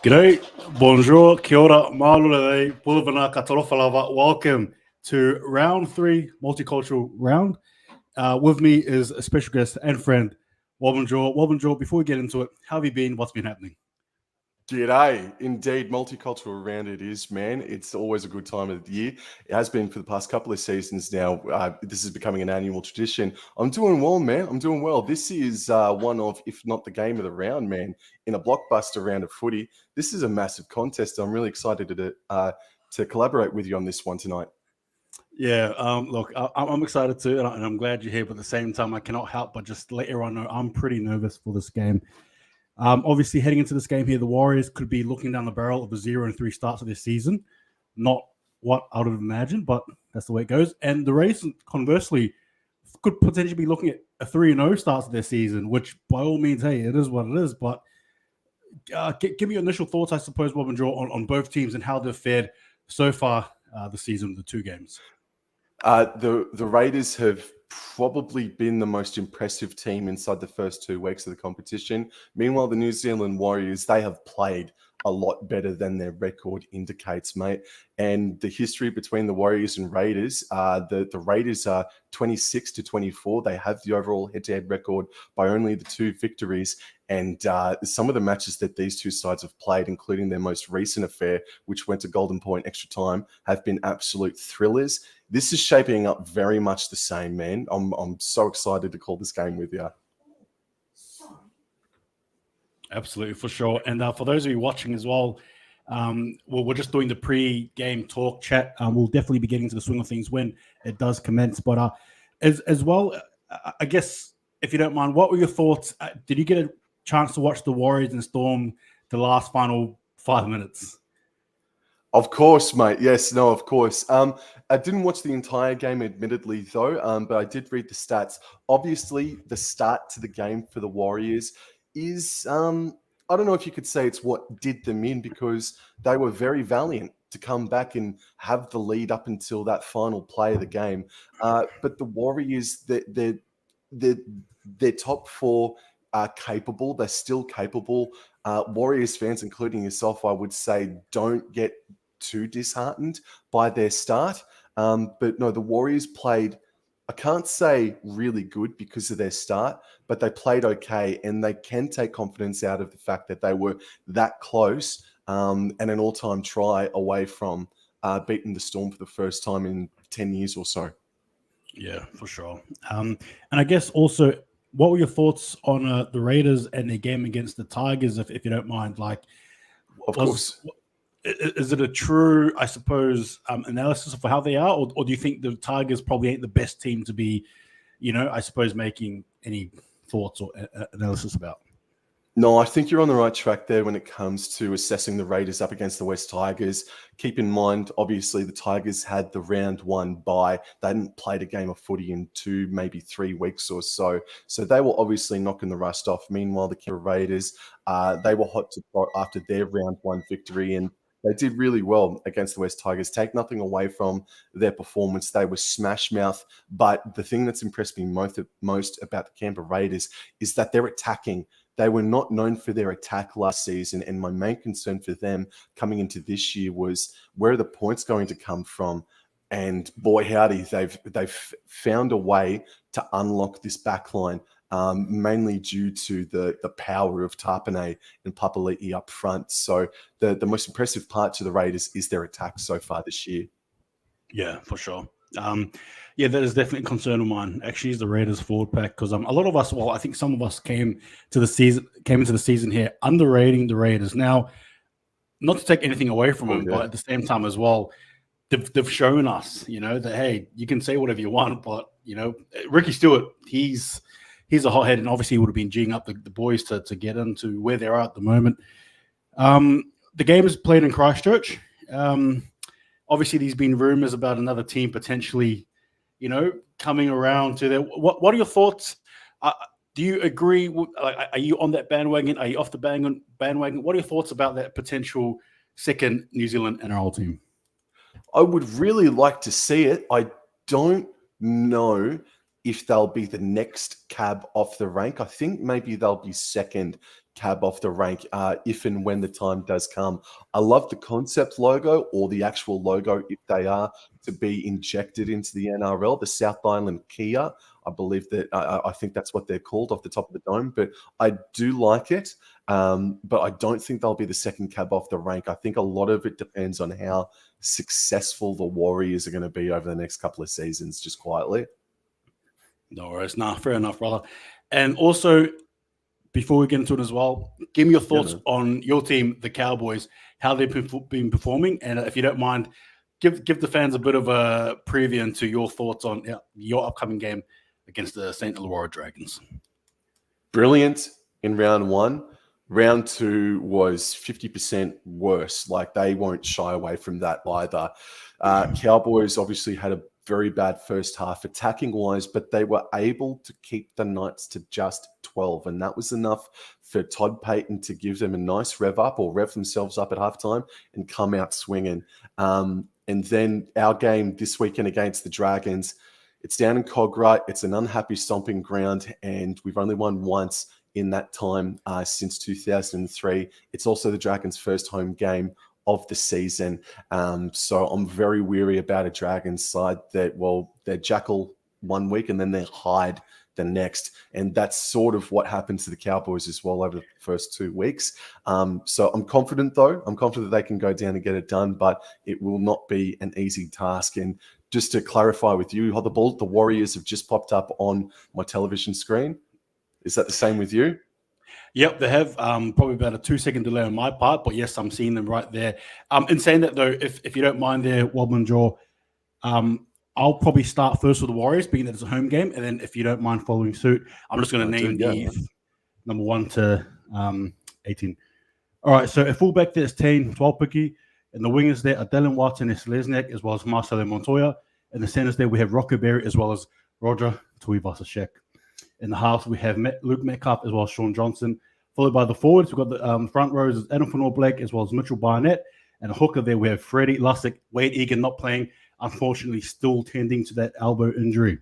G'day, bonjour, kia ora, maulurei, pulvana katorofalava. Welcome to round 3, multicultural round. With me is a special guest and friend, Wobblin. Wobblin, before we get into it, how have you been? What's been happening? G'day. Indeed, multicultural round it is, man. It's always a good time of the year. It has been for the past couple of seasons now. This is becoming an annual tradition. I'm doing well, man. I'm doing well. This is one of, if not the game of the round, man, in a blockbuster round of footy. This is a massive contest. I'm really excited to collaborate with you on this one tonight. Yeah, look, I'm excited too, and I'm glad you're here, but at the same time, I cannot help but just let everyone know I'm pretty nervous for this game. Obviously, heading into this game here, the Warriors could be looking down the barrel of a 0-3 start to this season. Not what I would have imagined, but that's the way it goes. And the Rays, conversely, could potentially be looking at a 3-0 start to their season, which by all means, hey, it is what it is. But give me your initial thoughts, I suppose, Bob and Joe, on both teams and how they've fared so far this season, the two games. The Raiders have probably been the most impressive team inside the first 2 weeks of the competition. Meanwhile, the New Zealand Warriors, they have played a lot better than their record indicates, mate. And the history between the Warriors and Raiders, the Raiders are 26-24. They have the overall head-to-head record by only the 2 victories. And some of the matches that these two sides have played, including their most recent affair, which went to Golden Point extra time, have been absolute thrillers. This is shaping up very much the same, man. I'm so excited to call this game with you. Absolutely, for sure. And for those of you watching as well, we're just doing the pre-game talk chat. We'll definitely be getting to the swing of things when it does commence. But as well, I guess, if you don't mind, what were your thoughts? Did you get a chance to watch the Warriors and Storm the last final 5 minutes? Of course, mate. Yes, no, of course. I didn't watch the entire game, admittedly, though, but I did read the stats. Obviously, the start to the game for the Warriors is, I don't know if you could say it's what did them in, because they were very valiant to come back and have the lead up until that final play of the game. But the Warriors, their top 4 are capable. They're still capable. Warriors fans, including yourself, I would say, don't get too disheartened by their start. But no, the Warriors played, I can't say really good because of their start, but they played okay, and they can take confidence out of the fact that they were that close and an all-time try away from beating the Storm for the first time in 10 years or so. Yeah, for sure. And I guess also, what were your thoughts on the Raiders and their game against the Tigers, if you don't mind? Like, of course. Is it a true, I suppose, analysis of how they are, or do you think the Tigers probably ain't the best team to be, I suppose, making any thoughts or analysis about? No, I think you're on the right track there when it comes to assessing the Raiders up against the West Tigers. Keep in mind, obviously, the Tigers had the round 1 bye. They hadn't played a game of footy in 2, maybe 3 weeks or so. So they were obviously knocking the rust off. Meanwhile, the Raiders, they were hot to trot after their round 1 victory, and they did really well against the West Tigers. Take nothing away from their performance. They were smash mouth. But the thing that's impressed me most about the Canberra Raiders is that they're attacking. They were not known for their attack last season, and my main concern for them coming into this year was, where are the points going to come from? And boy, howdy, they've found a way to unlock this backline, mainly due to the power of Tarpanay and Papali'i up front. So the most impressive part to the Raiders is their attack so far this year. Yeah, for sure. Yeah, that is definitely a concern of mine. Actually, is the Raiders forward pack, because a lot of us, well, I think some of us came into the season here underrating the Raiders. Now, not to take anything away from them, but at the same time as well, they've shown us, that hey, you can say whatever you want, but Ricky Stewart, he's a hothead, and obviously he would have been geeing up the boys to get into where they're at the moment. The game is played in Christchurch. Obviously, there's been rumors about another team potentially, coming around to there. What are your thoughts? Do you agree? Are you on that bandwagon? Are you off the bandwagon? What are your thoughts about that potential second New Zealand NRL team? I would really like to see it. I don't know if they'll be the next cab off the rank. I think maybe they'll be second cab off the rank if and when the time does come. I love the concept logo or the actual logo if they are to be injected into the NRL, the South Island Kia. I believe that I think that's what they're called off the top of the dome, but I do like it. But I don't think they'll be the second cab off the rank. I think a lot of it depends on how successful the Warriors are going to be over the next couple of seasons, just quietly. No worries. Nah, fair enough, brother. And also, before we get into it as well, give me your thoughts on your team, the Cowboys, how they've been performing. And if you don't mind, give the fans a bit of a preview into your thoughts on your upcoming game against the St. Illawarra Dragons. Brilliant in round one. Round two was 50% worse. Like, they won't shy away from that either. Cowboys obviously had a very bad first half attacking wise, but they were able to keep the Knights to just 12. And that was enough for Todd Payton to give them a nice rev up or rev themselves up at halftime and come out swinging. And then our game this weekend against the Dragons, it's down in Cogra. It's an unhappy stomping ground, and we've only won once in that time since 2003. It's also the Dragons' first home game of the season. So I'm very weary about a Dragons side that, well, they're Jackal one week and then they're Hyde the next. And that's sort of what happened to the Cowboys as well over the first 2 weeks. So I'm confident, though. I'm confident that they can go down and get it done, but it will not be an easy task. And just to clarify with you, the Warriors have just popped up on my television screen. Is that the same with you? Yep, they have probably about a 2-second delay on my part, but yes, I'm seeing them right there. In saying that, though, if you don't mind there, Wobblin Jaw, I'll probably start first with the Warriors, being that it's a home game, and then if you don't mind following suit, I'm just going to name the number 1 to 18. All right, so a fullback there is Tane Twalpiki, and the wingers there are Dylan Watson and Selesnik, as well as Marcelo Montoya. In the centers there, we have Rocco Berry, as well as Roger Tuivasa-Sheck. In the halves, we have Luke Metcalf as well as Sean Johnson. Followed by the forwards, we've got the front rows, Adam Fanor-Blake as well as Mitchell Barnett. And a hooker there, we have Freddie Lussick, Wade Egan not playing, unfortunately still tending to that elbow injury.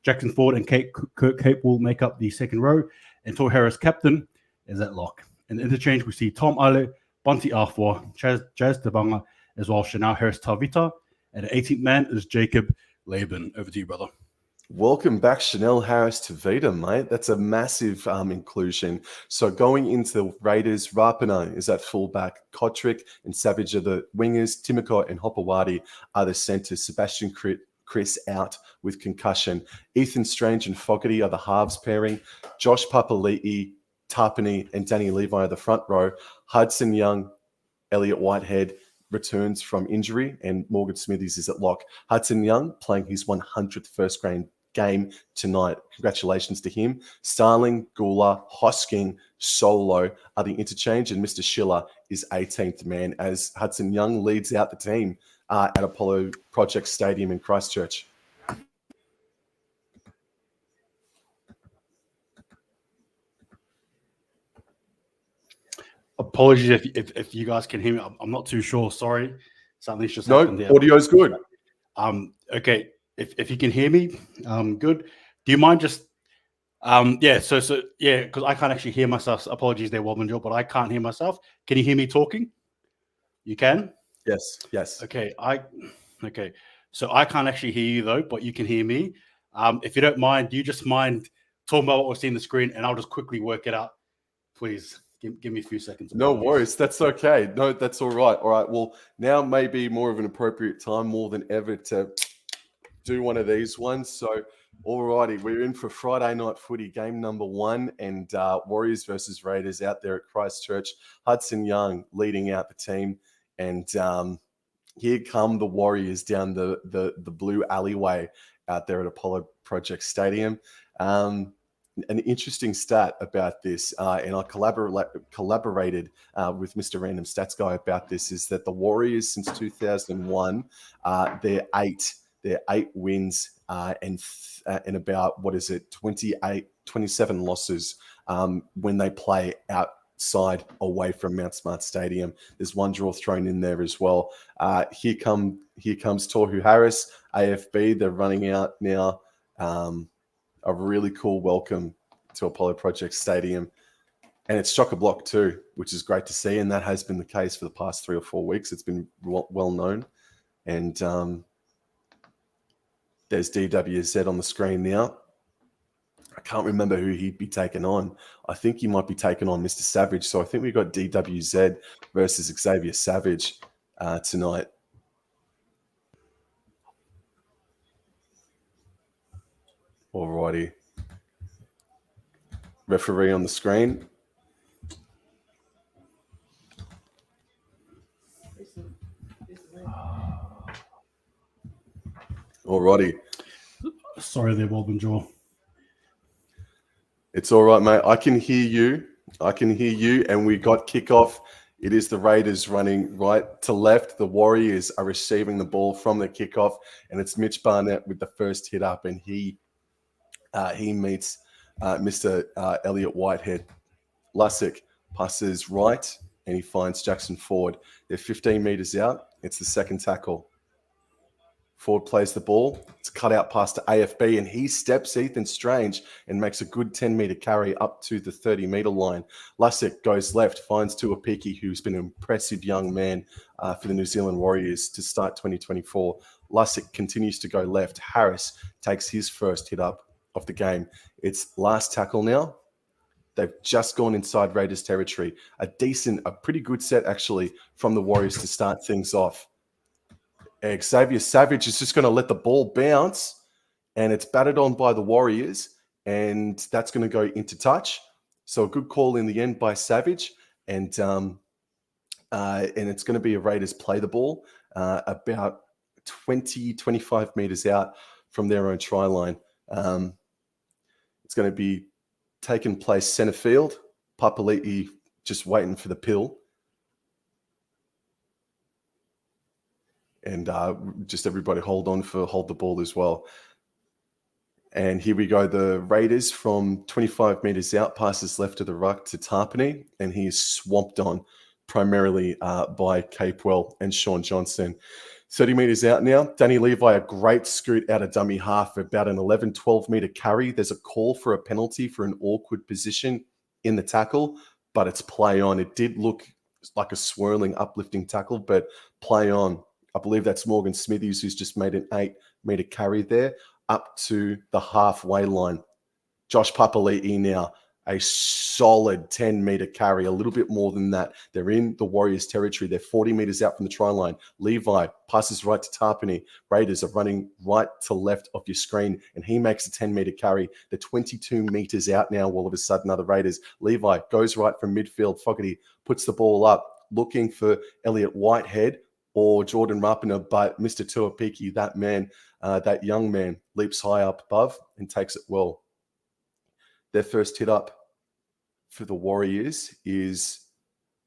Jackson Ford and Kirk Cape will make up the second row. And Toy Harris, captain, is at lock. In the interchange, we see Tom Ale, Bunty Arfour, Jazz Tabanga, as well as Chanel Harris-Tavita. And the 18th man is Jacob Laban. Over to you, brother. Welcome back, Chanel Harris-Tavita, mate. That's a massive inclusion. So going into the Raiders, Rapana is at fullback, Kotrick and Savage are the wingers, Timoko and Hopewadi are the centers, Sebastian Chris out with concussion, Ethan Strange and Fogarty are the halves pairing, Josh Papali'i, Tarpany and Danny Levi are the front row, Hudson Young, Elliot Whitehead returns from injury, and Morgan Smithies is at lock. Hudson Young playing his 100th first grade game tonight. Congratulations to him. Starling, Gula, Hosking, Solo are the interchange, and Mr. Schiller is 18th man as Hudson Young leads out the team at Apollo Project Stadium in Christchurch. Apologies if you guys can hear me. I'm not too sure. Sorry. Something's just happened there. Audio's good. Okay. If you can hear me, good. Do you mind just because I can't actually hear myself. Apologies there, Wobblin Joe, but I can't hear myself. Can you hear me talking? You can? Yes. Okay. So I can't actually hear you though, but you can hear me. If you don't mind, do you just mind talking about what we're seeing on the screen, and I'll just quickly work it out, please. Give me a few seconds. No worries. That's okay. No, that's all right. All right. Well, now may be more of an appropriate time more than ever to do one of these ones. So, all righty. We're in for Friday night footy game number 1 and Warriors versus Raiders out there at Christchurch. Hudson Young leading out the team. And here come the Warriors down the blue alleyway out there at Apollo Project Stadium. An interesting stat about this, and I collaborated with Mr. Random Stats Guy about this, is that the Warriors since 2001, they're eight wins and about 27 losses when they play outside away from Mount Smart Stadium. There's one draw thrown in there as well. Here comes Tohu Harris, AFB. They're running out now. A really cool welcome to Apollo Project Stadium. And it's chock-a-block too, which is great to see. And that has been the case for the past 3 or 4 weeks. It's been well known. And there's DWZ on the screen now. I can't remember who he'd be taking on. I think he might be taking on Mr. Savage. So I think we've got DWZ versus Xavier Savage tonight. Alrighty. Referee on the screen. Alrighty. Sorry there, Wobblin Jaw. It's all right, mate. I can hear you. And we got kickoff. It is the Raiders running right to left. The Warriors are receiving the ball from the kickoff, and it's Mitch Barnett with the first hit up, and he meets Mr. Elliot Whitehead. Lussick passes right, and he finds Jackson Ford. They're 15 meters out. It's the second tackle. Ford plays the ball. It's cut out pass to AFB, and he steps Ethan Strange and makes a good 10-meter carry up to the 30-meter line. Lussick goes left, finds Tuapiki, who's been an impressive young man for the New Zealand Warriors to start 2024. Lussick continues to go left. Harris takes his first hit up of the game. It's last tackle now. They've just gone inside Raiders territory. A pretty good set, actually, from the Warriors to start things off. Xavier Savage is just going to let the ball bounce, and it's batted on by the Warriors, and that's going to go into touch. So a good call in the end by Savage, and it's going to be a Raiders play the ball about 20, 25 meters out from their own try line. It's going to be taking place center field. Papali'i just waiting for the pill. And just everybody hold the ball as well. And here we go. The Raiders from 25 meters out passes left to the ruck to Tarpany, and he is swamped on primarily by Capewell and Sean Johnson. 30 meters out now. Danny Levi, a great scoot out of dummy half, about an 11, 12 meter carry. There's a call for a penalty for an awkward position in the tackle, but it's play on. It did look like a swirling, uplifting tackle, but play on. I believe that's Morgan Smithies, who's just made an 8-meter carry there up to the halfway line. Josh Papali'i now, a solid 10-meter carry, a little bit more than that. They're in the Warriors territory. They're 40 meters out from the try line. Levi passes right to Tarpany. Raiders are running right to left of your screen, and he makes a 10-meter carry. They're 22 meters out now. All of a sudden, other Raiders. Levi goes right from midfield. Fogarty puts the ball up, looking for Elliot Whitehead or Jordan Rapiner, but Mr. Tuapiki, that man, that young man, leaps high up above and takes it well. Their first hit up for the Warriors is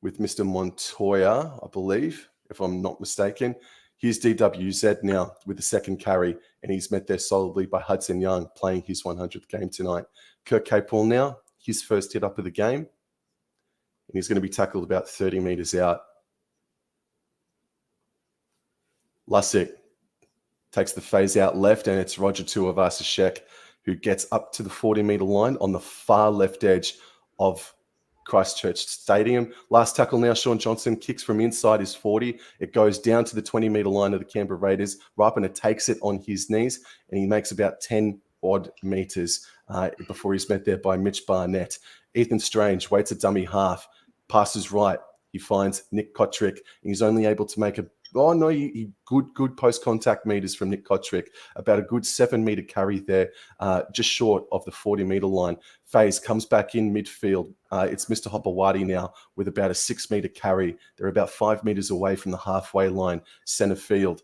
with Mr. Montoya, I believe, if I'm not mistaken. Here's DWZ now with the second carry, and he's met there solidly by Hudson Young, playing his 100th game tonight. Kirk Capewell now, his first hit up of the game, and he's going to be tackled about 30 meters out. Lussick takes the phase out left, and it's Roger Tuivasa-Sheck who gets up to the 40-meter line on the far left edge of Christchurch Stadium. Last tackle now, Sean Johnson kicks from inside his 40. It goes down to the 20-meter line of the Canberra Raiders. Rapiner takes it on his knees, and he makes about 10-odd meters before he's met there by Mitch Barnett. Ethan Strange waits a dummy half, passes right. He finds Nick Kotrick, and he's only able to make good post-contact meters from Nick Kotrick, about a good 7-meter carry there, just short of the 40-meter line. Faze comes back in midfield. It's Mr. Hopewadi now with about a 6-meter carry. They're about 5 meters away from the halfway line, center field.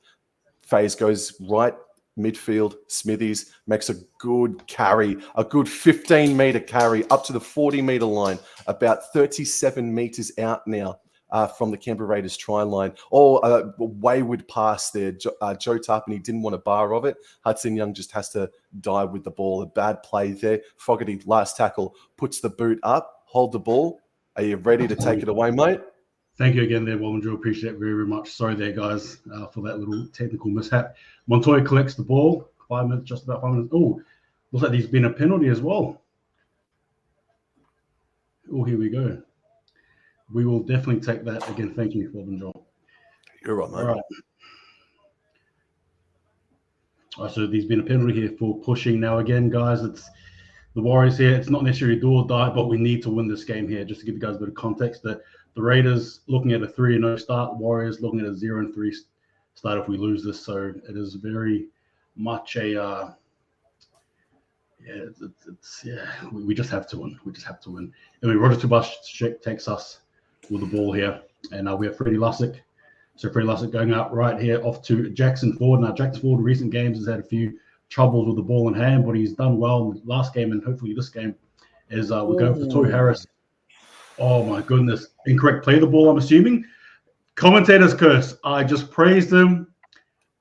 Faze goes right midfield. Smithies makes a good carry, a good 15-meter carry up to the 40-meter line, about 37 meters out now. From the Canberra Raiders try line. A wayward pass there. Joe Tarpany didn't want a bar of it. Hudson Young just has to die with the ball. A bad play there. Fogarty, last tackle, puts the boot up. Hold the ball. Are you ready to take it away, mate? Thank you again there, Wobblin. Appreciate it very, very much. Sorry there, guys, for that little technical mishap. Montoya collects the ball. 5 minutes, just about 5 minutes. Oh, looks like there's been a penalty as well. Oh, here we go. We will definitely take that again. Thank you, Bob and Joel. You're right, mate. All right. So there's been a penalty here for pushing. Now again, guys, it's the Warriors here. It's not necessarily do or die, but we need to win this game here. Just to give you guys a bit of context, that the Raiders looking at a 3-0 start, the Warriors looking at a 0-3 start if we lose this. So it is very much a we just have to win. We just have to win. And Roger Tubashek takes us with the ball here, and we have Freddie Lussick. So Freddie Lussick going out right here off to Jackson Ford. Now Jackson Ford in recent games has had a few troubles with the ball in hand, but he's done well in the last game, and hopefully this game is we're going for Toy Harris. Oh my goodness. Incorrect play the ball, I'm assuming. Commentator's curse. I just praised him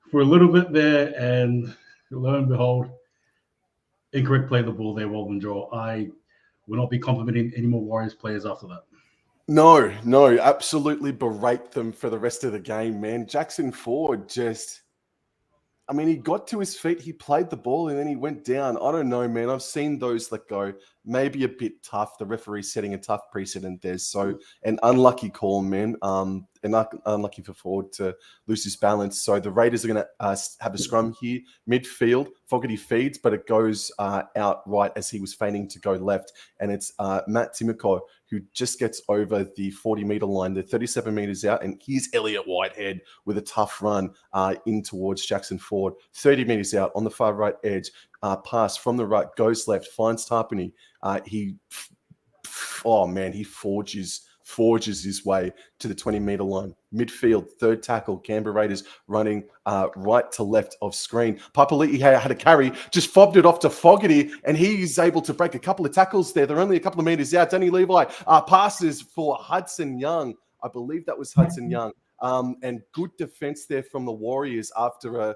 for a little bit there, and lo and behold, incorrect play the ball there, Wobblin Draw. I will not be complimenting any more Warriors players after that. No, absolutely berate them for the rest of the game, man. Jackson Ford just, I mean, he got to his feet, he played the ball, and then he went down. I don't know, man. I've seen those let go. Maybe a bit tough. The referee's setting a tough precedent there. So an unlucky call, man. And unlucky for Ford to lose his balance. So the Raiders are going to have a scrum here. Midfield, Fogarty feeds, but it goes out right as he was feigning to go left. And it's Matt Timoko who just gets over the 40-meter line. They're 37 meters out. And here's Elliot Whitehead with a tough run in towards Jackson Ford. 30 meters out on the far right edge. Pass from the right, goes left, finds Tarpany. He forges his way to the 20-meter line. Midfield, third tackle, Canberra Raiders running right to left of screen. Papali'i had a carry, just fobbed it off to Fogarty, and he's able to break a couple of tackles there. They're only a couple of meters out. Danny Levi passes for Hudson Young. I believe that was Hudson Young. And good defense there from the Warriors after a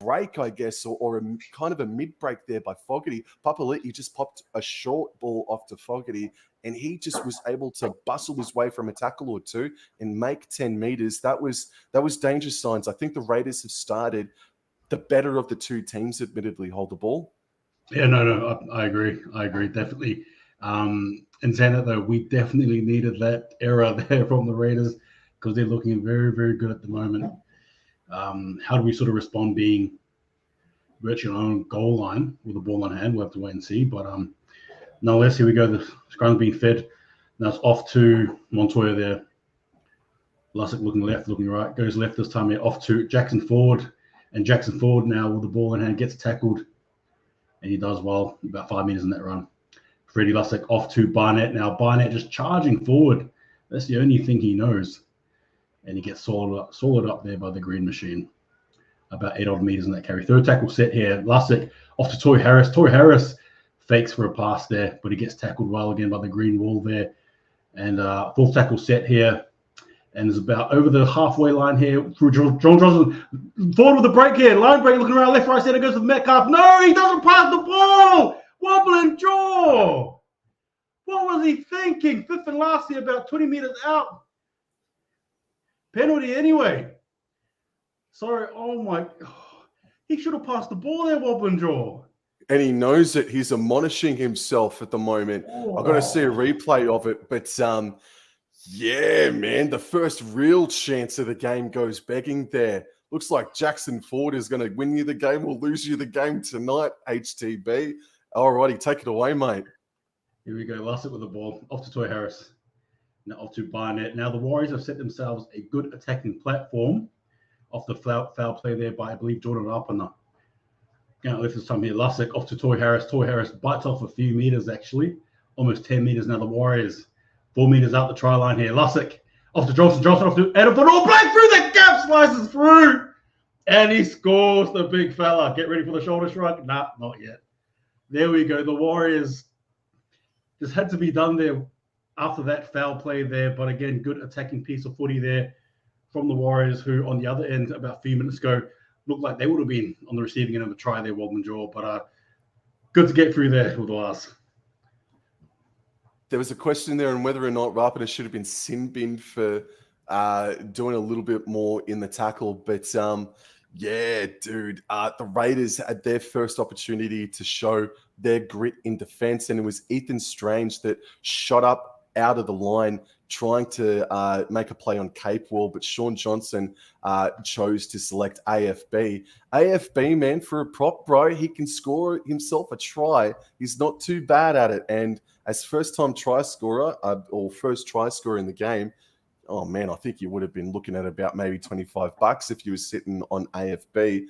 break, I guess, or a kind of a mid-break there by Fogarty. Papali'i just popped a short ball off to Fogarty, and he just was able to bustle his way from a tackle or two and make 10 meters. That was danger signs. I think the Raiders have started the better of the two teams, admittedly, hold the ball. Yeah, no, I agree. Definitely. And saying that, though, we definitely needed that error there from the Raiders because they're looking very, very good at the moment. How do we sort of respond being virtually on our own goal line with the ball on hand? We'll have to wait and see. But nonetheless, here we go. The scrum's being fed. Now it's off to Montoya there. Lussick looking left, looking right. Goes left this time here. Off to Jackson Ford. And Jackson Ford now with the ball in hand gets tackled. And he does well. About 5 meters in that run. Freddie Lussick off to Barnett. Now Barnett just charging forward. That's the only thing he knows. And he gets swallowed up there by the green machine. About 8 odd meters in that carry. Third tackle set here. Lussick off to Toy Harris. Toy Harris fakes for a pass there, but he gets tackled well again by the green wall there. And fourth tackle set here. And it's about over the halfway line here through John Johnson. Forward with the break here. Line break looking around left, right, center. Goes to Metcalf. No, he doesn't pass the ball. Wobbling jaw. What was he thinking? Fifth and last here, about 20 meters out. Penalty anyway. Sorry. Oh my. He should have passed the ball there, Wobbling jaw. And he knows it. He's admonishing himself at the moment. I've got to see a replay of it. But yeah, man, the first real chance of the game goes begging there. Looks like Jackson Ford is going to win you the game or lose you the game tonight, HTB. All righty, take it away, mate. Here we go. Lussick with the ball. Off to Toy Harris. Now off to Barnett. Now the Warriors have set themselves a good attacking platform off the foul play there by, I believe, Jordan Rapana. Going left this time here. Lussick off to Toy Harris. Toy Harris bites off a few meters, actually. Almost 10 meters now. The Warriors 4 meters out the try line here. Lussick off to Johnson. Johnson off to Adam. All black through the gap. Slices through. And he scores the big fella. Get ready for the shoulder shrug. Nah, not yet. There we go. The Warriors just had to be done there after that foul play there. But again, good attacking piece of footy there from the Warriors, who on the other end about a few minutes ago looked like they would have been on the receiving end of a try there, Wobblin Jaw. But good to get through there with the last. There was a question there on whether or not Rapida should have been sin-binned for doing a little bit more in the tackle. But yeah, dude, the Raiders had their first opportunity to show their grit in defense, and it was Ethan Strange that shot up out of the line, trying to make a play on Capewell, but Sean Johnson chose to select AFB. AFB, man, for a prop, bro, he can score himself a try. He's not too bad at it. And as first-time try scorer, or first try scorer in the game, oh man, I think you would have been looking at about maybe $25 if you were sitting on AFB.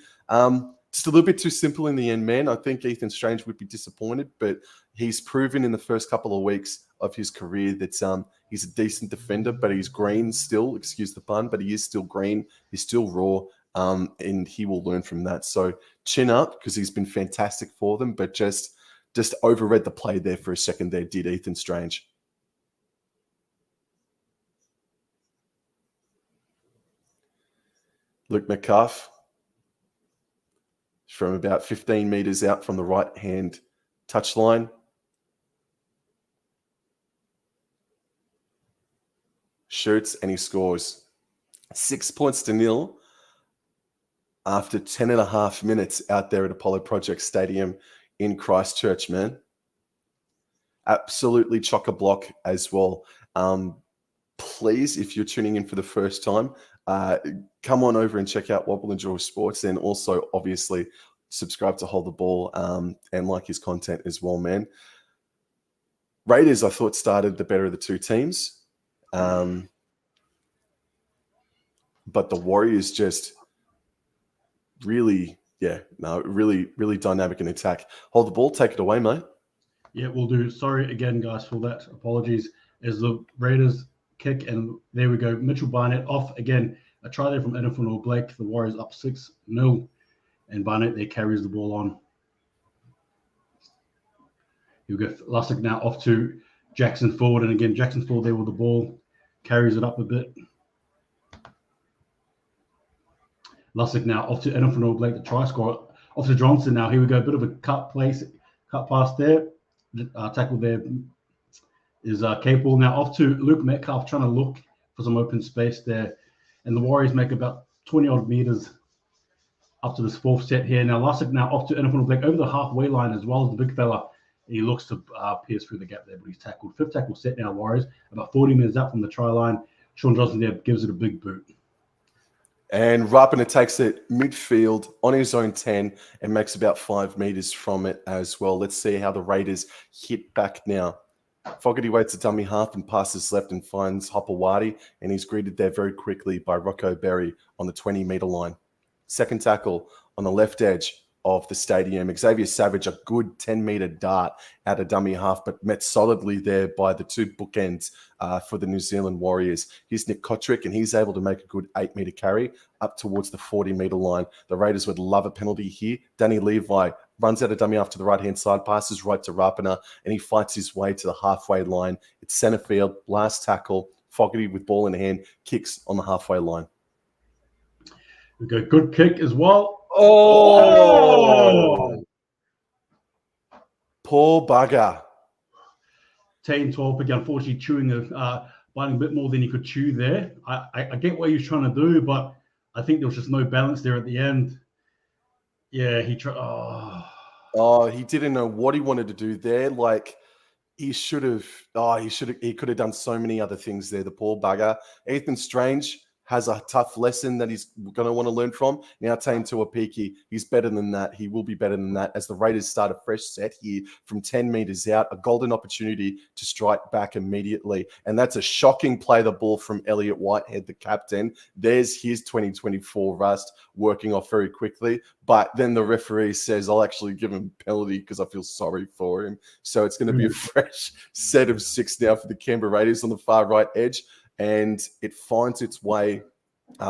Just a little bit too simple in the end, man. I think Ethan Strange would be disappointed, but he's proven in the first couple of weeks of his career that he's a decent defender, but he's green still, excuse the pun, but he is still green. He's still raw, and he will learn from that. So chin up, because he's been fantastic for them, but just overread the play there for a second there, did Ethan Strange. Luke Metcalf, from about 15 meters out from the right-hand touchline. Shoots and he scores. 6-0 after 10 and a half minutes out there at Apollo Project Stadium in Christchurch, man. Absolutely chock-a-block as well. Please, if you're tuning in for the first time, come on over and check out Wobblin Draw Sports, and also obviously subscribe to Hold the Ball and like his content as well, man. Raiders, I thought, started the better of the two teams. But the Warriors just really dynamic in attack. Hold the Ball, take it away, mate. Yeah, we'll do. Sorry again, guys, for that. Apologies. As the Raiders kick, and there we go. Mitchell Barnett off again. A try there from Edinson Blake. The Warriors up 6-0, and Barnett there carries the ball on. You go Lussick now off to Jackson Ford, and again Jackson Ford there with the ball, carries it up a bit. Lussick now off to Edinson Blake, the try scorer. Off to Johnson now. Here we go. A bit of a cut pass there. Tackle there is Capewell. Now off to Luke Metcalf, trying to look for some open space there. And the Warriors make about 20-odd meters up to this fourth set here. Now Lussick now off to Edinson Blake over the halfway line as well as the big fella. He looks to pierce through the gap there, but he's tackled. Fifth tackle set now, Warriors. About 40 meters out from the try line. Sean Johnson there gives it a big boot. And Rapiner takes it midfield on his own 10 and makes about 5 meters from it as well. Let's see how the Raiders hit back now. Fogarty waits a dummy half and passes left and finds Hopewadi, and he's greeted there very quickly by Rocco Berry on the 20-meter line. Second tackle on the left edge of the stadium. Xavier Savage, a good 10-meter dart out of dummy half, but met solidly there by the two bookends for the New Zealand Warriors. Here's Nick Kotrick, and he's able to make a good 8-meter carry up towards the 40-meter line. The Raiders would love a penalty here. Danny Levi runs out of dummy half to the right-hand side, passes right to Rapiner, and he fights his way to the halfway line. It's center field, last tackle. Fogarty with ball in hand, kicks on the halfway line. We go good kick as well. Oh! Poor bugger. 10-12 again, unfortunately biting a bit more than he could chew there. I get what he was trying to do, but I think there was just no balance there at the end. Yeah, he tried. Oh, he didn't know what he wanted to do there. Like, he could have done so many other things there, the poor bugger. Ethan Strange has a tough lesson that he's going to want to learn from. Now, Tane Tuapiki, he's better than that. He will be better than that as the Raiders start a fresh set here from 10 meters out, a golden opportunity to strike back immediately. And that's a shocking play, the ball from Elliot Whitehead, the captain. There's his 2024 rust working off very quickly. But then the referee says, I'll actually give him a penalty because I feel sorry for him. So it's going to be a fresh set of 6 now for the Canberra Raiders on the far right edge. And it finds its way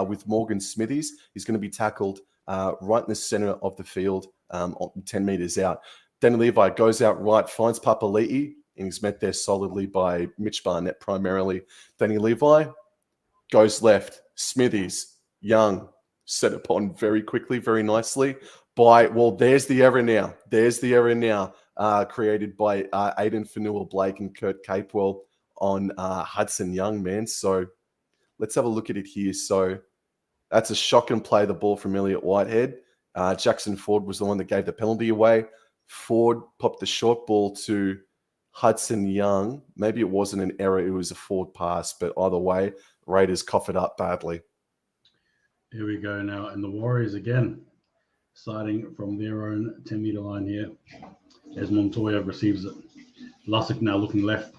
with Morgan Smithies. He's going to be tackled right in the center of the field, 10 meters out. Danny Levi goes out right, finds Papali'i, and he's met there solidly by Mitch Barnett primarily. Danny Levi goes left. Smithies, Young, set upon very quickly, very nicely. There's the error now. There's the error now created by Aiden Fanua-Blake and Kurt Capewell on Hudson Young, man. So let's have a look at it here. So that's a shocking play, the ball from Elliot Whitehead. Jackson Ford was the one that gave the penalty away. Ford popped the short ball to Hudson Young. Maybe it wasn't an error, it was a forward pass, but either way, Raiders cough it up badly. Here we go now, and the Warriors again, starting from their own 10-meter line here, as Montoya receives it. Lussick now looking left,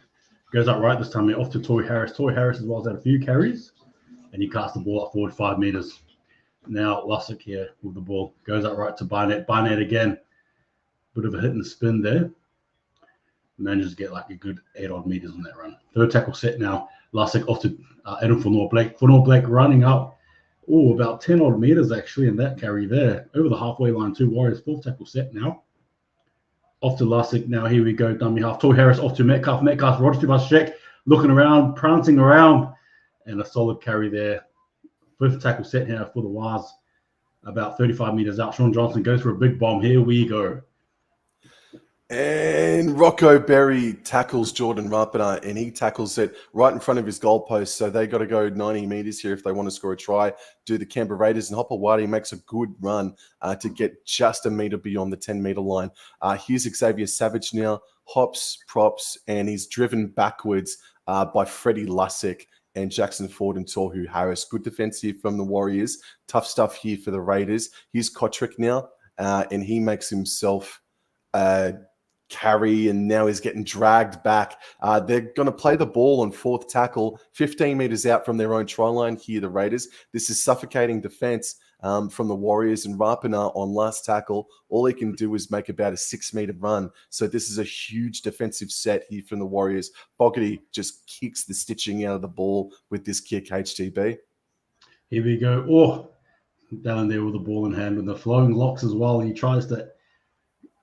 goes up right this time, off to Toy Harris. Toy Harris as well has had a few carries, and he casts the ball up forward 5 meters. Now Lussick here with the ball, goes up right to Barnett. Barnett again, bit of a hit and spin there. Manages to get like a good 8 odd meters on that run. Third tackle set now. Lussick off to Adam Fanor-Blake. Fanor-Blake running up, about 10 odd meters actually in that carry there. Over the halfway line, 2 Warriors. Fourth tackle set now. Off to Lussick. Now here we go, dummy half. Toy Harris off to Metcalf. Metcalf, Roger to Bushek, looking around, prancing around, and a solid carry there. Fifth tackle set here for the Waz. About 35 meters out. Sean Johnson goes for a big bomb. Here we go. And Rocco Berry tackles Jordan Rapana, and he tackles it right in front of his goalpost. So they got to go 90 meters here if they want to score a try. Do the Canberra Raiders, and Hopewadi makes a good run to get just a meter beyond the 10-meter line. Here's Xavier Savage now, hops, props, and he's driven backwards by Freddie Lussick and Jackson Ford and Tohu Harris. Good defense here from the Warriors. Tough stuff here for the Raiders. Here's Kotrick now, and he makes himself carry, and now he's getting dragged back. They're going to play the ball on fourth tackle, 15 meters out from their own try line here, the Raiders. This is suffocating defense from the Warriors, and Rapana on last tackle, all he can do is make about a 6-meter run. So this is a huge defensive set here from the Warriors. Fogarty just kicks the stitching out of the ball with this kick, HTB. Here we go. Oh, down there with the ball in hand with the flowing locks as well. He tries to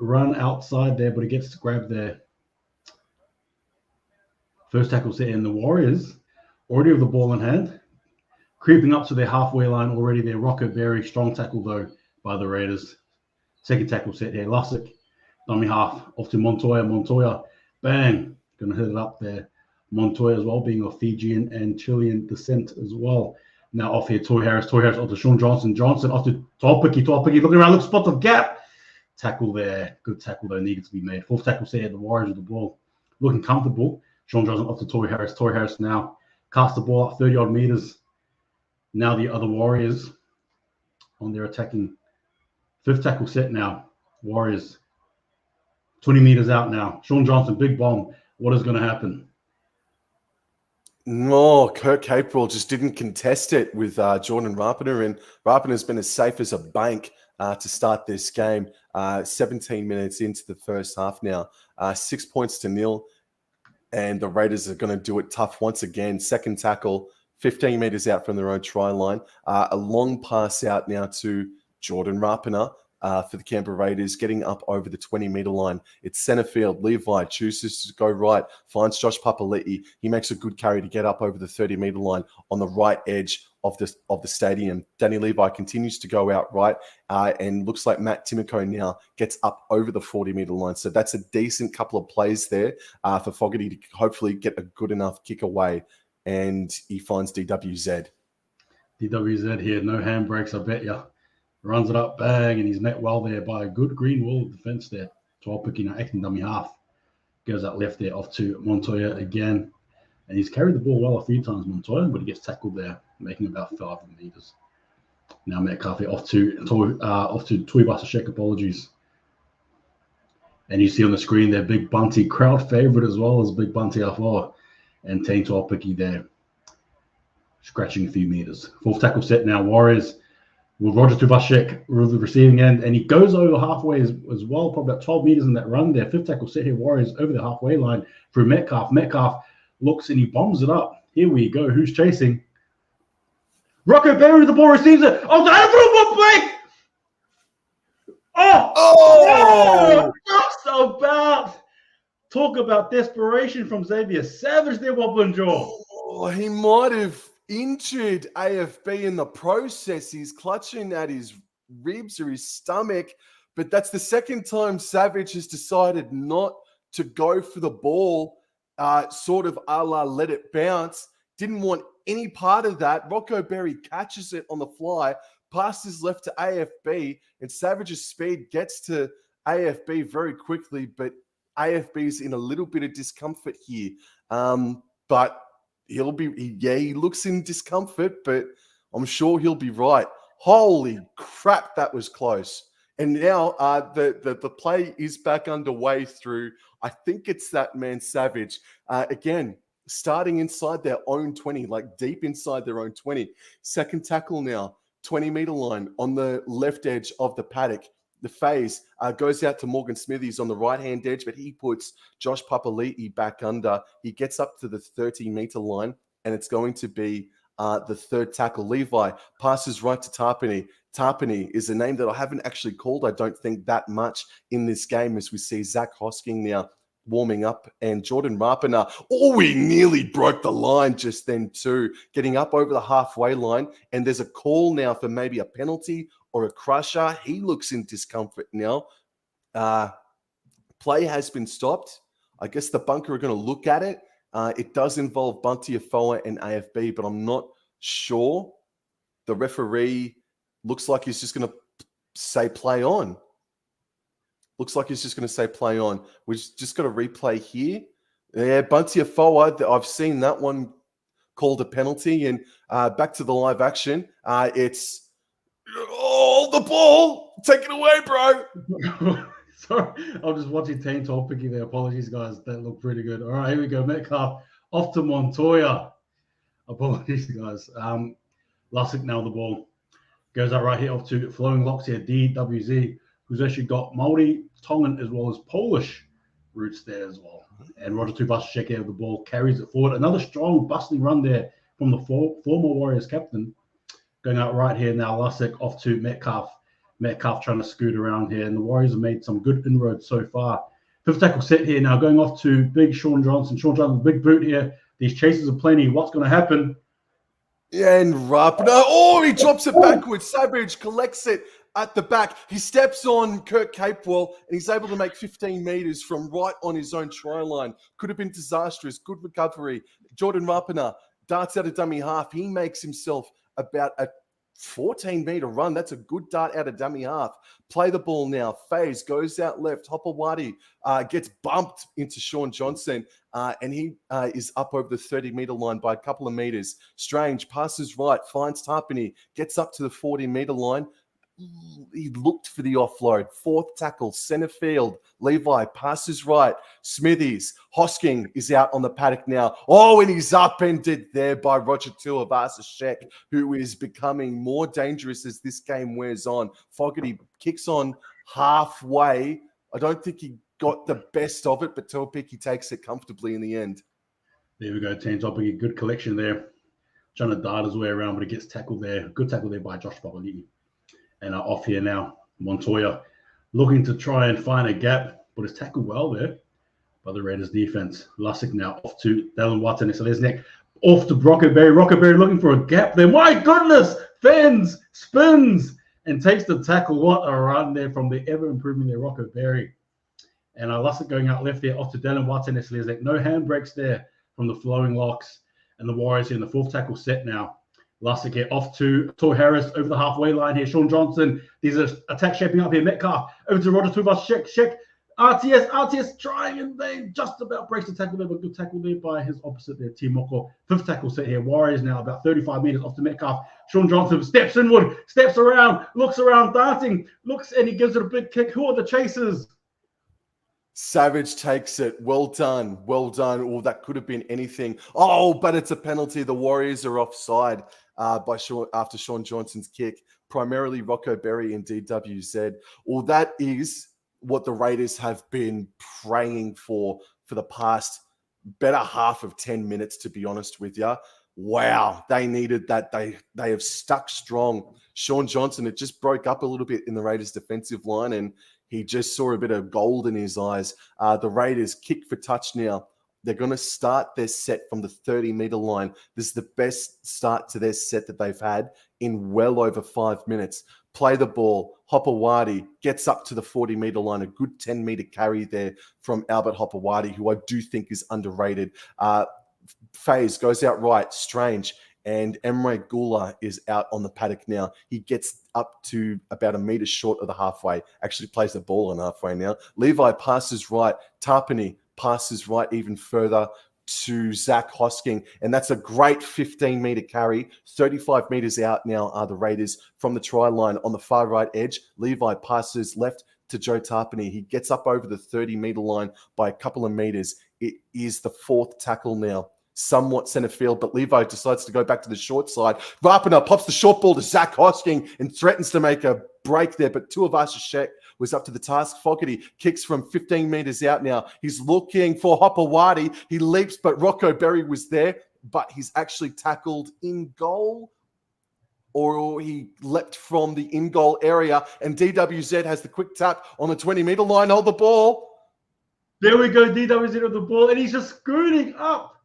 run outside there, but he gets grabbed there. First tackle set in. The Warriors already have the ball in hand, creeping up to their halfway line already there. Rocco Berry, strong tackle though by the Raiders. Second tackle set here. Lussick, dummy half, off to Montoya. Montoya, bang, gonna hit it up there. Montoya as well, being of Fijian and Chilean descent as well. Now off here, Toy Harris off to Sean Johnson. Johnson off to Tolpiki, looking around, looks spot of gap. Tackle there. Good tackle, though, needed to be made. Fourth tackle set, the Warriors with the ball. Looking comfortable. Sean Johnson off to Toy Harris. Toy Harris now cast the ball up 30-odd meters. Now the other Warriors on their attacking. Fifth tackle set now. Warriors 20 meters out now. Sean Johnson, big bomb. What is going to happen? No, Kirk Capewell just didn't contest it with Jordan Rapana, and Rapana's been as safe as a bank to start this game. 17 minutes into the first half now. 6 points to nil, and the Raiders are going to do it tough once again. Second tackle, 15 meters out from their own try line. A long pass out now to Jordan Rapana for the Canberra Raiders, getting up over the 20-meter line. It's center field. Levi chooses to go right, finds Josh Papali'i. He makes a good carry to get up over the 30-meter line on the right edge of the stadium. Danny Levi continues to go out right, and looks like Matt Timoko now gets up over the 40-meter line. So that's a decent couple of plays there for Fogarty to hopefully get a good enough kick away, and he finds DWZ. DWZ here, no handbrakes, I bet you. Runs it up, bang, and he's met well there by a good green wall defense there. 12 picking an acting dummy half. Goes out left there off to Montoya again. And he's carried the ball well a few times, Montoya, but he gets tackled there, making about 5 meters. Now Metcalf off to Tuivasa-Sheck, apologies. And you see on the screen there, Big Bunty, crowd favorite as well as Big Bunty Afoa. And Tain Tuapiki there, scratching a few meters. Fourth tackle set now, Warriors with Roger Tuivasa-Sheck with the receiving end, and he goes over halfway as well, probably about 12 meters in that run there. Fifth tackle set here, Warriors over the halfway line through Metcalf. Metcalf looks and he bombs it up. Here we go. Who's chasing? Rocco Berry, the ball receives it. Oh, the break! Oh! Just about. Talk about desperation from Xavier Savage there, Wobblin Jaw. Oh, he might have injured AFB in the process. He's clutching at his ribs or his stomach, but that's the second time Savage has decided not to go for the ball, sort of a la let it bounce. Didn't want any part of that. Rocco Berry catches it on the fly, passes left to AFB, and Savage's speed gets to AFB very quickly, but AFB's in a little bit of discomfort here. But he looks in discomfort, but I'm sure he'll be right. Holy crap, that was close. And now the play is back underway through, I think it's that man Savage. Again, starting inside their own 20, like deep inside their own 20. Second tackle now, 20-meter line on the left edge of the paddock. The phase goes out to Morgan Smithies on the right-hand edge, but he puts Josh Papali'i back under. He gets up to the 30-meter line, and it's going to be the third tackle. Levi passes right to Tarpany. Tarpany is a name that I haven't actually called, I don't think, that much in this game, as we see Zach Hosking now warming up, and Jordan Rapana. Oh, he nearly broke the line just then too, getting up over the halfway line, and there's a call now for maybe a penalty or a crusher. He looks in discomfort now. Play has been stopped. I guess the bunker are going to look at it. It does involve Bunty Afoa and AFB, but I'm not sure. The referee looks like he's just going to say play on. Looks like he's just going to say play on. We've just got a replay here. Yeah, Bunty Afoa, I've seen that one called a penalty. And back to the live action. It's, the ball. Take it away, bro. Sorry, I'm just watching Team Topicky there. Apologies, guys. That looked pretty good. All right, here we go. Metcalf off to Montoya. Apologies, guys. Lussick now the ball. Goes out right here off to Flowing Locks here, DWZ, who's actually got Māori, Tongan, as well as Polish roots there as well. And Roger Tubas-Shek out of the ball, carries it forward. Another strong, bustling run there from the former Warriors captain. Going out right here now, Lussick off to Metcalf. Metcalf trying to scoot around here, and the Warriors have made some good inroads so far. Fifth tackle set here now, going off to big Sean Johnson. Sean Johnson, big boot here. These chases are plenty. What's going to happen? Yeah, and Rapana, he drops it backwards. Savage collects it at the back. He steps on Kurt Capewell, and he's able to make 15 meters from right on his own try line. Could have been disastrous. Good recovery. Jordan Rapana darts out a dummy half. He makes himself about a 14-meter run. That's a good dart out of dummy half. Play the ball now. Faze goes out left. Hopewadi gets bumped into Sean Johnson, and he is up over the 30-meter line by a couple of meters. Strange passes right, finds Tarpany, gets up to the 40-meter line. He looked for the offload. Fourth tackle, center field. Levi passes right. Smithies. Hosking is out on the paddock now. Oh, and he's upended there by Roger Tuivasa-Sheck, who is becoming more dangerous as this game wears on. Fogarty kicks on halfway. I don't think he got the best of it, but Tuapiki takes it comfortably in the end. There we go, Team Topicky. Good collection there. Trying to dart his way around, but he gets tackled there. Good tackle there by Josh Papali'i. And off here now, Montoya looking to try and find a gap, but it's tackled well there by the Raiders defense. Lussick now off to Dallin Watson. It's his neck. Off to Rockerberry. Rockerberry looking for a gap there. My goodness! Fends, spins, and takes the tackle. What a run there from the ever-improving there, Rockerberry. And Lussick going out left there off to Dallin Watson. It's his neck. No handbrakes there from the Flowing Locks. And the Warriors in the fourth tackle set now. Lussick here off to Toy Harris over the halfway line here. Sean Johnson. There's an attack shaping up here. Metcalf over to Roger Tuivasa-Sheck. RTS trying, and they just about breaks the tackle there, but good tackle there by his opposite there, Timoko. Fifth tackle set here. Warriors now about 35 meters off to Metcalf. Sean Johnson steps inward, steps around, looks around, darting, looks, and he gives it a big kick. Who are the chasers? Savage takes it. Well done. Well done. Oh, that could have been anything. Oh, but it's a penalty. The Warriors are offside after Sean Johnson's kick. Primarily Rocco Berry and DWZ. Well, that is what the Raiders have been praying for the past better half of 10 minutes, to be honest with you. Wow, they needed that. They have stuck strong. Sean Johnson, it just broke up a little bit in the Raiders' defensive line, and he just saw a bit of gold in his eyes. The Raiders kick for touch now. They're going to start their set from the 30-meter line. This is the best start to their set that they've had in well over 5 minutes. Play the ball. Hopewadi gets up to the 40-meter line. A good 10-meter carry there from Albert Hopewadi, who I do think is underrated. Faze goes out right. Strange and Emre Gula is out on the paddock now. He gets up to about a metre short of the halfway, actually plays the ball on halfway now. Levi passes right. Tarpany passes right even further to Zach Hosking, and that's a great 15-metre carry. 35 metres out now are the Raiders from the try line on the far right edge. Levi passes left to Joe Tarpany. He gets up over the 30-metre line by a couple of metres. It is the fourth tackle now, somewhat centre field, but Levi decides to go back to the short side. Rapiner pops the short ball to Zach Hosking and threatens to make a break there, but Tuivasa-Sheck was up to the task. Fogarty kicks from 15 metres out now. He's looking for Hopewadi. He leaps, but Rocco Berry was there, but he's actually tackled in goal, or he leapt from the in-goal area, and DWZ has the quick tap on the 20-metre line. Hold the ball. There we go, DWZ with the ball, and he's just scooting up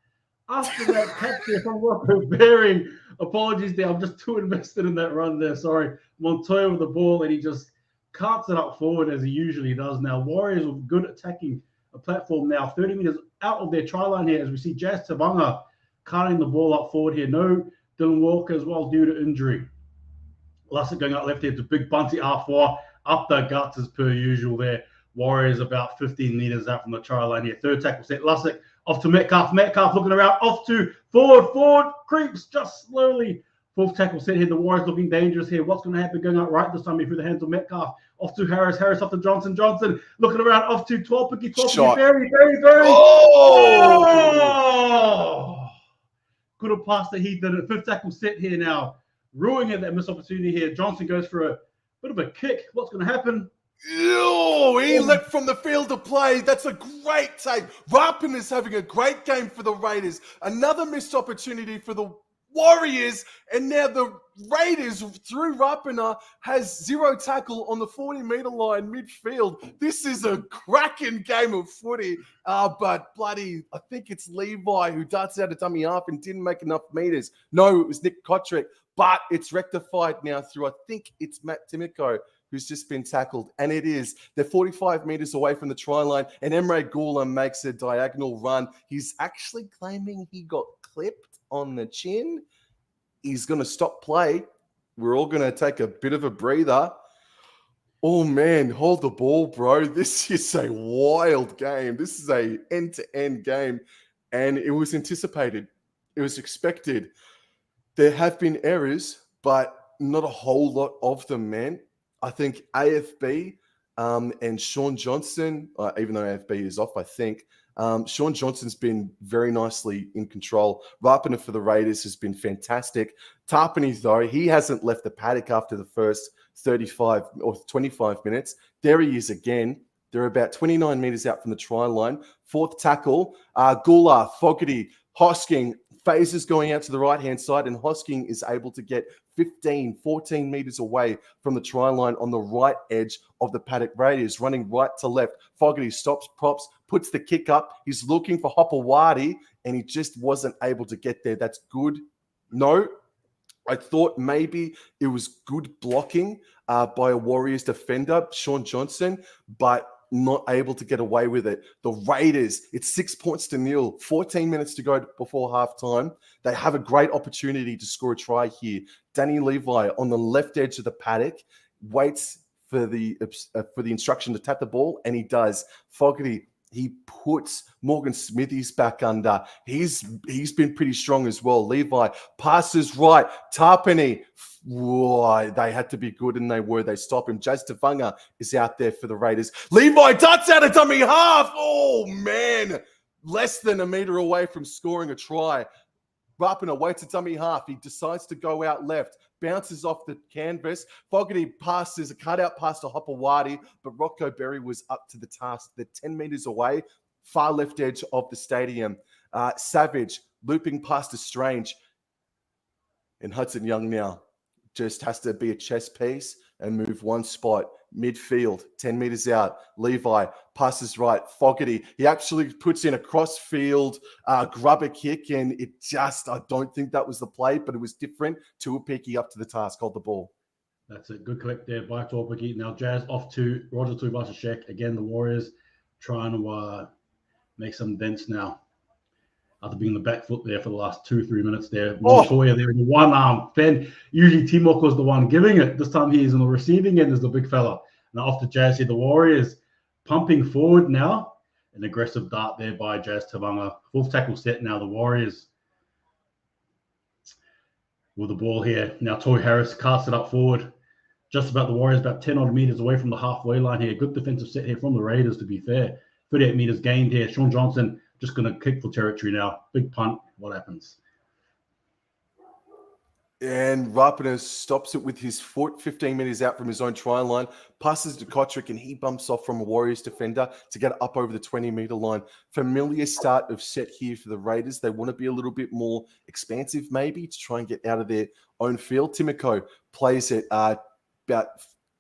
after that catch there from Rocco Berry. Apologies there, I'm just too invested in that run there. Sorry. Montoya with the ball, and he just carts it up forward as he usually does now. Warriors with good attacking a platform now, 30 metres out of their try line here, as we see Jazz Tavanga carting the ball up forward here. No Dylan Walker as well due to injury. Lussick going up left here to Big Bunty R4, up the guts as per usual there. Warriors about 15 metres out from the try line here. Third tackle set. Lussick off to Metcalf. Metcalf looking around. Off to forward. Forward creeps just slowly. Fourth tackle set here. The Warriors looking dangerous here. What's going to happen? Going out right this time here through the hands of Metcalf. Off to Harris. Harris off to Johnson. Johnson looking around. Off to Twelpiki. Very. Oh! Could have passed it. He did it. Fifth tackle set here now. Ruining that missed opportunity here. Johnson goes for a bit of a kick. What's going to happen? Ew, he leapt from the field of play. That's a great take. Rapin is having a great game for the Raiders. Another missed opportunity for the Warriors. And now the Raiders, through Rapina, has zero tackle on the 40-metre line midfield. This is a cracking game of footy. But bloody, I think it's Levi who darts out a dummy half and didn't make enough metres. No, it was Nick Kotrick. But it's rectified now through, I think it's Matt Timoko, who's just been tackled. And it is. They're 45 metres away from the try line, and Emre Gula makes a diagonal run. He's actually claiming he got clipped on the chin. He's going to stop play. We're all going to take a bit of a breather. Oh, man, hold the ball, bro. This is a wild game. This is a end-to-end game, and it was anticipated. It was expected. There have been errors, but not a whole lot of them, man. I think AFB and Sean Johnson, even though AFB is off, I think, Sean Johnson's been very nicely in control. Rapiner for the Raiders has been fantastic. Tarpany, though, he hasn't left the paddock after the first 35 or 25 minutes. There he is again. They're about 29 metres out from the try line. Fourth tackle, Gula, Fogarty, Hosking, phases going out to the right-hand side, and Hosking is able to get 15, 14 metres away from the try line on the right edge of the paddock. Raiders running right to left. Fogarty stops, props, puts the kick up. He's looking for Hopewadi, and he just wasn't able to get there. That's good. No, I thought maybe it was good blocking by a Warriors defender, Sean Johnson, but not able to get away with it. The Raiders, it's 6 points to nil, 14 minutes to go before halftime. They have a great opportunity to score a try here. Danny Levi on the left edge of the paddock waits for the instruction to tap the ball, and he does. Fogarty, he puts Morgan Smithies back under. He's been pretty strong as well. Levi passes right. Tarpany, whoa, they had to be good, and they were. They stop him. Jazz Tavanga is out there for the Raiders. Levi darts out a dummy half. Oh, man. Less than a metre away from scoring a try. Rapina waits a dummy half. He decides to go out left. Bounces off the canvas. Fogarty passes a cutout pass to Hopewadi, but Rocco Berry was up to the task. They're 10 metres away, far left edge of the stadium. Savage looping past to Strange. And Hudson Young now just has to be a chess piece and move one spot. Midfield, 10 metres out. Levi passes right. Fogarty, he actually puts in a crossfield grubber kick, and it just, I don't think that was the play, but it was different. Tuipiki up to the task, hold the ball. That's a good click there by Tuipiki. Now Jazz off to Roger Tuivasa-Sheck. Again, the Warriors trying to make some dents now. after being the back foot there for the last 2-3 minutes there. Oh. Montoya there in the one arm. Then usually Timoko's the one giving it. This time he is on the receiving end as the big fella. Now off to Jazz here, the Warriors pumping forward now. An aggressive dart there by Jazz Tavanga. Fourth tackle set now, the Warriors. With the ball here. Now Toy Harris casts it up forward. Just about the Warriors, about 10 odd meters away from the halfway line here. Good defensive set here from the Raiders, to be fair. 38 meters gained here. Sean Johnson just going to kick for territory now. Big punt. What happens? And Rapana stops it with his foot, 15 meters out from his own try line, passes to Kotrick, and he bumps off from a Warriors defender to get up over the 20-meter line. Familiar start of set here for the Raiders. They want to be a little bit more expansive, maybe, to try and get out of their own field. Timoko plays it about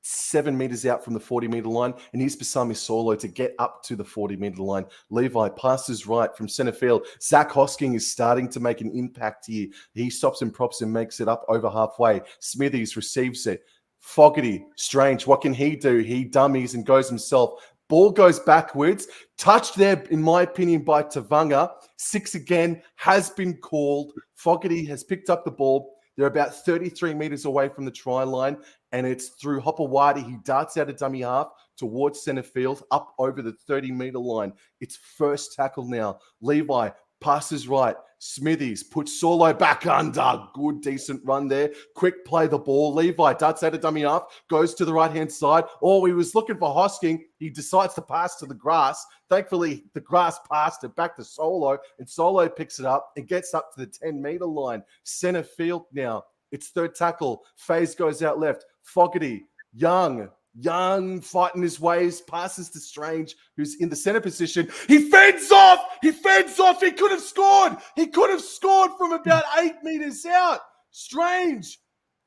7 meters out from the 40-meter line, and here's Pasami Solo to get up to the 40-meter line. Levi passes right from center field. Zach Hosking is starting to make an impact here. He stops and props and makes it up over halfway. Smithies receives it. Fogarty, Strange, what can he do? He dummies and goes himself. Ball goes backwards. Touched there, in my opinion, by Tavanga. 6 again has been called. Fogarty has picked up the ball. They're about 33 meters away from the try line, and it's through Hopewadi. He darts out a dummy half towards center field, up over the 30-meter line. It's first tackle now. Levi passes right. Smithies puts Solo back under. Good, decent run there. Quick play the ball. Levi darts out a dummy half, goes to the right-hand side. Oh, he was looking for Hosking. He decides to pass to the grass. Thankfully, the grass passed it back to Solo, and Solo picks it up and gets up to the 10-meter line. Center field now. It's third tackle. FaZe goes out left. Fogarty, Young fighting his ways, passes to Strange, who's in the center position. He fends off. He could have scored. He could have scored from about 8 meters out. Strange.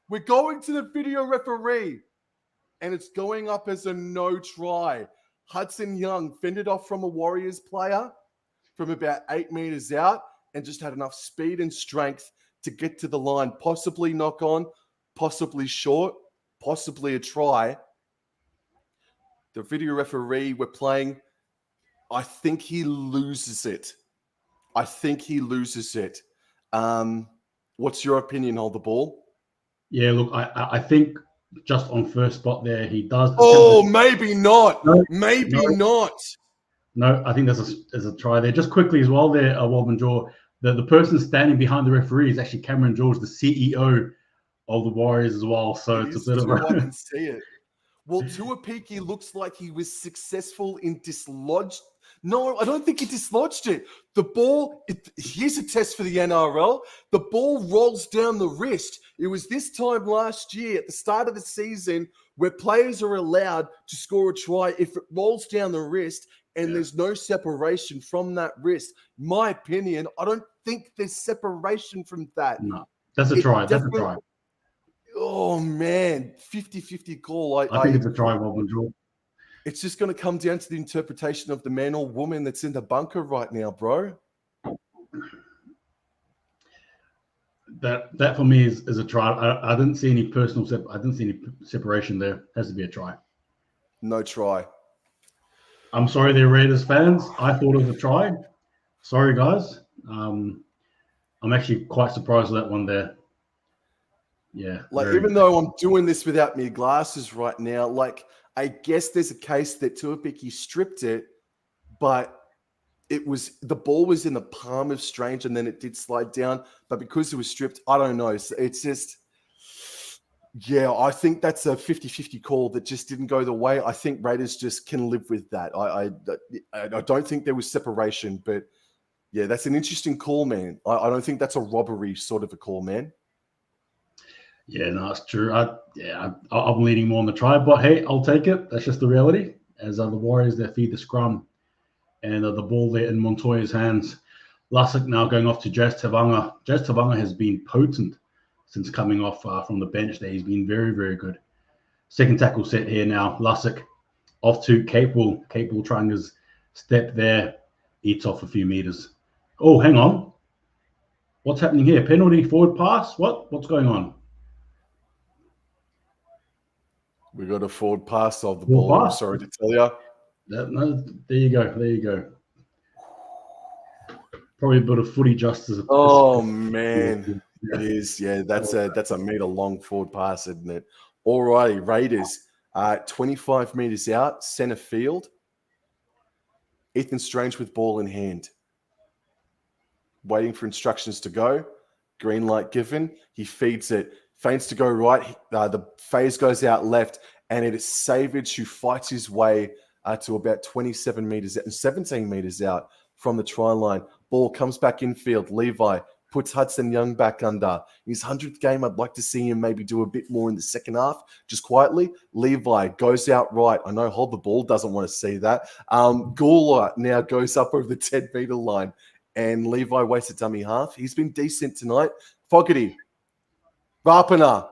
We're going to the video referee, and it's going up as a no try. Hudson Young fended off from a Warriors player from about 8 meters out and just had enough speed and strength to get to the line. Possibly knock on, possibly short, possibly a try. The video referee we're playing, I think he loses it. What's your opinion, Hold the Ball? Yeah, look, I think just on first spot there, he does. Oh, maybe not. No, not. No, I think there's a try there. Just quickly as well there, Wobblin Jaw. The person standing behind the referee is actually Cameron George, the CEO of the Warriors as well. So it's a bit of a... I can see it. Well, Tuapiki looks like he was successful in dislodged. No, I don't think he dislodged it. The ball, here's a test for the NRL. The ball rolls down the wrist. It was this time last year at the start of the season where players are allowed to score a try if it rolls down the wrist and there's no separation from that wrist. My opinion, I don't think there's separation from that. No, that's a try. That's a try. Oh, man. 50-50 call. I think it's a try, Wobblin Jaw. It's just going to come down to the interpretation of the man or woman that's in the bunker right now, bro. That for me is a try. I didn't see any I didn't see any separation there. Has to be a try. No try. I'm sorry, they're Raiders fans. I thought it was a try. Sorry, guys. I'm actually quite surprised with that one there. Yeah. Even though I'm doing this without my glasses right now, I guess there's a case that Tuapiki stripped it, but the ball was in the palm of Strange and then it did slide down. But because it was stripped, I don't know. It's just, I think that's a 50-50 call that just didn't go the way. I think Raiders just can live with that. I don't think there was separation, but yeah, that's an interesting call, man. I don't think that's a robbery sort of a call, man. Yeah, no, it's true. I'm leaning more on the try, but hey, I'll take it. That's just the reality. As the Warriors, they feed the scrum, and the ball there in Montoya's hands. Lussick now going off to Jazz Tavanga. Jazz Tavanga has been potent since coming off from the bench there. He's been very, very good. Second tackle set here now. Lussick off to Capewell. Capewell trying his step there. Eats off a few meters. Oh, hang on. What's happening here? Penalty, forward pass? What's going on? We got a forward pass of the ball. I'm sorry to tell you. No, there you go. probably a bit of footy justice. Oh man, it is. Yeah, that's a meter long forward pass, isn't it? All righty, Raiders. 25 meters out, center field. Ethan Strange with ball in hand, waiting for instructions to go. Green light given. He feeds it. Feigns to go right. The phase goes out left, and it is Savage who fights his way to about 27 meters, 17 meters out from the try line. Ball comes back infield. Levi puts Hudson Young back under. His 100th game, I'd like to see him maybe do a bit more in the second half, just quietly. Levi goes out right. I know Hold the Ball doesn't want to see that. Gula now goes up over the 10-meter line, and Levi waits a dummy half. He's been decent tonight. Fogarty, Rapana,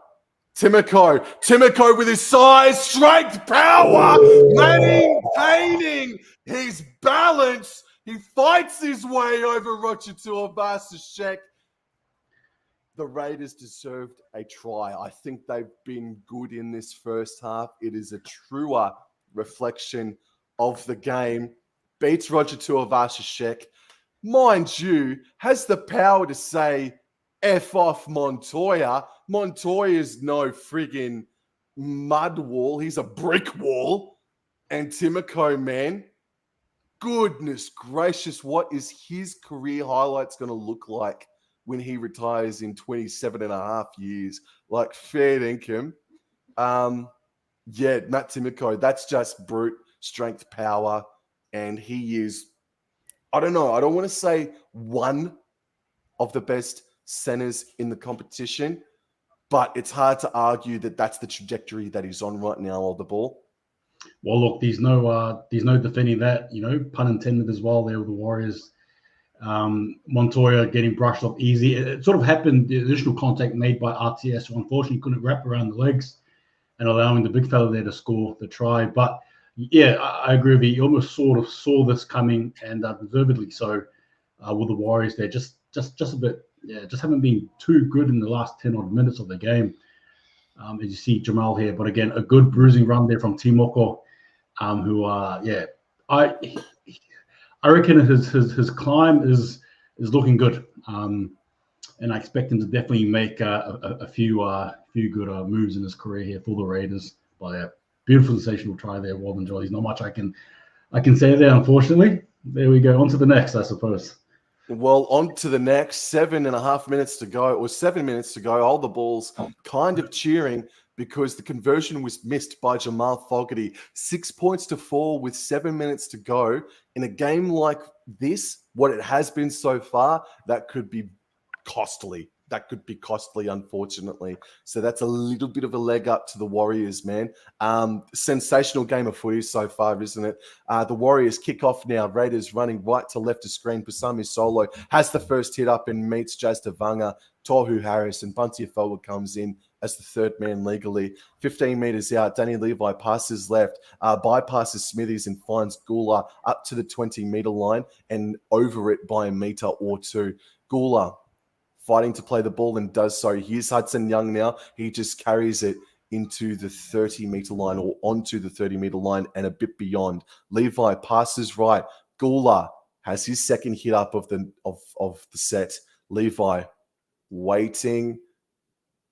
Timoko with his size, strength, power, maintaining his balance. He fights his way over Roger Tuivasa-Sheck. The Raiders deserved a try. I think they've been good in this first half. It is a truer reflection of the game. Beats Roger Tuivasa-Sheck. Mind you, has the power to say, F off Montoya. Montoya's no friggin' mud wall. He's a brick wall. And Timoko, man, goodness gracious, what is his career highlights going to look like when he retires in 27 and a half years? Like, fair dinkum. Yeah, Matt Timoko, that's just brute strength, power. And he is, I don't know, I don't want to say one of the best centers in the competition, but it's hard to argue that that's the trajectory that he's on right now on the ball. Well, look, there's no defending that, pun intended as well there with the Warriors. Montoya getting brushed off easy. It sort of happened, the initial contact made by RTS, who unfortunately couldn't wrap around the legs and allowing the big fella there to score the try. But yeah, I agree with you. You almost sort of saw this coming, and deservedly so, with the Warriors there. Just a bit, just haven't been too good in the last 10 odd minutes of the game. As you see Jamal here, but again, a good bruising run there from Timoko, who I reckon his climb is looking good, and I expect him to definitely make a few good moves in his career here for the Raiders. But yeah, beautiful, sensational try there, Wobblin. There's not much I can say there, unfortunately. There we go. On to the next, I suppose. Well, on to the next. 7.5 minutes to go, or 7 minutes to go. All the balls kind of cheering because the conversion was missed by Jamal Fogarty. 6 points to 4 with 7 minutes to go. In a game like this, what it has been so far, that could be costly. Unfortunately. So that's a little bit of a leg up to the Warriors, man. Sensational game of footy so far, isn't it? The Warriors kick off now. Raiders running right to left of screen. Pasami Solo has the first hit up and meets Jazz Tavanga. Tohu Harris and Bunty Afoa comes in as the third man legally. 15 meters out, Danny Levi passes left, bypasses Smithies and finds Gula up to the 20-meter line and over it by a meter or two. Gula fighting to play the ball and does so. Here's Hudson Young now. He just carries it into the 30-meter line or onto the 30-meter line and a bit beyond. Levi passes right. Gula has his second hit up of the set. Levi waiting.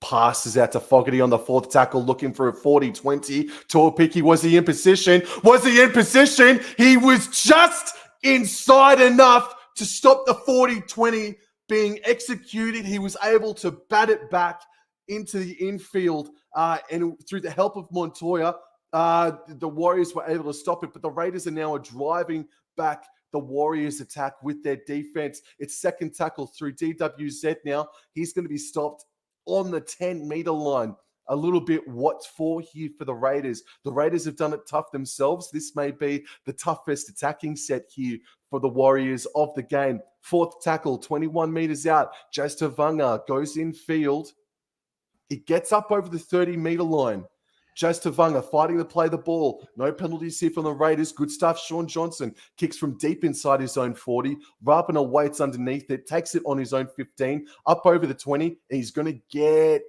Passes out to Fogarty on the fourth tackle, looking for a 40-20. Torpiki, was he in position? He was just inside enough to stop the 40-20 being executed. He was able to bat it back into the infield, and through the help of Montoya, the Warriors were able to stop it. But the Raiders are now driving back the Warriors' attack with their defense. It's second tackle through DWZ now. He's going to be stopped on the 10-meter line. A little bit what's for here for the Raiders. The Raiders have done it tough themselves. This may be the toughest attacking set here for the Warriors of the game. Fourth tackle, 21 meters out. Jazz Tavanga goes in field. He gets up over the 30-meter line. Jazz Tavanga fighting to play the ball. No penalties here from the Raiders. Good stuff. Sean Johnson kicks from deep inside his own 40. Rapana waits underneath it, takes it on his own 15, up over the 20, and he's going to get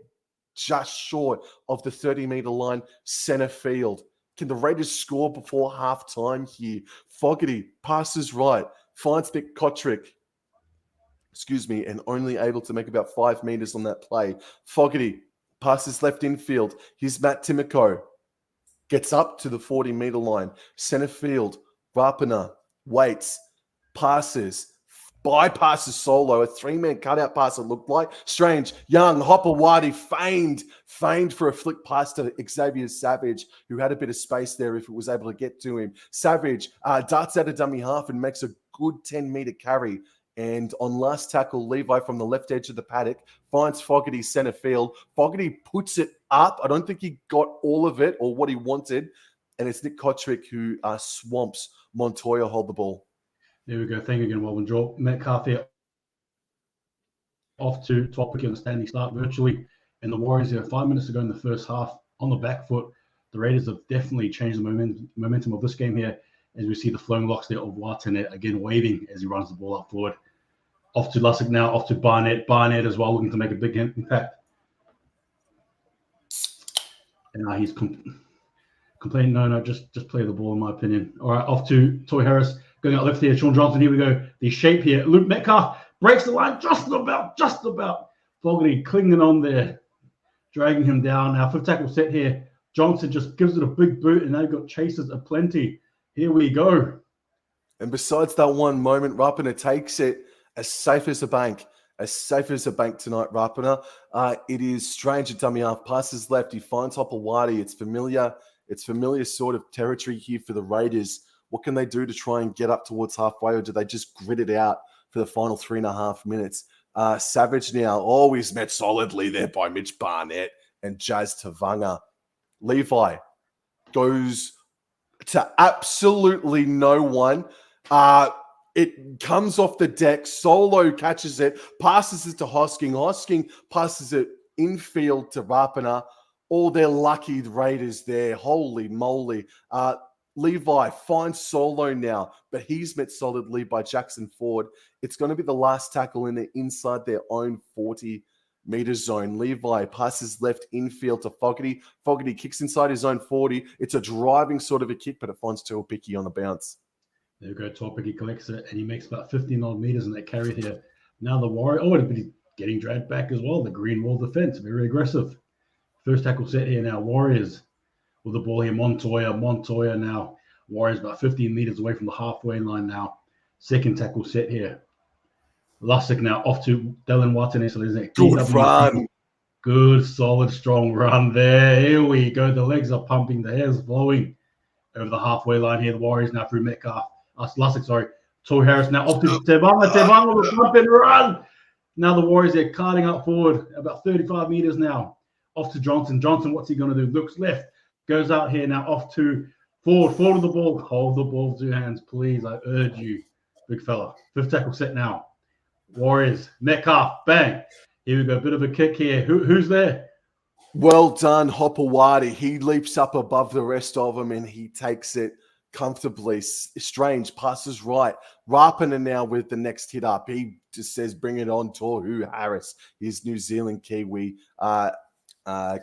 just short of the 30-meter line, center field. Can the Raiders score before halftime here? Fogarty passes right, finds McCotrick. and only able to make about 5 meters on that play. Fogarty passes left infield. Here's Matt Timoko. Gets up to the 40-meter line. Center field. Rapana waits. Passes. Bypasses Solo. A 3-man cutout pass it looked like. Strange. Young. Hopewadi feigned for a flick pass to Xavier Savage, who had a bit of space there if it was able to get to him. Savage darts out a dummy half and makes a good 10-meter carry. And on last tackle, Levi from the left edge of the paddock finds Fogarty center field. Fogarty puts it up. I don't think he got all of it or what he wanted. And it's Nick Kotrick who swamps Montoya hold the ball. There we go. Thank you again, Wobblin. Draw Metcalf here off to topic on the standing start virtually. And the Warriors here, 5 minutes to go in the first half on the back foot. The Raiders have definitely changed the momentum of this game here as we see the flowing locks there of Watanet again waving as he runs the ball up forward. Off to Lussick now, off to Barnett. Barnett as well, looking to make a big impact. And now he's complaining, no, just play the ball, in my opinion. All right, off to Toy Harris, going out left here. Sean Johnson, here we go. The shape here. Luke Metcalf breaks the line just about. Fogarty clinging on there, dragging him down. Now, 5th tackle set here. Johnson just gives it a big boot, and they've got chasers aplenty. Here we go. And besides that one moment, Rapana takes it as safe as a bank. As safe as a bank tonight, Rapana. It is Strange at dummy half. Passes left. He finds Hopewadi. It's familiar. It's familiar sort of territory here for the Raiders. What can they do to try and get up towards halfway, or do they just grit it out for the final 3.5 minutes? Savage now always met solidly there by Mitch Barnett and Jazz Tavanga. Levi goes to absolutely no one. It comes off the deck. Solo catches it, passes it to Hosking. Hosking passes it infield to Rapana. All their lucky Raiders there. Holy moly. Levi finds Solo now, but he's met solidly by Jackson Ford. It's going to be the last tackle in the inside their own 40-meter zone. Levi passes left infield to Fogarty. Fogarty kicks inside his own 40. It's a driving sort of a kick, but it finds Tuapiki on the bounce. There we go. Tuapiki collects it, and he makes about 15 odd meters in that carry here. Now the Warrior, but he's getting dragged back as well. The green wall defense, very aggressive. First tackle set here now. Warriors with the ball here. Montoya now. Warriors about 15 meters away from the halfway line now. Second tackle set here. Lussick now off to Dylan Watson. So good run. Good, solid, strong run there. Here we go. The legs are pumping. The hair's flowing over the halfway line here. The Warriors now through Metcalf. Lussick, sorry. Toy Harris now off to Tebanga. Tebanga will pump and run. Now the Warriors are carting up forward about 35 meters now. Off to Johnson. Johnson, what's he going to do? Looks left. Goes out here now off to Ford. Ford of the ball. Hold the ball with 2 hands, please. I urge you, big fella. 5th tackle set now. Warriors. Metcalf. Bang. Here we go. Bit of a kick here. Who's there? Well done, Hopewadi. He leaps up above the rest of them and he takes it comfortably. Strange passes right. Rapana now with the next hit up. He just says, bring it on, Tohu Harris, his New Zealand Kiwi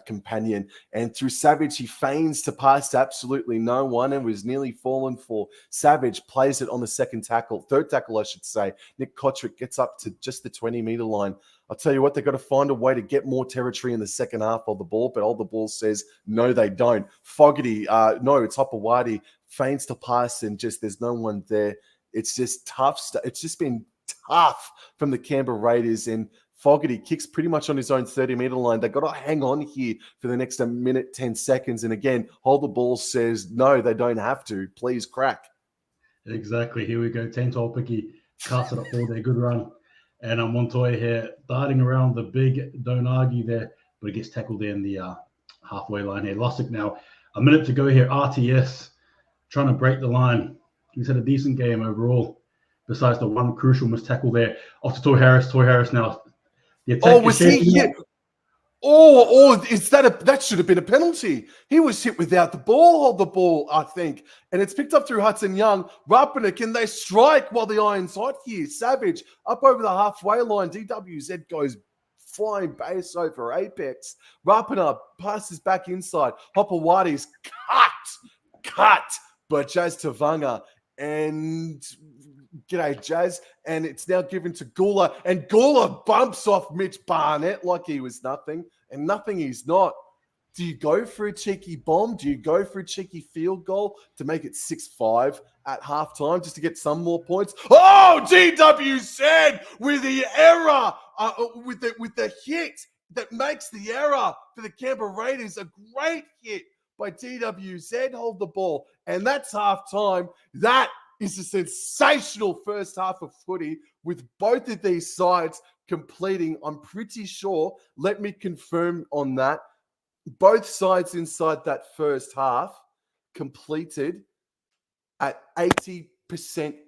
companion. And through Savage, he feigns to pass to absolutely no one and was nearly fallen for. Savage plays it on the third tackle, I should say. Nick Kotrick gets up to just the 20-meter line. I'll tell you what, they've got to find a way to get more territory in the second half of the ball, but all the ball says, no, they don't. Fogarty, it's Hopewadi, feigns to pass and just there's no one there. It's just tough stuff. It's just been tough from the Canberra Raiders, and Fogarty kicks pretty much on his own 30-meter line. They've got to hang on here for the next minute, 10 seconds. And again, hold the ball says, no, they don't have to. Please crack. Exactly. Here we go. Tuapiki casts it up for their good run. And Montoya here darting around the big don't argue there, but he gets tackled there in the halfway line here. Lussick now, a minute to go here. RTS trying to break the line. He's had a decent game overall, besides the one crucial missed tackle there. Off to Toy Harris. Toy Harris now. Was he hit? That should have been a penalty. He was hit without the ball. Hold the ball, I think. And it's picked up through Hudson Young. Rapana, can they strike while the iron's hot here? Savage up over the halfway line. DWZ goes flying base over apex. Rapana passes back inside. Hopewadi's cut. But Jazz Tavanga and G'day, Jazz. And it's now given to Gula. And Gula bumps off Mitch Barnett like he was nothing. And nothing he's not. Do you go for a cheeky bomb? Do you go for a cheeky field goal to make it 6-5 at halftime just to get some more points? Oh, DWZ with the error, with the hit that makes the error for the Canberra Raiders. A great hit by DWZ. Hold the ball. And that's halftime. That is a sensational first half of footy with both of these sides completing, I'm pretty sure, let me confirm on that, both sides inside that first half completed at 80%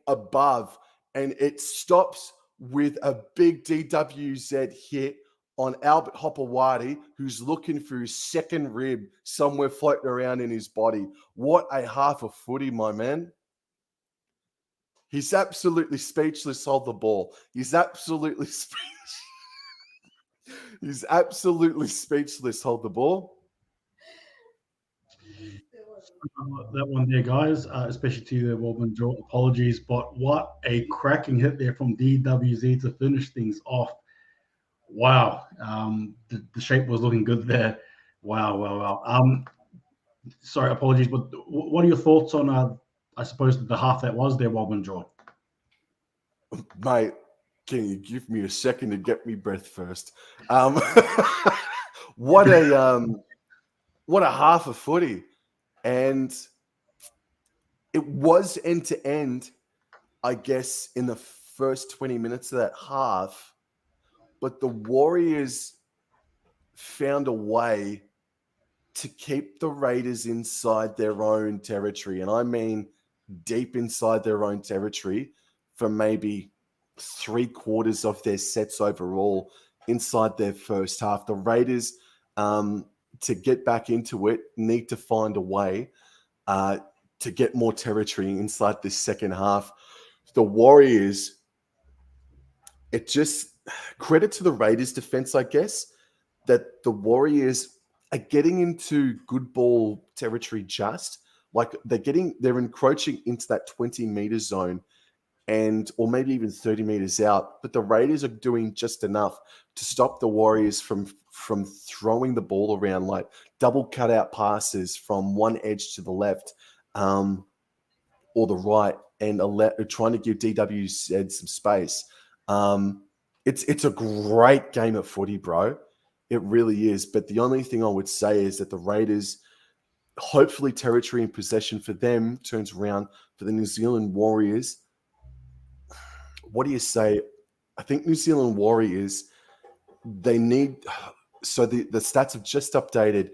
above. And it stops with a big DWZ hit on Albert Hopewadi, who's looking for his second rib somewhere floating around in his body. What a half of footy, my man. He's absolutely speechless. Hold the ball. He's absolutely speechless. He's absolutely speechless. Hold the ball. That one there, guys, especially to the Wobblin draw. Apologies, but what a cracking hit there from DWZ to finish things off. Wow. The shape was looking good there. Wow. Sorry, apologies, but what are your thoughts on, I suppose, the half that was there, Wobblin draw? Mate, can you give me a second to get me breath first? What a half of footy. And it was end to end, I guess, in the first 20 minutes of that half. But the Warriors found a way to keep the Raiders inside their own territory. And I mean deep inside their own territory for maybe 3/4 of their sets overall inside their first half. The Raiders, to get back into it, need to find a way to get more territory inside this second half. The Warriors, it just credit to the Raiders defense, I guess, that the Warriors are getting into good ball territory just. Like they're encroaching into that 20-meter zone or maybe even 30 meters out. But the Raiders are doing just enough to stop the Warriors from throwing the ball around, like double cutout passes from one edge to the left or the right, and trying to give DWZ some space. It's a great game of footy, bro. It really is. But the only thing I would say is that the Raiders, hopefully territory and possession for them turns around for the New Zealand Warriors. What do you say? I think New Zealand Warriors, they need... So the stats have just updated.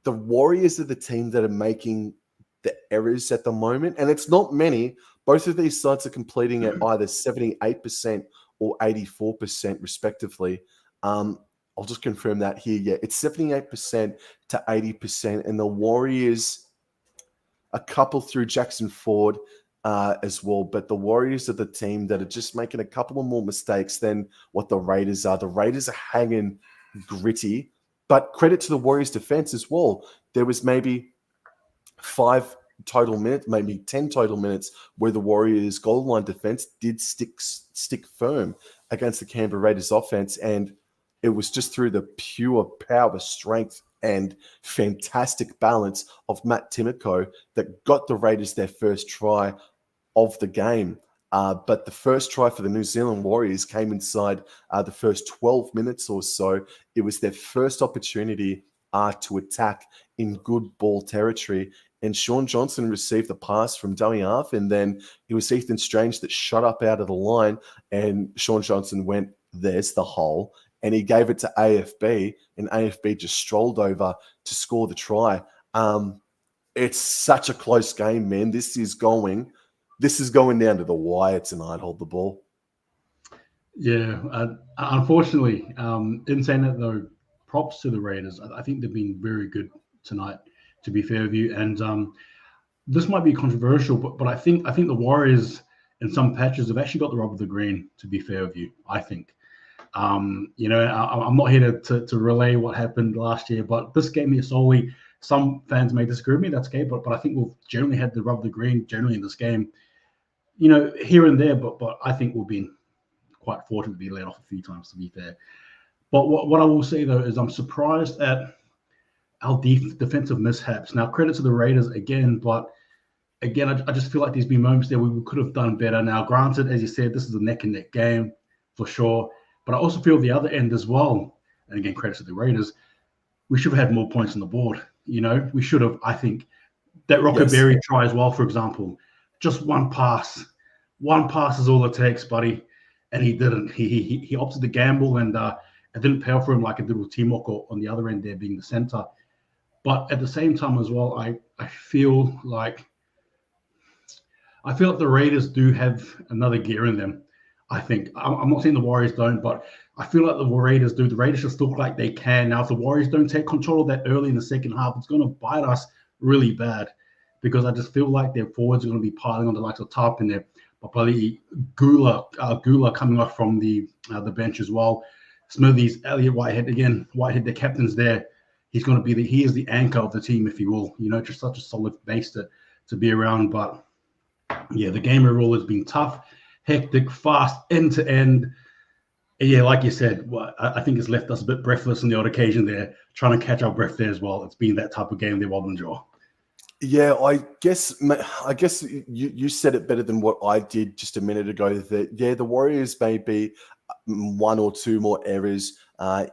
The Warriors are the team that are making the errors at the moment. And it's not many. Both of these sides are completing at either 78% or 84% respectively. I'll just confirm that here. Yeah, it's 78% to 80%. And the Warriors, a couple through Jackson Ford as well. But the Warriors are the team that are just making a couple of more mistakes than what the Raiders are. The Raiders are hanging gritty. But credit to the Warriors defense as well. There was maybe 5 total minutes, maybe 10 total minutes where the Warriors goal line defense did stick firm against the Canberra Raiders offense. And it was just through the pure power, strength, and fantastic balance of Matt Timoko that got the Raiders their first try of the game. But the first try for the New Zealand Warriors came inside the first 12 minutes or so. It was their first opportunity to attack in good ball territory. And Sean Johnson received the pass from dummy half, and then it was Ethan Strange that shot up out of the line, and Sean Johnson went, "There's the hole." And he gave it to AFB, and AFB just strolled over to score the try. It's such a close game, man. This is going down to the wire tonight. Hold the ball. Yeah, unfortunately, in saying that though, props to the Raiders. I think they've been very good tonight, to be fair with you. And this might be controversial, but I think the Warriors in some patches have actually got the rub of the green, to be fair with you, I think. I'm not here to relay what happened last year, but this game here solely, some fans may disagree with me, that's okay, but I think we've generally had the rub of the green generally in this game. here and there, but I think we've been quite fortunate to be let off a few times, to be fair. But what I will say, though, is I'm surprised at our defensive mishaps. Now, credit to the Raiders again, but again, I just feel like there's been moments there where we could have done better. Now, granted, as you said, this is a neck-and-neck game for sure, but I also feel the other end as well, and again, credit to the Raiders, we should have had more points on the board. We should have, I think, that Rockaberry try as well, for example, just one pass. One pass is all it takes, buddy. And he didn't. He opted to gamble, and it didn't pay off for him like it did with Timok on the other end there being the center. But at the same time as well, I feel like the Raiders do have another gear in them. I think. I'm not saying the Warriors don't, but I feel like the Raiders do. The Raiders just look like they can. Now, if the Warriors don't take control of that early in the second half, it's going to bite us really bad, because I just feel like their forwards are going to be piling on the likes of Tarp in there. But probably Gula coming off from the bench as well. Smithies, Elliot Whitehead, the captain's there. He's going to be he is the anchor of the team, if you will. Just such a solid base to be around. But yeah, the game overall has been tough, hectic, fast, end to end. Yeah, like you said, I think it's left us a bit breathless on the odd occasion there, trying to catch our breath there as well. It's been that type of game there, Wobblin Jaw. Yeah, I guess you said it better than what I did just a minute ago. That the Warriors may be one or two more errors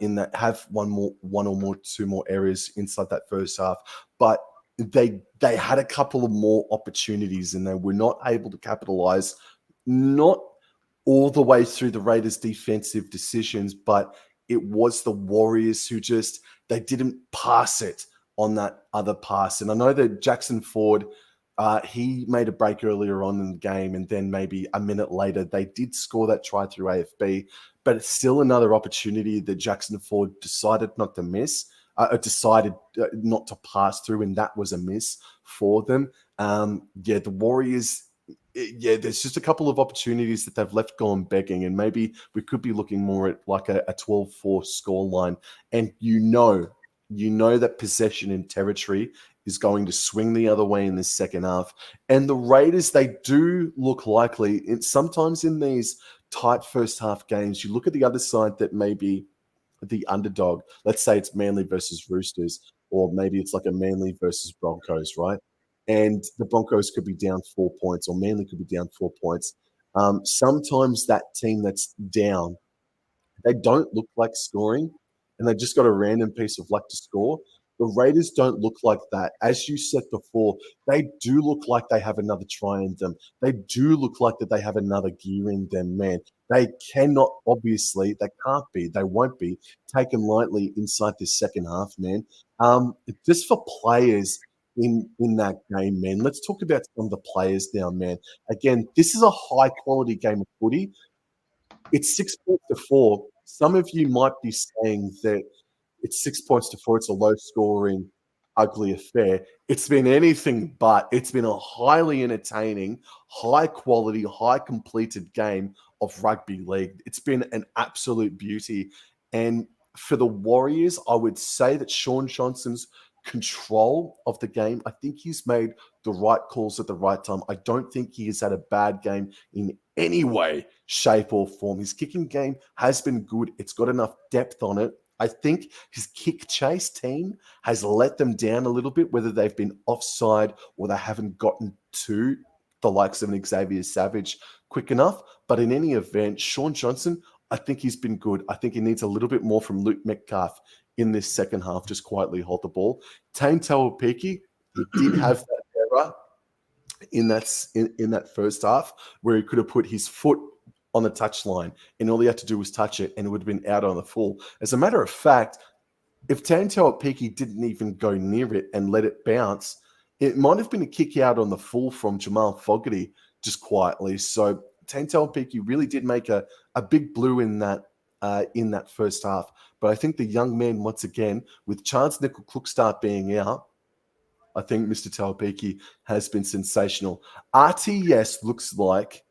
in that, have two more errors inside that first half, but they had a couple of more opportunities and they were not able to capitalize. Not all the way through the Raiders' defensive decisions, but it was the Warriors who they didn't pass it on that other pass. And I know that Jackson Ford, he made a break earlier on in the game, and then maybe a minute later, they did score that try through AFB, but it's still another opportunity that Jackson Ford decided not to miss, decided not to pass through, and that was a miss for them. The Warriors, there's just a couple of opportunities that they've left gone begging, and maybe we could be looking more at like a 12-4 scoreline. And that possession in territory is going to swing the other way in the second half. And the Raiders, they do look likely. Sometimes in these tight first half games, you look at the other side that may be the underdog. Let's say it's Manly versus Roosters, or maybe it's like a Manly versus Broncos, right? And the Broncos could be down 4 points, or Manly could be down 4 points. Sometimes that team that's down, they don't look like scoring, and they just got a random piece of luck to score. The Raiders don't look like that. As you said before, they do look like they have another try in them. They do look like that they have another gear in them, man. They cannot, obviously, they can't be, they won't be taken lightly inside this second half, man. Just for players in that game, man, let's talk about some of the players now, man. Again, this is a high-quality game of footy. It's 6 points to 4. Some of you might be saying that it's 6 points to 4. It's a low-scoring, ugly affair. It's been anything but. It's been a highly entertaining, high-quality, high-completed game of rugby league. It's been an absolute beauty. And for the Warriors, I would say that Sean Johnson's control of the game, I think he's made the right calls at the right time. I don't think he has had a bad game in any way, shape, or form. His kicking game has been good. It's got enough depth on it. I think his kick chase team has let them down a little bit, whether they've been offside or they haven't gotten to the likes of an Xavier Savage quick enough. But in any event, Sean Johnson, I think he's been good. I think he needs a little bit more from Luke Metcalf in this second half, just quietly hold the ball. Tane Tauapiki, he did have that error in that first half where he could have put his foot on the touchline and all he had to do was touch it and it would have been out on the full. As a matter of fact, if Tane Tauapiki didn't even go near it and let it bounce, it might have been a kick out on the full from Jamal Fogarty just quietly. So Tane Tauapiki really did make a big blue in that first half. But I think the young man, once again, with Chance Nickel-Klookstart being out, I think Mr. Tauapiki has been sensational. RTS looks like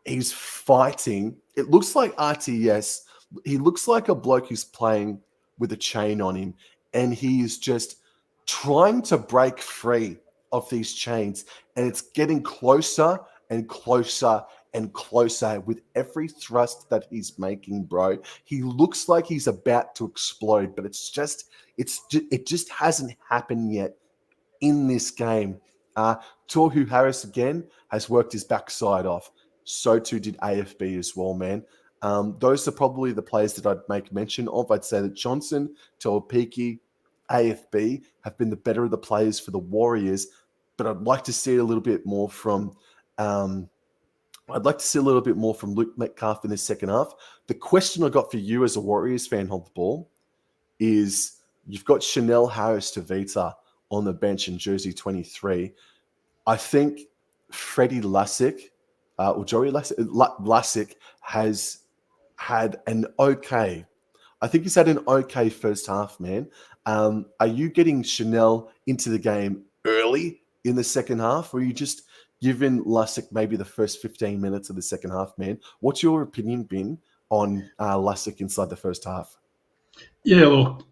he's fighting. It looks like RTS, he looks like a bloke who's playing with a chain on him, and he is just trying to break free of these chains, and it's getting closer and closer and closer with every thrust that he's making, bro. He looks like he's about to explode, but it just hasn't happened yet in this game. Tohu Harris again has worked his backside off. So too did AFB as well, man. Those are probably the players that I'd make mention of. I'd say that Johnson, Tuapiki, AFB have been the better of the players for the Warriors, but I'd like to see a little bit more from Luke Metcalf in the second half. The question I got for you as a Warriors fan, Hold the Ball, is you've got Chanel Harris-Tavita on the bench in jersey 23. I think Freddie Lussick, or Joey Lussick has had an okay, I think he's had an okay first half, man. Are you getting Chanel into the game early in the second half, or are you just giving Lussick maybe the first 15 minutes of the second half, man? What's your opinion been on Lussick inside the first half? Yeah, look,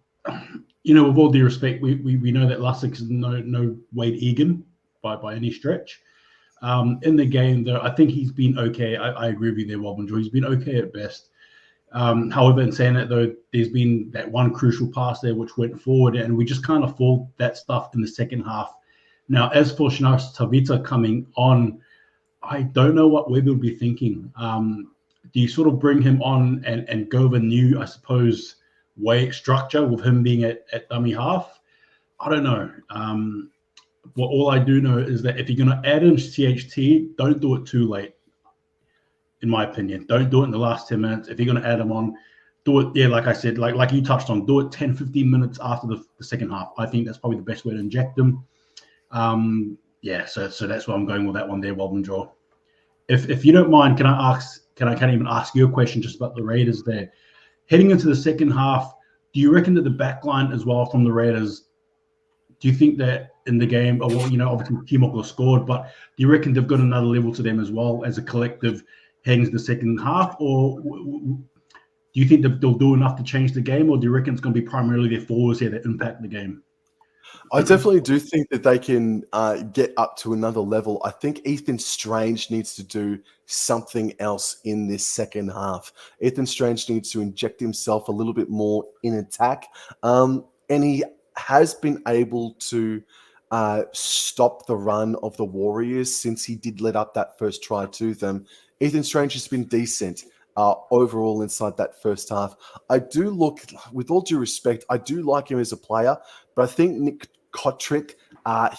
with all due respect, we know that Lussick is no Wade Egan by any stretch. In the game, though, I think he's been okay. I agree with you there, Wobblin. He's been okay at best. However, in saying that, though, there's been that one crucial pass there which went forward, and we just kind of fall that stuff in the second half. Now, as for Chanel Tavita coming on, I don't know what Webb will be thinking. Do you sort of bring him on and go with a new, I suppose, way structure with him being at dummy half? I don't know. But all I do know is that if you're going to add in CHT, don't do it too late. In my opinion, don't do it in the last 10 minutes. If you're going to add them on, do it, like I said, like you touched on, do it 10, 15 minutes after the second half. I think that's probably the best way to inject them. So that's where I'm going with that one there, Wobblin Draw. If you don't mind, can I even ask you a question just about the Raiders there? Heading into the second half, do you reckon that the back line as well from the Raiders, do you think that in the game, obviously Timok will have scored, but do you reckon they've got another level to them as well as a collective heading to the second half? Or do you think that they'll do enough to change the game, or do you reckon it's going to be primarily their forwards here that impact the game? I definitely do think that they can get up to another level. I think Ethan Strange needs to do something else in this second half. Ethan Strange needs to inject himself a little bit more in attack. And he has been able to stop the run of the Warriors since he did let up that first try to them. Ethan Strange has been decent overall inside that first half. I do look, with all due respect, I do like him as a player, but I think Nick Kotrick,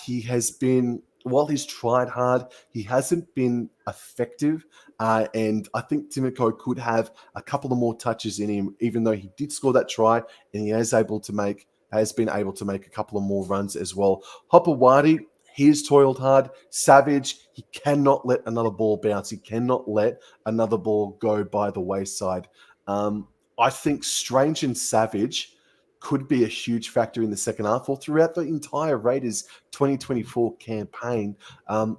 he has been, while he's tried hard, he hasn't been effective. And I think Timoko could have a couple of more touches in him, even though he did score that try and he has been able to make a couple of more runs as well. Hopewadi, he has toiled hard. Savage, he cannot let another ball bounce. He cannot let another ball go by the wayside. I think Strange and Savage could be a huge factor in the second half or throughout the entire Raiders 2024 campaign. I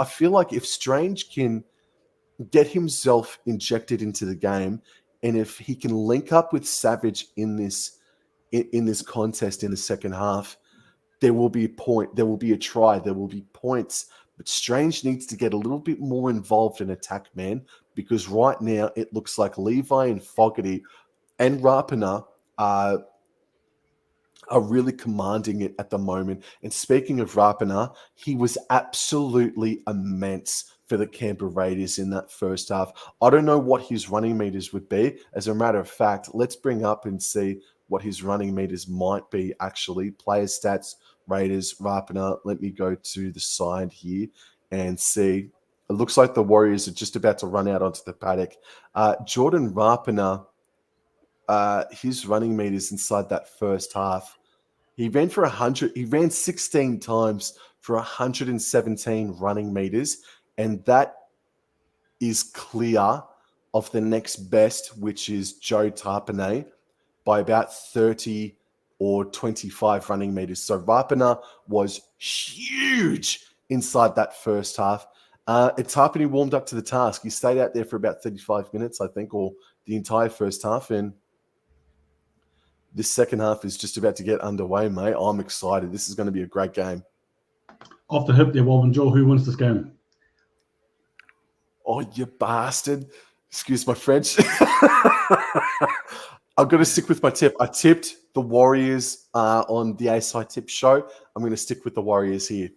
feel like if Strange can get himself injected into the game, and if he can link up with Savage in this contest in the second half, there will be a point, there will be a try, there will be points. But Strange needs to get a little bit more involved in attack, man, because right now it looks like Levi and Fogarty and Rapana are really commanding it at the moment. And speaking of Rapana, he was absolutely immense for the Canberra Raiders in that first half. I don't know what his running meters would be. As a matter of fact, let's bring up and see what his running meters might be actually. Player stats, Raiders, Rapana. Let me go to the side here and see. It looks like the Warriors are just about to run out onto the paddock. Jordan Rapana, his running meters inside that first half, he ran for 100. He ran 16 times for 117 running meters, and that is clear of the next best, which is Joe Tarpanay, by about 30 or 25 running meters. So Rapana was huge inside that first half. And Tarpanay warmed up to the task. He stayed out there for about 35 minutes, I think, or the entire first half. And this second half is just about to get underway, mate. I'm excited. This is going to be a great game. Off the hip there, Wobblin Joel, who wins this game? Oh, you bastard. Excuse my French. I'm going to stick with my tip. I tipped the Warriors on the ASI Tip show. I'm going to stick with the Warriors here.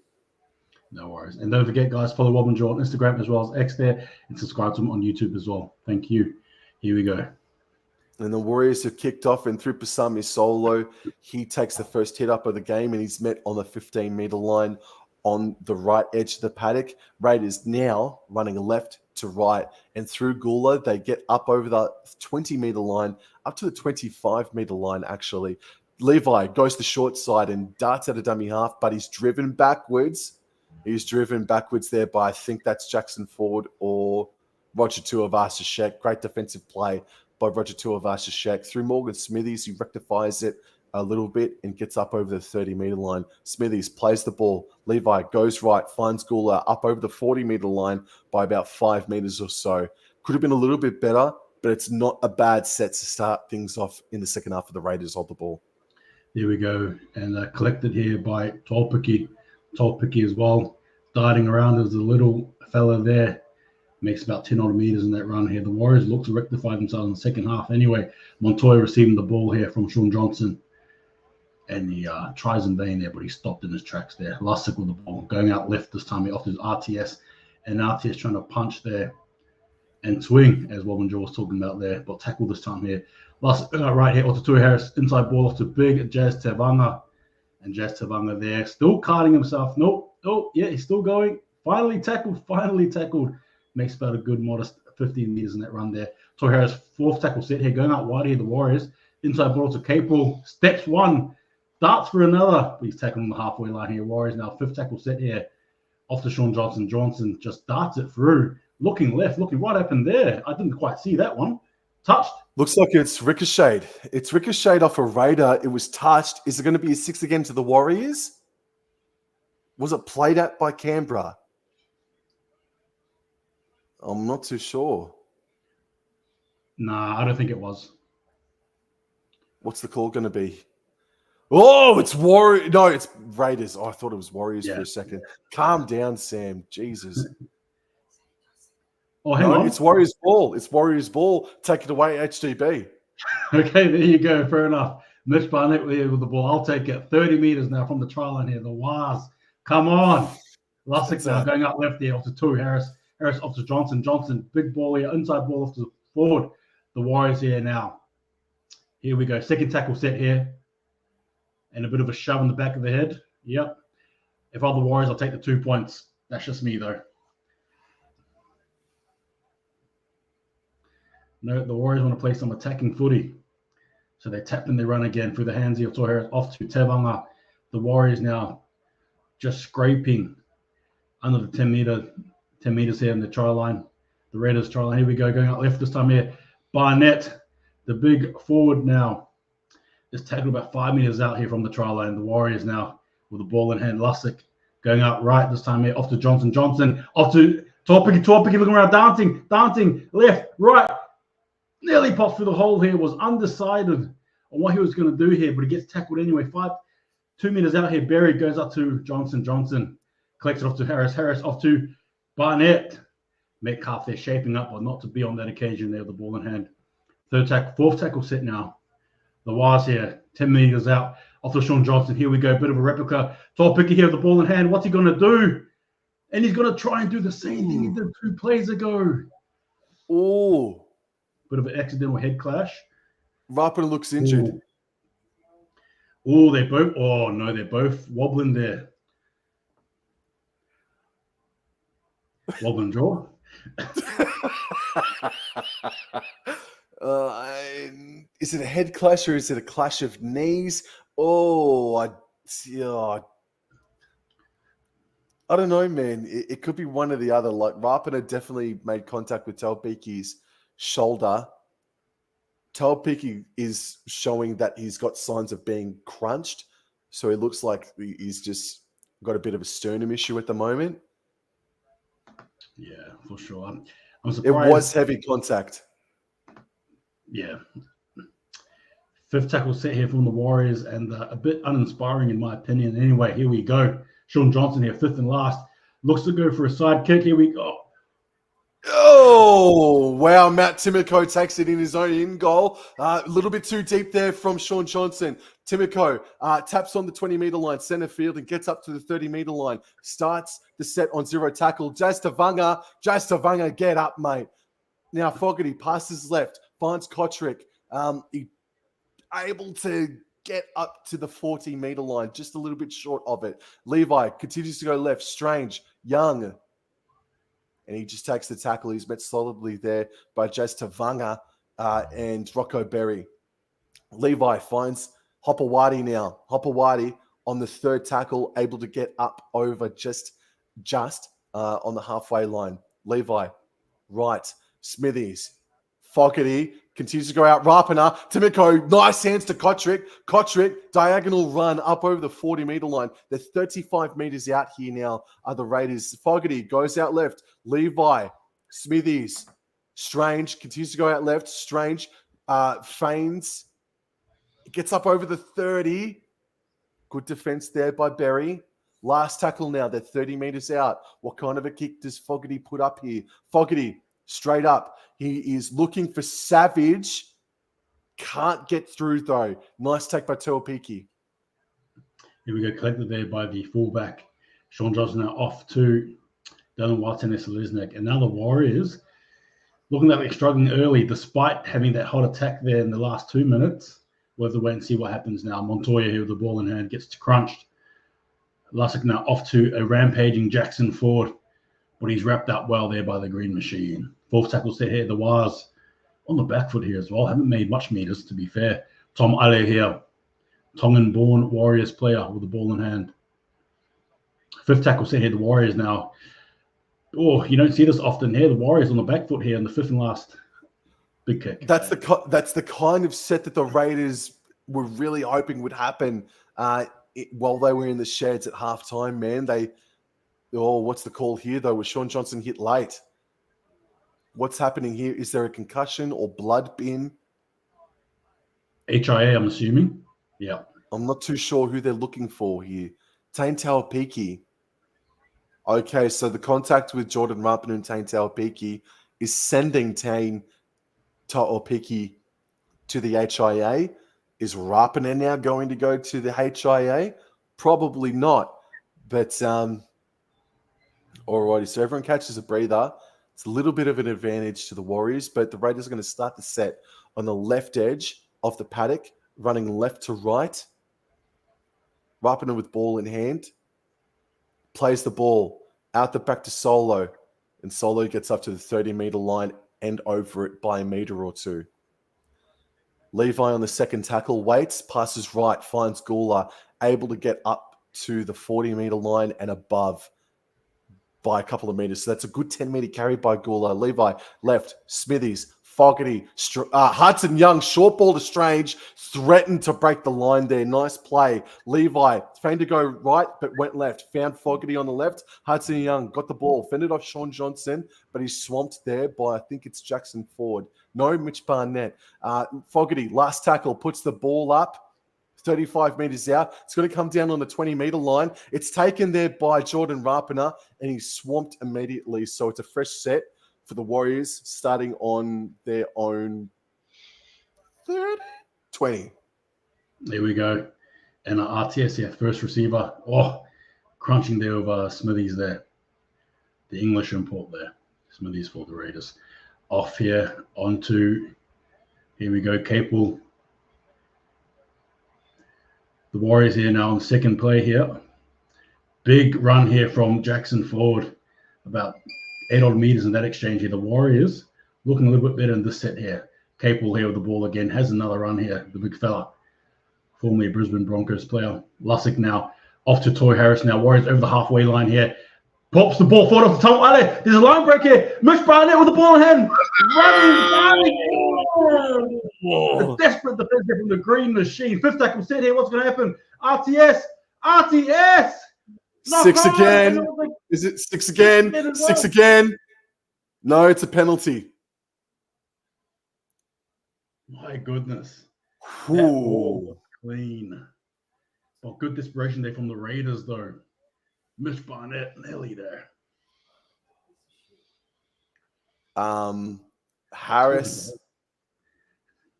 No worries. And don't forget, guys, follow Wobblin on Instagram as well as X there, and subscribe to him on YouTube as well. Thank you. Here we go. And the Warriors have kicked off, and through Pasami Solo, he takes the first hit up of the game, and he's met on the 15-meter line on the right edge of the paddock. Raiders now running left to right, and through Gula, they get up over the 20-meter line, up to the 25-meter line, actually. Levi goes to the short side and darts at a dummy half, but he's driven backwards. He's driven backwards there by, I think that's Jackson Ford or Roger Tuivasa-Sheck. Great defensive play by Roger Tuivasa-Sheck. Through Morgan Smithies, he rectifies it a little bit and gets up over the 30-meter line. Smithies plays the ball. Levi goes right, finds Gula up over the 40-meter line by about 5 meters or so. Could have been a little bit better, but it's not a bad set to start things off in the second half of the Raiders hold the ball. There we go. And collected here by Tolpiki. Tolpiki as well. Darting around as a little fella there. Makes about 10 odd meters in that run here. The Warriors look to rectify themselves in the second half. Anyway, Montoya receiving the ball here from Sean Johnson. And he tries in vain there, but he stopped in his tracks there. Lussick with the ball. Going out left this time. He off his RTS. And RTS trying to punch there and swing, as Wobblin was talking about there. But tackle this time here. Lussick right here. Otatua Harris. Inside ball off to big Jazz Tevanga. And Jazz Tevanga there. Still carting himself. Nope. Oh, yeah, he's still going. Finally tackled. Makes about a good modest 15 meters in that run there. Toy Harris, fourth tackle set here, going out wide here, the Warriors. Inside ball to Capel, steps one, darts for another. He's tackling the halfway line here. Warriors now, fifth tackle set here. Off to Sean Johnson. Johnson just darts it through. Looking left, looking what happened there. I didn't quite see that one. Touched. Looks like it's ricocheted. It's ricocheted off a Raider. It was touched. Is it going to be a 6 again to the Warriors? Was it played at by Canberra? I'm not too sure. Nah, I don't think it was. What's the call going to be? Oh, it's Warriors. No, it's Raiders. Oh, I thought it was Warriors for a second. Calm down, Sam. Jesus. Oh, hang on. It's Warriors ball. It's Warriors ball. Take it away, HDB. Okay, there you go. Fair enough. Mitch Barnett with the ball. I'll take it. 30 meters now from the try line here. The Waz. Come on. Lussick now going up left there off to two. Harris off to Johnson. Johnson, big ball here. Inside ball off to Ford. The Warriors here now. Here we go. Second tackle set here. And a bit of a shove in the back of the head. Yep. If I'm the Warriors, I'll take the 2 points. That's just me, though. No, the Warriors want to play some attacking footy. So they tap and they run again through the hands of Toy Harris off to Tevanga. The Warriors now just scraping under the 10 meters here in the try line. The Raiders try line. Here we go, going out left this time here. Barnett, the big forward now, is tackled about 5 meters out here from the try line. The Warriors now with the ball in hand. Lussick going out right this time here. Off to Johnson. Johnson off to Torpiki looking around, dancing, left, right. Nearly popped through the hole here. Was undecided on what he was going to do here, but he gets tackled anyway. 2 meters out here. Berry goes up to Johnson. Johnson collects it off to Harris. Harris off to Barnett. Metcalf there shaping up, but not to be on that occasion there with the ball in hand. Fourth tackle set now. The Waz here, 10 meters out. Off to Sean Johnson. Here we go. Bit of a replica. Tall picker here with the ball in hand. What's he going to do? And he's going to try and do the same thing he did 2 plays ago. Oh. Bit of an accidental head clash. Rapper looks injured. Oh, they're both wobbling there. Wobbling jaw. Is it a head clash or is it a clash of knees? I don't know, man. It could be one or the other. Like Rapina definitely made contact with Talpiki's shoulder. Talpiki is showing that he's got signs of being crunched. So it looks like he's just got a bit of a sternum issue at the moment. Yeah, for sure. I'm surprised. It was heavy contact. Yeah. Fifth tackle set here from the Warriors and a bit uninspiring in my opinion. Anyway, here we go. Sean Johnson here, fifth and last. Looks to go for a side kick. Here we go. Oh, wow. Matt Timoko takes it in his own in goal. A little bit too deep there from Sean Johnson. Timoko taps on the 20-meter line, center field, and gets up to the 30-meter line. Starts the set on 0 tackle. Jazz Tavanga, get up, mate. Now Fogarty passes left, finds Kotrick. He able to get up to the 40-meter line, just a little bit short of it. Levi continues to go left. Strange, Young. And he just takes the tackle. He's met solidly there by Jazz Tavanga and Rocco Berry. Levi finds Hopewadi now. Hopewadi on the 3rd tackle, able to get up over just on the halfway line. Levi, right. Smithies. Fogarty continues to go out. Rapana. Timoko, nice hands to Kotrick. Kotrick, diagonal run up over the 40-meter line. They're 35 meters out here now are the Raiders. Fogarty goes out left. Levi. Smithies. Strange continues to go out left. Strange feigns. Gets up over the 30. Good defense there by Berry. Last tackle now. They're 30 meters out. What kind of a kick does Fogarty put up here? Fogarty, straight up. He is looking for Savage. Can't get through, though. Nice take by Tuapiki. Here we go, collected there by the fullback. Sean Johnson now off to Dylan Watson and Seliznek. And now the Warriors, looking like they're struggling early, despite having that hot attack there in the last 2 minutes. We'll have to wait and see what happens now. Montoya here with the ball in hand gets crunched. Lussick now off to a rampaging Jackson Ford, but he's wrapped up well there by the Green Machine. 4th tackle set here. The Wires on the back foot here as well. Haven't made much meters, to be fair. Tom Ale here. Tongan-born Warriors player with the ball in hand. 5th tackle set here. The Warriors now. Oh, you don't see this often here. The Warriors on the back foot here in the 5th and last big kick. That's the kind of set that the Raiders were really hoping would happen while they were in the sheds at halftime, man. What's the call here, though? Was Sean Johnson hit late? What's happening here? Is there a concussion or blood bin? HIA, I'm assuming. Yeah. I'm not too sure who they're looking for here. Tane Tauapiki. Okay, so the contact with Jordan Rapana and Tane Tauapiki is sending Tane Tauapiki to the HIA. Is Rapana now going to go to the HIA? Probably not. But, alrighty, so everyone catches a breather. It's a little bit of an advantage to the Warriors, but the Raiders are going to start the set on the left edge of the paddock, running left to right. Rapana with ball in hand. Plays the ball out the back to Solo. And Solo gets up to the 30-meter line and over it by a meter or two. Levi on the 2nd tackle waits, passes right, finds Gula, able to get up to the 40-meter line and above by a couple of meters. So that's a good 10-meter carry by Gula. Levi left, Smithies, Fogarty, Hudson Young, short ball to Strange, threatened to break the line there. Nice play. Levi, feigned to go right, but went left. Found Fogarty on the left. Hudson Young got the ball, fended off Sean Johnson, but he's swamped there by, I think it's Jackson Ford. No, Mitch Barnett. Fogarty, last tackle, puts the ball up. 35 meters out. It's going to come down on the 20-meter line. It's taken there by Jordan Rapana, and he's swamped immediately. So it's a fresh set for the Warriors, starting on their own 30, 20. There we go. And RTS, yeah, first receiver. Oh, crunching there with Smithies there. The English import there. Smithies for the Raiders. Off here, onto, here we go, Capel. The Warriors here now on the 2nd play here. Big run here from Jackson Ford. About 8 odd meters in that exchange here. The Warriors looking a little bit better in this set here. Capel here with the ball again. Has another run here. The big fella. Formerly a Brisbane Broncos player. Lussick now off to Toy Harris now. Warriors over the halfway line here. Pops the ball forward off the top. There's a line break here. Mitch Barnett with the ball in hand. Running. A desperate defense here from the Green Machine. 5th tackle set here. What's going to happen? RTS. Six again. Is it 6 again? 6 again. No, it's a penalty. My goodness. Ooh. That ball was clean. But good desperation there from the Raiders, though. Mitch Barnett nearly there. Harris,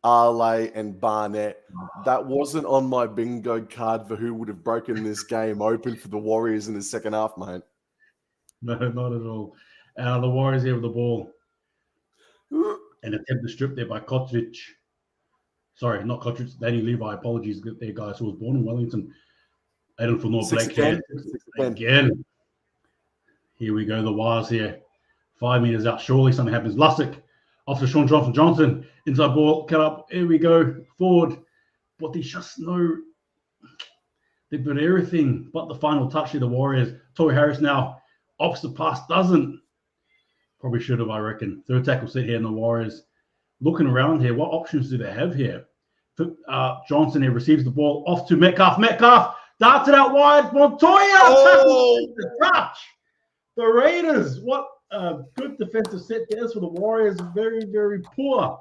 Arley, and Barnett. That wasn't on my bingo card for who would have broken this game open for the Warriors in the second half, mate. No, not at all. The Warriors here with the ball. An attempt to strip there by Kotric. Sorry, not Kotric. Danny Levi. Apologies there, guys, who was born in Wellington. Aiden for North Black again. Here we go. The wires here. 5 meters out. Surely something happens. Lussick off to Sean Johnson. Johnson inside ball. Cut up. Here we go. Forward. But there's just no. They've got everything but the final touch here. The Warriors. Toy Harris now opts the pass. Doesn't. Probably should have, I reckon. Third tackle set here in the Warriors. Looking around here, what options do they have here? Johnson here receives the ball off to Metcalf. Metcalf darts it out wide. Montoya touch. The Raiders. What a good defensive set there for the Warriors. Very, very poor.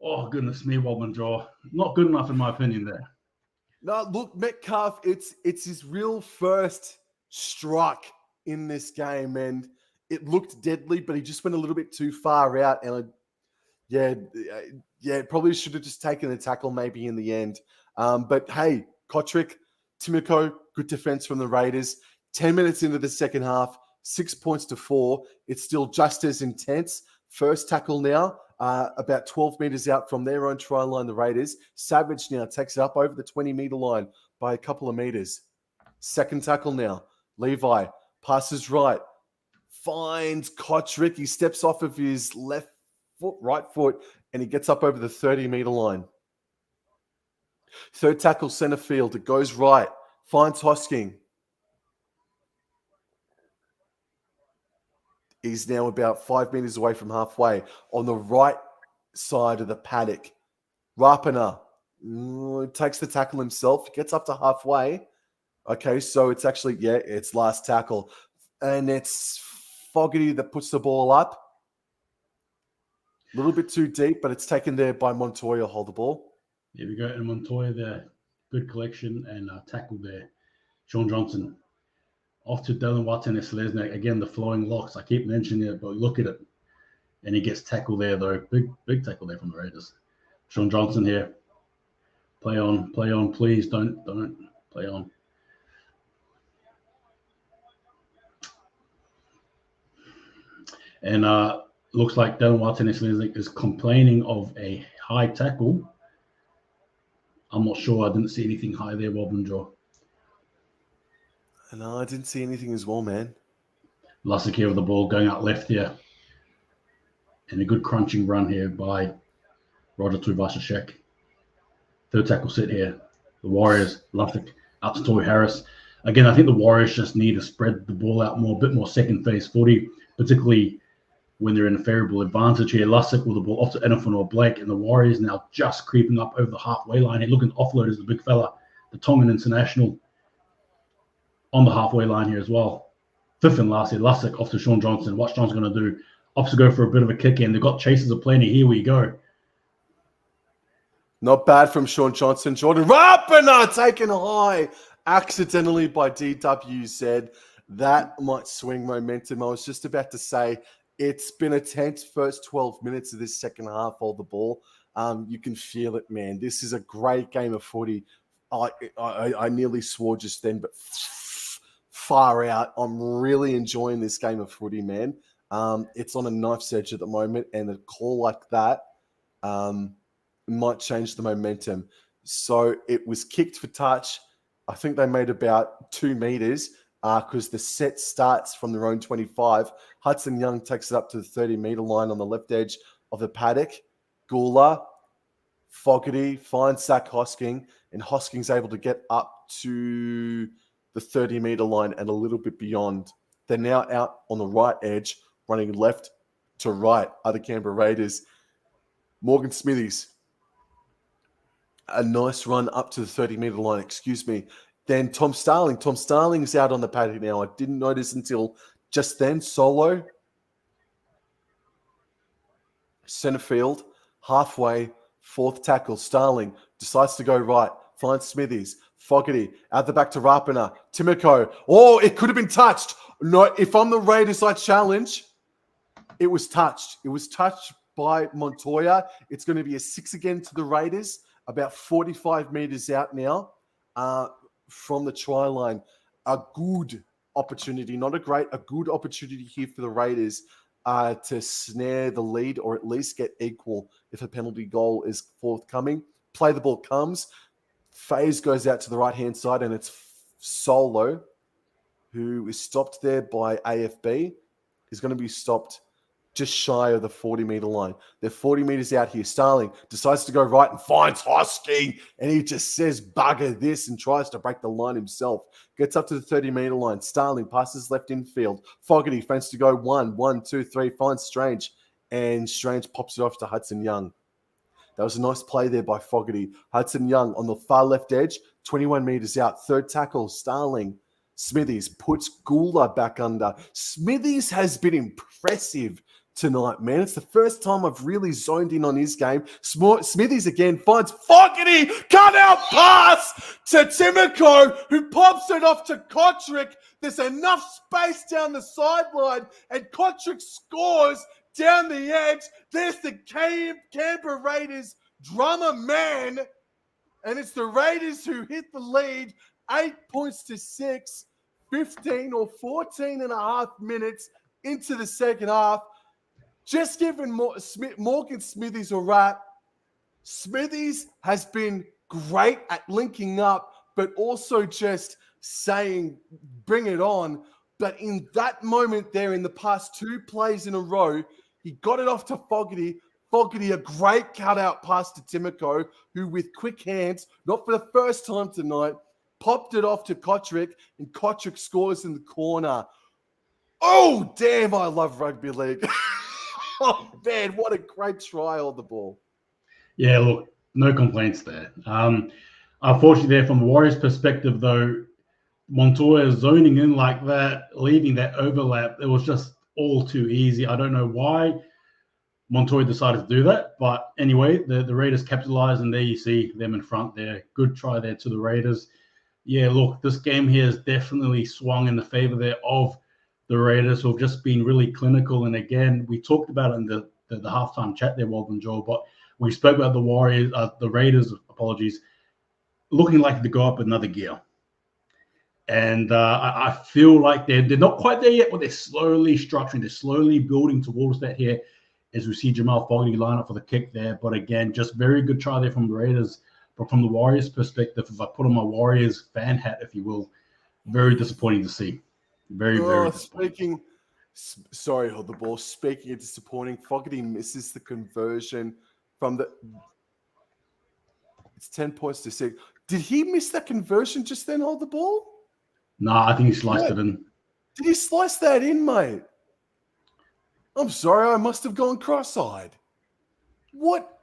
Oh, goodness me, Wobblin draw. Not good enough in my opinion there. No, look, Metcalf, it's his real first strike in this game, and it looked deadly, but he just went a little bit too far out, and probably should have just taken the tackle maybe in the end. But hey, Kotrick, Timoko, good defense from the Raiders. 10 minutes into the second half, 6 points to 4. It's still just as intense. First tackle now, about 12 meters out from their own try line, the Raiders. Savage now takes it up over the 20-meter line by a couple of meters. Second tackle now. Levi passes right. Finds Kotrick. He steps off of his right foot, and he gets up over the 30-meter line. Third tackle, center field. It goes right. Finds Hosking. He's now about 5 meters away from halfway. On the right side of the paddock, Rapana takes the tackle himself. Gets up to halfway. Okay, so it's actually, it's last tackle. And it's Fogarty that puts the ball up. A little bit too deep, but it's taken there by Montoya. Hold the ball. Here we go. And Montoya there. Good collection and tackle there. Sean Johnson. Off to Dylan Watson and Selesnik. Again, the flowing locks. I keep mentioning it, but look at it. And he gets tackled there, though. Big tackle there from the Raiders. Sean Johnson here. Play on, please. Don't play on. And looks like Dylan Watson is complaining of a high tackle. I'm not sure. I didn't see anything high there, Wobblin Jaw. No, I didn't see anything as well, man. Lussick here with the ball going out left here. And a good crunching run here by Roger Tuvashashek. Third tackle set here. The Warriors, Lussick up to Toy Harris. Again, I think the Warriors just need to spread the ball out more, a bit more second phase footy, particularly when they're in a favourable advantage here. Lussick with the ball off to Enofan or Blake, and the Warriors now just creeping up over the halfway line here. Looking to offload as the big fella, the Tongan international, on the halfway line here as well. Fifth and last here, Lussick off to Sean Johnson. What's Johnson going to do? Opts to go for a bit of a kick in. They've got chasers of plenty. Here we go. Not bad from Sean Johnson. Jordan Rapana taken high accidentally by DWZ. That might swing momentum. I was just about to say, it's been a tense first 12 minutes of this second half of the ball. You can feel it, man. This is a great game of footy. I nearly swore just then, but far out. I'm really enjoying this game of footy, man. It's on a knife's edge at the moment, and a call like that might change the momentum. So it was kicked for touch. I think they made about 2 meters because the set starts from their own 25. Hudson Young takes it up to the 30-meter line on the left edge of the paddock. Gula, Fogarty finds Zach Hosking, and Hosking's able to get up to the 30-meter line and a little bit beyond. They're now out on the right edge, running left to right, are the Canberra Raiders. Morgan Smithies, a nice run up to the 30-meter line, Then Tom Starling. Tom Starling's out on the paddock now. I didn't notice until just then. Solo. Center field. Halfway. Fourth tackle. Starling decides to go right. Finds Smithies. Fogarty. Out the back to Rapana. Timoko. Oh, it could have been touched. No, if I'm the Raiders, I challenge. It was touched. It was touched by Montoya. It's going to be a 6 again to the Raiders, about 45 meters out now from the try line. A good opportunity, not a great, a good opportunity here for the Raiders to snare the lead or at least get equal if a penalty goal is forthcoming. Play the ball comes. Faze goes out to the right-hand side, and it's Solo, who is stopped there by AFB, is going to be stopped just shy of the 40-meter line. They're 40 meters out here. Starling decides to go right and finds Hosking, and he just says, bugger this, and tries to break the line himself. Gets up to the 30-meter line. Starling passes left infield. Fogarty feints to go 1, 2, 3, finds Strange, and Strange pops it off to Hudson Young. That was a nice play there by Fogarty. Hudson Young on the far left edge, 21 meters out. Third tackle, Starling. Smithies puts Gula back under. Smithies has been impressive tonight, man. It's the first time I've really zoned in on his game. Smithies again finds Fogarty. Cut out pass to Timoko, who pops it off to Kotrick. There's enough space down the sideline, and Kotrick scores down the edge. There's the Canberra Raiders drummer man, and it's the Raiders who hit the lead 8 points to 6, 15 or 14 and a half minutes into the second half. Just giving Morgan Smithies a rap. Smithies has been great at linking up, but also just saying, bring it on. But in that moment there, in the past 2 plays in a row, he got it off to Fogarty. Fogarty, a great cutout pass to Timoko, who with quick hands, not for the first time tonight, popped it off to Kotrick, and Kotrick scores in the corner. Oh, damn, I love rugby league. Oh, man, what a great try on the ball. Yeah, look, no complaints there. Unfortunately, there from the Warriors' perspective, though, Montoya zoning in like that, leaving that overlap, it was just all too easy. I don't know why Montoya decided to do that. But anyway, the Raiders capitalized, and there you see them in front there. Good try there to the Raiders. Yeah, look, this game here has definitely swung in the favor there of the Raiders, who have just been really clinical. And again, we talked about it in the halftime chat there, Wobblin Joel, but we spoke about the Raiders, looking like to go up another gear. And I feel like they're not quite there yet, but they're slowly structuring, they're slowly building towards that here as we see Jamal Fogarty line up for the kick there. But again, just very good try there from the Raiders. But from the Warriors' perspective, if I put on my Warriors fan hat, if you will, very disappointing to see. Very disappointing. Sorry, hold the ball. Speaking of disappointing, Fogarty misses the conversion from the... It's 10 points to 6. Did he miss that conversion just then, hold the ball? No, I think he sliced it in. Did he slice that in, mate? I'm sorry, I must have gone cross-eyed. What?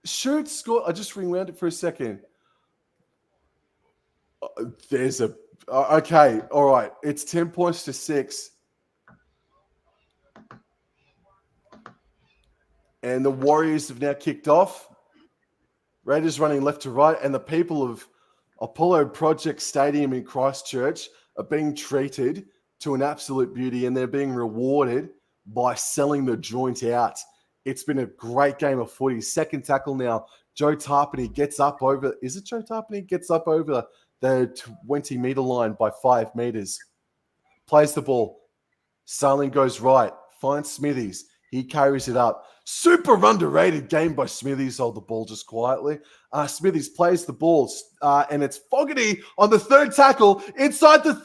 Should score? I just rewound it for a second. There's a... okay, all right. It's 10 points to 6. And the Warriors have now kicked off. Raiders running left to right. And the people of Apollo Project Stadium in Christchurch are being treated to an absolute beauty. And they're being rewarded by selling the joint out. It's been a great game of footy. Second tackle now. Joe Tarpany gets up over... Is it Joe Tarpany? Gets up over the 20-meter line by 5 meters. Plays the ball. Starling goes right. Finds Smithies. He carries it up. Super underrated game by Smithies. Hold the ball just quietly. Smithies plays the ball. And it's Fogarty on the third tackle inside the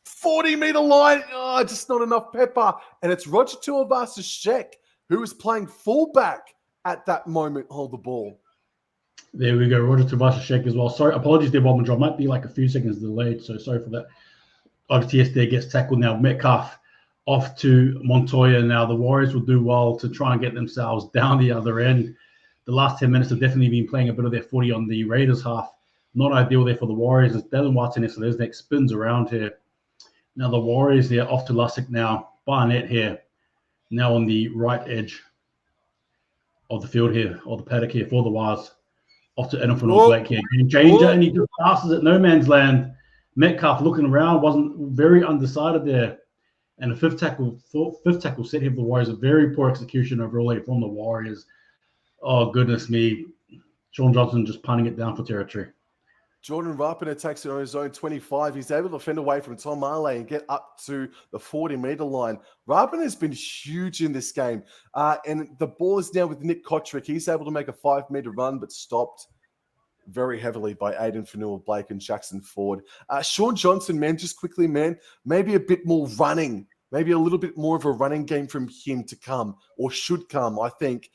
40-meter line. Oh, just not enough pepper. And it's Roger Tuivasa-Sheck, who was playing fullback at that moment. Hold the ball. There we go, Roger Tuivasa-Sheck as well. Sorry, apologies there, Bob and John. Might be like a few seconds delayed, so sorry for that. RTS there gets tackled now. Metcalf off to Montoya. Now the Warriors will do well to try and get themselves down the other end. The last 10 minutes have definitely been playing a bit of their footy on the Raiders half. Not ideal there for the Warriors. As Dylan Watson is, so there's next spins around here. Now the Warriors, they're off to Lussick now. Barnett here. Now on the right edge of the field here, or the paddock here for the Wires. Off to Adam All Black here. Game changer, and he just passes at no man's land. Metcalf looking around, wasn't very undecided there. And the fifth tackle set here for the Warriors, a very poor execution overall from the Warriors. Oh, goodness me. Sean Johnson just punting it down for territory. Jordan Rapiner takes it on his own 25. He's able to fend away from Tom Marley and get up to the 40-meter line. Rapiner has been huge in this game. And the ball is now with Nick Kotrick. He's able to make a 5-meter run, but stopped very heavily by Aiden Fanua-Blake and Jackson Ford. Sean Johnson, man, just quickly, man, maybe a bit more running. Maybe a little bit more of a running game from him to come, or should come, I think,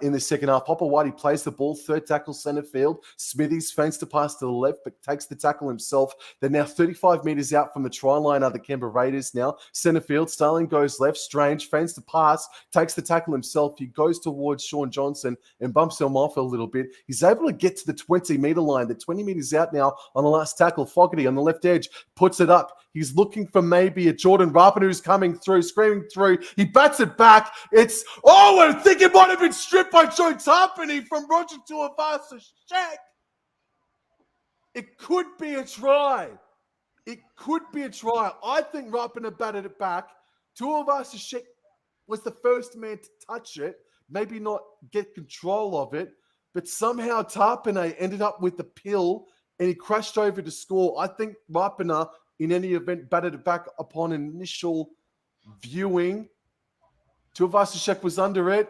in the second half. Hopper Whitey plays the ball, third tackle, center field. Smithies feints to pass to the left, but takes the tackle himself. They're now 35 meters out from the try line are the Canberra Raiders now. Center field, Starling goes left, Strange feints to pass, takes the tackle himself. He goes towards Sean Johnson and bumps him off a little bit. He's able to get to the 20-meter line. They're 20 meters out now on the last tackle. Fogarty on the left edge puts it up. He's looking for maybe a Jordan Rapiner who's coming through, screaming through. He bats it back. I think it might have been stripped by Joe Tarpany from Roger Tuivasa-Sheck. It could be a try. It could be a try. I think Rapiner batted it back. Tuivasa-Sheck was the first man to touch it, maybe not get control of it, but somehow Tarpany ended up with the pill and he crashed over to score. I think Rapiner, in any event, batted it back upon initial viewing. Tuivasa-Sheck was under it.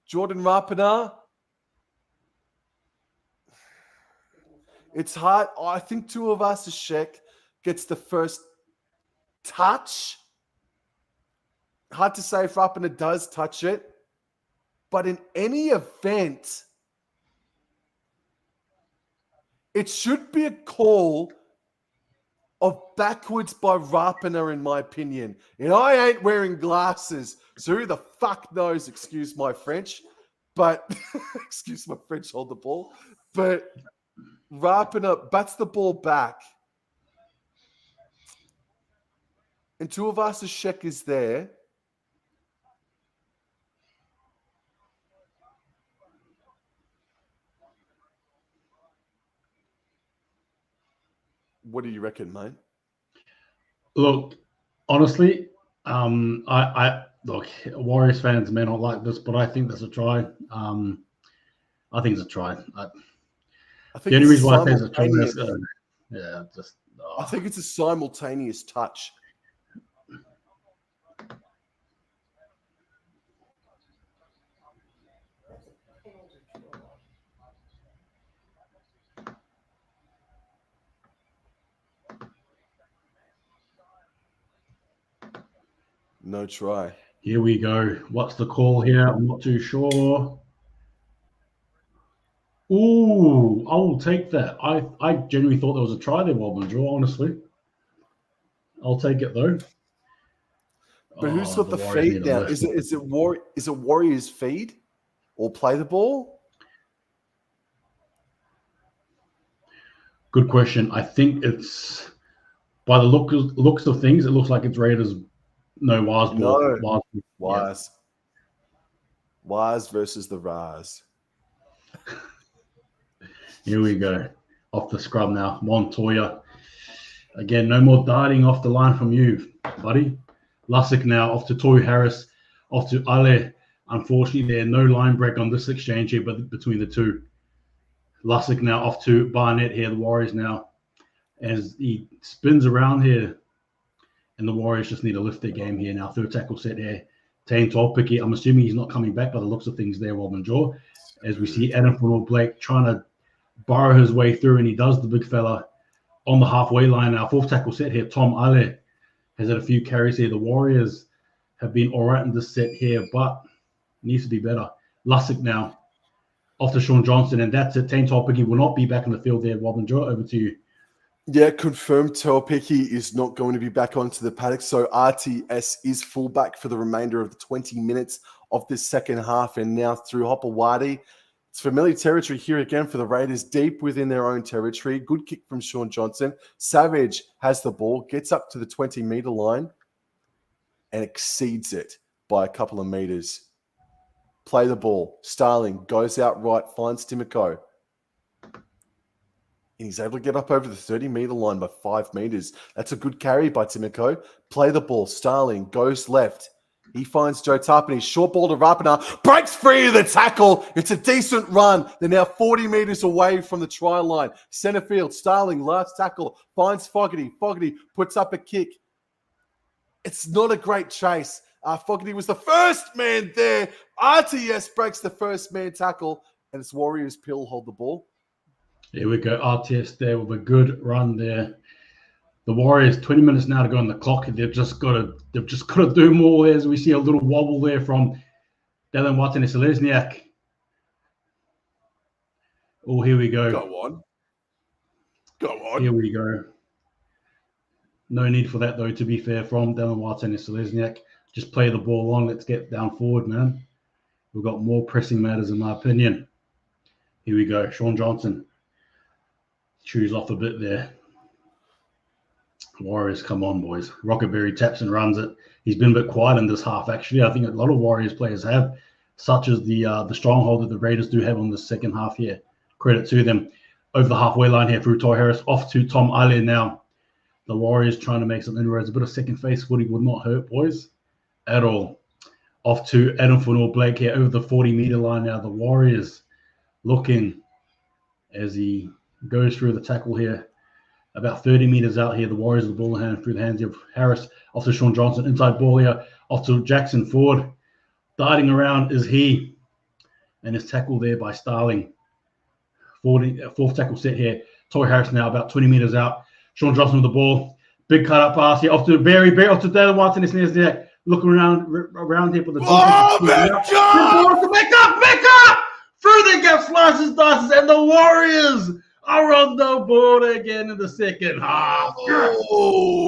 Jordan Rapiner. It's hard. I think Tuivasa-Sheck gets the first touch. Hard to say if Rapiner does touch it. But in any event, it should be a call of backwards by Rapiner, in my opinion. And I ain't wearing glasses, so who the fuck knows, excuse my French. But, excuse my French, hold the ball. But Rapiner bats the ball back. And Tuivasa-Sheck is there. What do you reckon, mate? Look, honestly, look, Warriors fans may not like this, but I think that's a try. I think it's a try. The only reason why I say it's a try is, I think it's a simultaneous touch. No try. Here we go. What's the call here? I'm not too sure. Ooh, I will take that. I genuinely thought there was a try there, Wobblin draw, honestly. I'll take it though. But who's got the feed now? Is it Warriors feed or play the ball? Good question. I think it's by the looks of things, it looks like it's Raiders. No, Waz ball. No. Waz. Yeah. Waz versus the Raz. Here we go. Off the scrub now. Montoya. Again, no more darting off the line from you, buddy. Lussick now off to Toy Harris, off to Ale. Unfortunately, there's no line break on this exchange here but between the two. Lussick now off to Barnett here, the Warriors now. As he spins around here, and the Warriors just need to lift their game here now. Third tackle set here. Tane Tolpiki. I'm assuming he's not coming back by the looks of things there, Wobblin jaw. As we see Adam Fanua-Blake trying to burrow his way through, and he does, the big fella, on the halfway line now. Fourth tackle set here. Tom Ale has had a few carries here. The Warriors have been all right in this set here, but needs to be better. Lussick now off to Sean Johnson, and that's it. Tane Tolpiki will not be back in the field there, Wobblin jaw. Over to you. Yeah, confirmed Tolpiki is not going to be back onto the paddock. So RTS is fullback for the remainder of the 20 minutes of this second half. And now through Hopper Wadi. It's familiar territory here again for the Raiders, deep within their own territory. Good kick from Sean Johnson. Savage has the ball, gets up to the 20-meter line and exceeds it by a couple of meters. Play the ball. Starling goes out right, finds Timoko. and he's able to get up over the 30-meter line by 5 meters. That's a good carry by Timoko. Play the ball. Starling goes left. He finds Joe Tarpany. Short ball to Rapana. Breaks free of the tackle. It's a decent run. They're now 40 meters away from the try line. Center field. Starling, last tackle. Finds Fogarty. Fogarty puts up a kick. It's not a great chase. Fogarty was the first man there. RTS breaks the first man tackle. And it's Warriors Pill hold the ball. Here we go. RTS there with a good run there. The Warriors, 20 minutes now to go on the clock. They've just got to do more. As we see a little wobble there from Dylan Watson and Selesniak. Oh, here we go. Go on. Here we go. No need for that, though, to be fair, from Dylan Watson and Selesniak. Just play the ball on. Let's get down forward, man. We've got more pressing matters, in my opinion. Here we go. Sean Johnson. Chews off a bit there. Warriors, come on, boys. Rockerberry taps and runs it. He's been a bit quiet in this half, actually. I think a lot of Warriors players have, such as the stronghold that the Raiders do have on the second half here. Credit to them. Over the halfway line here through Toy Harris. Off to Tom Aile now. The Warriors trying to make some inroads. A bit of second face footy would not hurt, boys, at all. Off to Adam Funor-Blake here over the 40-meter line now. The Warriors looking as he goes through the tackle here. About 30 meters out here, the Warriors with the ball in hand through the hands of Harris. Off to Sean Johnson. Inside ball here. Off to Jackson Ford. Darting around is he. And his tackle there by Starling. Fourth tackle set here. Toy Harris now about 20 meters out. Sean Johnson with the ball. Big cut up pass here. Off to Barry. Off to Dale Watson. It's near there. Looking around here for the back up! Through the gap, slices, dices, and the Warriors are on the board again in the second half. Whoa,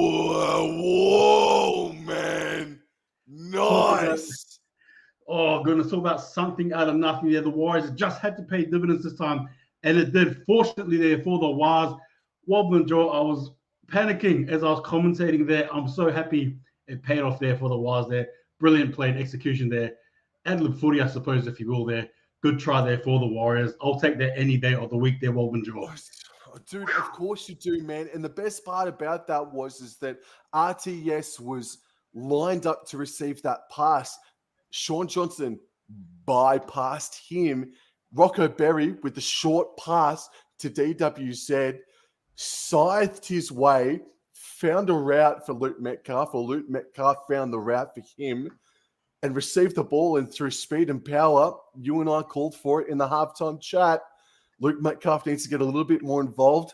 man. Nice. Oh, goodness. Talk about something out of nothing there. The Warriors just had to pay dividends this time, and it did. Fortunately there for the Wars. Wobblin, Joe, I was panicking as I was commentating there. I'm so happy it paid off there for the Wars there. Brilliant play and execution there. Ad-lib footy, I suppose, if you will, there. Good try there for the Warriors. I'll take that any day of the week there, Wobblin, Joe. Dude, of course you do, man. And the best part about that is that RTS was lined up to receive that pass. Sean Johnson bypassed him. Rocco Berry with the short pass to DWZ, scythed his way, found a route for Luke Metcalf, or Luke Metcalf found the route for him, and received the ball. And through speed and power, you and I called for it in the halftime chat. Luke Metcalf needs to get a little bit more involved,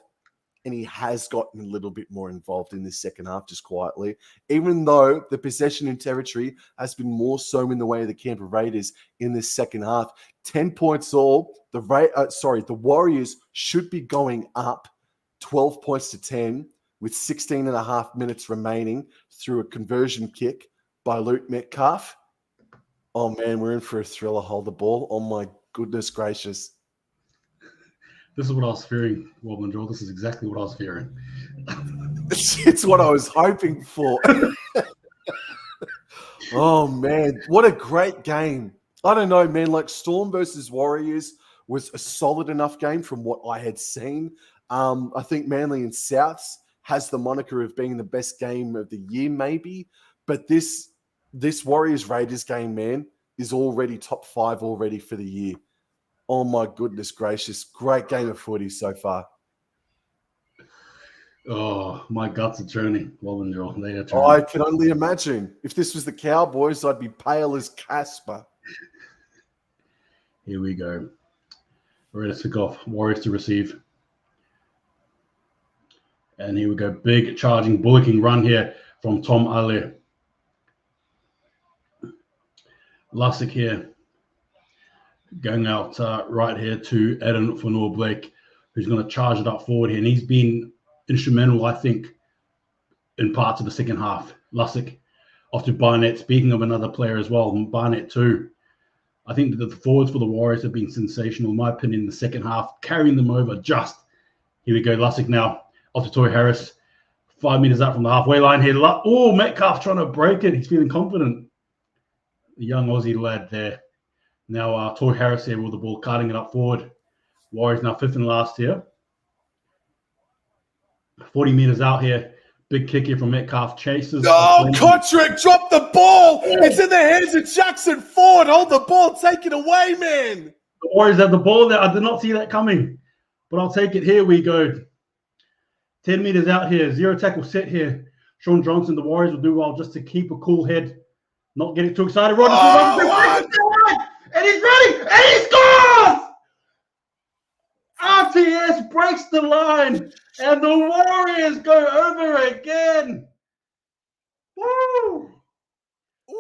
and he has gotten a little bit more involved in this second half, just quietly, even though the possession in territory has been more so in the way of the Canberra Raiders in this second half. 10 points all. The Warriors should be going up 12 points to 10 with 16 and a half minutes remaining through a conversion kick by Luke Metcalf. Oh, man, we're in for a thriller. Hold the ball. Oh, my goodness gracious. This is what I was fearing, Wobblin, Joel. This is exactly what I was fearing. It's what I was hoping for. Oh, man. What a great game. I don't know, man. Like, Storm versus Warriors was a solid enough game from what I had seen. I think Manly and Souths has the moniker of being the best game of the year, maybe. But this Warriors-Raiders game, man, is already top 5 already for the year. Oh, my goodness gracious. Great game of footy so far. Oh, my guts are turning. Wobblin, Joel. They are turning. I can only imagine. If this was the Cowboys, I'd be pale as Casper. Here we go. We're ready to kick off. Warriors to receive. And here we go. Big charging, bullocking run here from Tom Aile. Lussick here. Going out right here to Adam Funor-Blake, who's going to charge it up forward here. And he's been instrumental, I think, in parts of the second half. Lussick off to Barnett. Speaking of another player as well, Barnett too. I think that the forwards for the Warriors have been sensational, in my opinion, in the second half, carrying them over just. Here we go. Lussick now off to Toy Harris. 5 meters out from the halfway line here. Oh, Metcalf trying to break it. He's feeling confident. The young Aussie lad there. Now Toy Harris here with the ball, carting it up forward. Warriors now 5th and last here. 40 meters out here. Big kick here from Metcalf. Chases. Oh, Kotrick, drop the ball. It's in the hands of Jackson Ford. Hold the ball. Take it away, man. The Warriors have the ball there. I did not see that coming, but I'll take it. Here we go. 10 meters out here. 0 tackle set here. Sean Johnson, the Warriors will do well just to keep a cool head. Not getting too excited. And he's ready. And he scores! RTS breaks the line. And the Warriors go over again. Woo!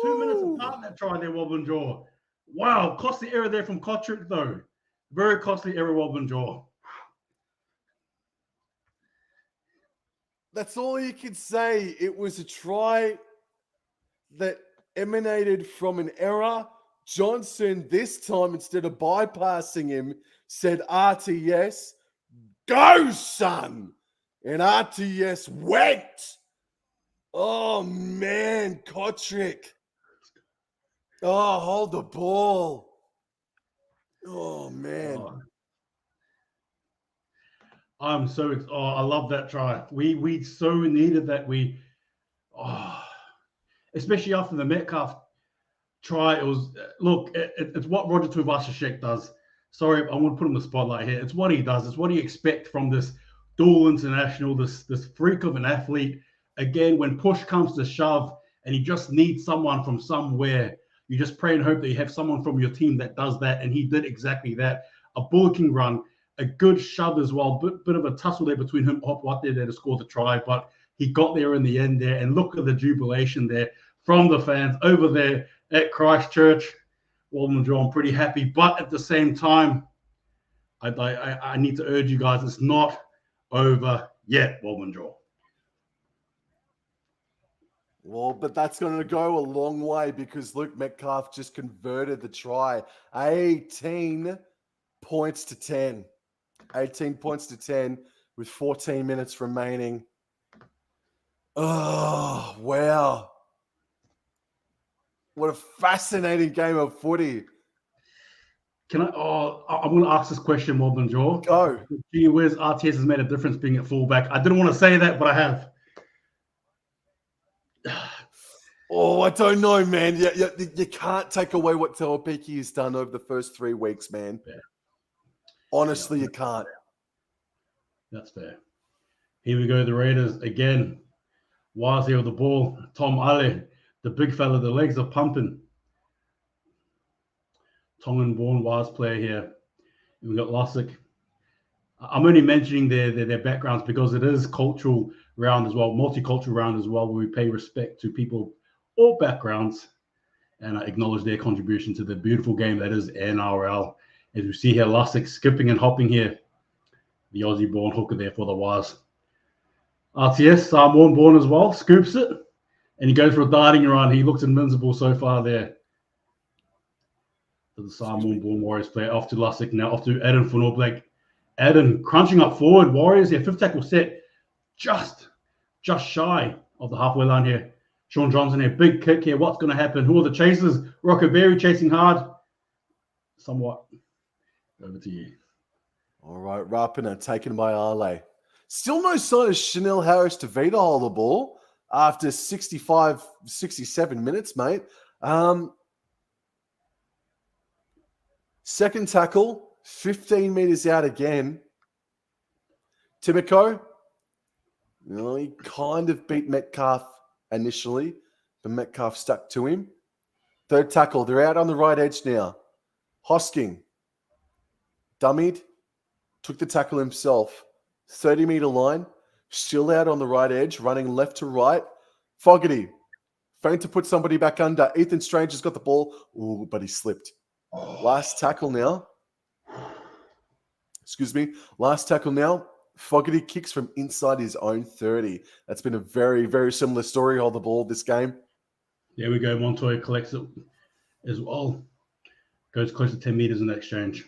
2 minutes apart that try there, Wobblin Jaw. Wow, costly error there from Kotrick, though. Very costly error, Wobblin Jaw. That's all you can say. It was a try that emanated from an error. Johnson, this time, instead of bypassing him, said, RTS, go, son! And RTS went. Oh, man, Kotrick. Oh, hold the ball. Oh, man. I love that try. We so needed that. Especially after the Metcalf try. It was it's what Roger Tuivasa-Sheck does. Sorry, I want to put him in the spotlight here. It's what he does. It's what you expect from this dual international, this freak of an athlete. Again, when push comes to shove, and he just needs someone from somewhere, you just pray and hope that you have someone from your team that does that, and he did exactly that. A bullocking run, a good shove as well, bit of a tussle there between him and Hopwatt there to score the try, but he got there in the end there, and look at the jubilation there from the fans over there at Christchurch. Wobblin Jaw, I'm pretty happy, but at the same time, I need to urge you guys, it's not over yet, Wobblin Jaw. Well, but that's going to go a long way because Luke Metcalf just converted the try. 18 points to 10. 18 points to 10 with 14 minutes remaining. Oh, wow. What a fascinating game of footy. I'm going to ask this question, Wobblin Jaw. Go. Gee whiz, RTS has made a difference being at fullback. I didn't want to say that, but I have. Oh, I don't know, man. You can't take away what Tawapiki has done over the first 3 weeks, man. Fair. Honestly, you can't. That's fair. Here we go, the Raiders again. Wise here with the ball. Tom Ale, the big fella, the legs are pumping. Tongan-born Wise player here. We've got Lussick. I'm only mentioning their backgrounds because it is cultural round as well, multicultural round as well, where we pay respect to people, all backgrounds, and acknowledge their contribution to the beautiful game that is NRL. As we see here, Lussick skipping and hopping here. The Aussie-born hooker there for the Wise. RTS, Samoan-born as well, scoops it, and he goes for a darting run. He looks invincible so far there. So the Samoan-born Warriors player off to Lussick now, off to Adam Funorblake. Adam crunching up forward. Warriors here, 5th tackle set, just shy of the halfway line here. Sean Johnson here, big kick here. What's going to happen? Who are the chasers? Rockaberry chasing hard. Somewhat. Over to you. All right, Rapina taken by Ale. Still no sign of Chanel Harris to Vita hold the ball after 65, 67 minutes, mate. Second tackle, 15 meters out again. Timoko, he kind of beat Metcalf initially, but Metcalf stuck to him. Third tackle, they're out on the right edge now. Hosking, dummied, took the tackle himself. 30-meter line, still out on the right edge, running left to right. Fogarty, faint to put somebody back under. Ethan Strange has got the ball. Ooh, but he slipped. Last tackle now. Excuse me. Last tackle now. Fogarty kicks from inside his own 30. That's been a very, very similar story on the ball this game. There we go. Montoya collects it as well. Goes close to 10 meters in that exchange.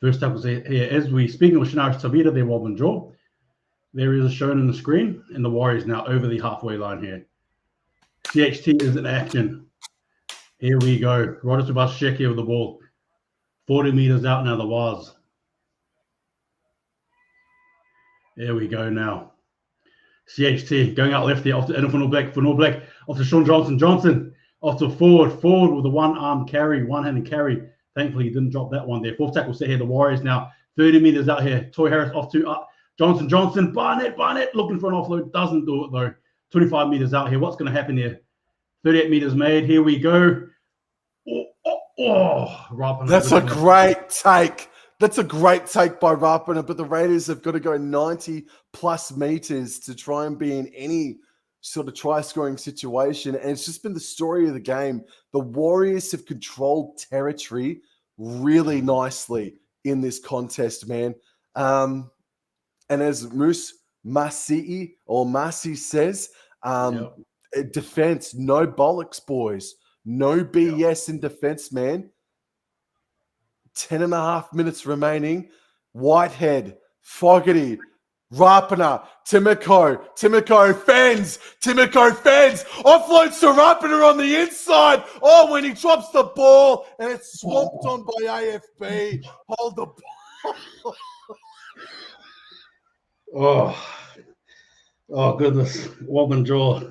First tackle here. As we speaking of Shanaris Tavita, there, Wobblin Jaw. There is shown on the screen, and the Warriors now over the halfway line here. CHT is in action. Here we go. Roger Tuivasa-Sheck here with the ball. 40 meters out now, the Waz. There we go now. CHT going out left here off to Adam for All Black, off to Sean Johnson, off to forward with a one-handed carry. Thankfully, he didn't drop that one there. Fourth tackle set here. The Warriors now 30 meters out here. Toy Harris off to Johnson. Barnett looking for an offload. Doesn't do it though. 25 meters out here. What's going to happen here? 38 meters made. Here we go. That's a great take. That's a great take by Rapana, but the Raiders have got to go 90 plus meters to try and be in any sort of try-scoring situation. And it's just been the story of the game. The Warriors have controlled territory really nicely in this contest, man. And as Moose Masi says, defense, no bollocks, boys. No BS in defense, man. 10.5 minutes remaining. Whitehead, Fogarty, Rapana, Timoko fends. Offloads to Rapana on the inside. Oh, when he drops the ball and it's swamped on by AFB. Hold the ball. Oh, goodness. Wobblin jaw.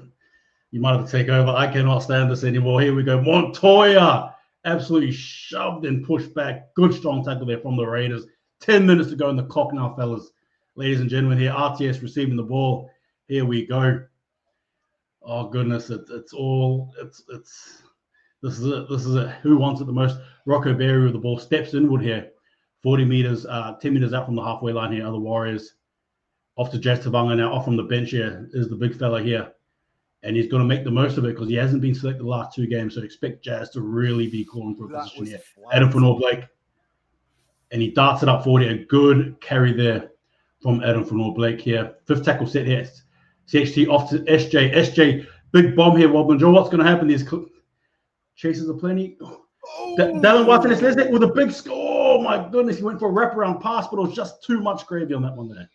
You might have to take over. I cannot stand this anymore. Here we go. Montoya absolutely shoved and pushed back. Good strong tackle there from the Raiders. 10 minutes to go in the clock now, fellas. Ladies and gentlemen, here RTS receiving the ball. Here we go. Oh goodness, this is it. Who wants it the most? Rocco Berry with the ball steps inward here. 40 meters, 10 meters out from the halfway line here. Other Warriors off to Jazz Tavanga now. Off from the bench here is the big fella here. And he's going to make the most of it because he hasn't been selected the last 2 games. So expect Jazz to really be calling for a position here. Adam for Blake. And he darts it up 40. A good carry there from Adam for Blake here. 5th tackle set here. CHT off to SJ. SJ, big bomb here, Wobblin. Joe, what's going to happen? These chases are plenty. Dallin White finished with a big score. Oh, my goodness. He went for a wraparound pass, but it was just too much gravy on that one there.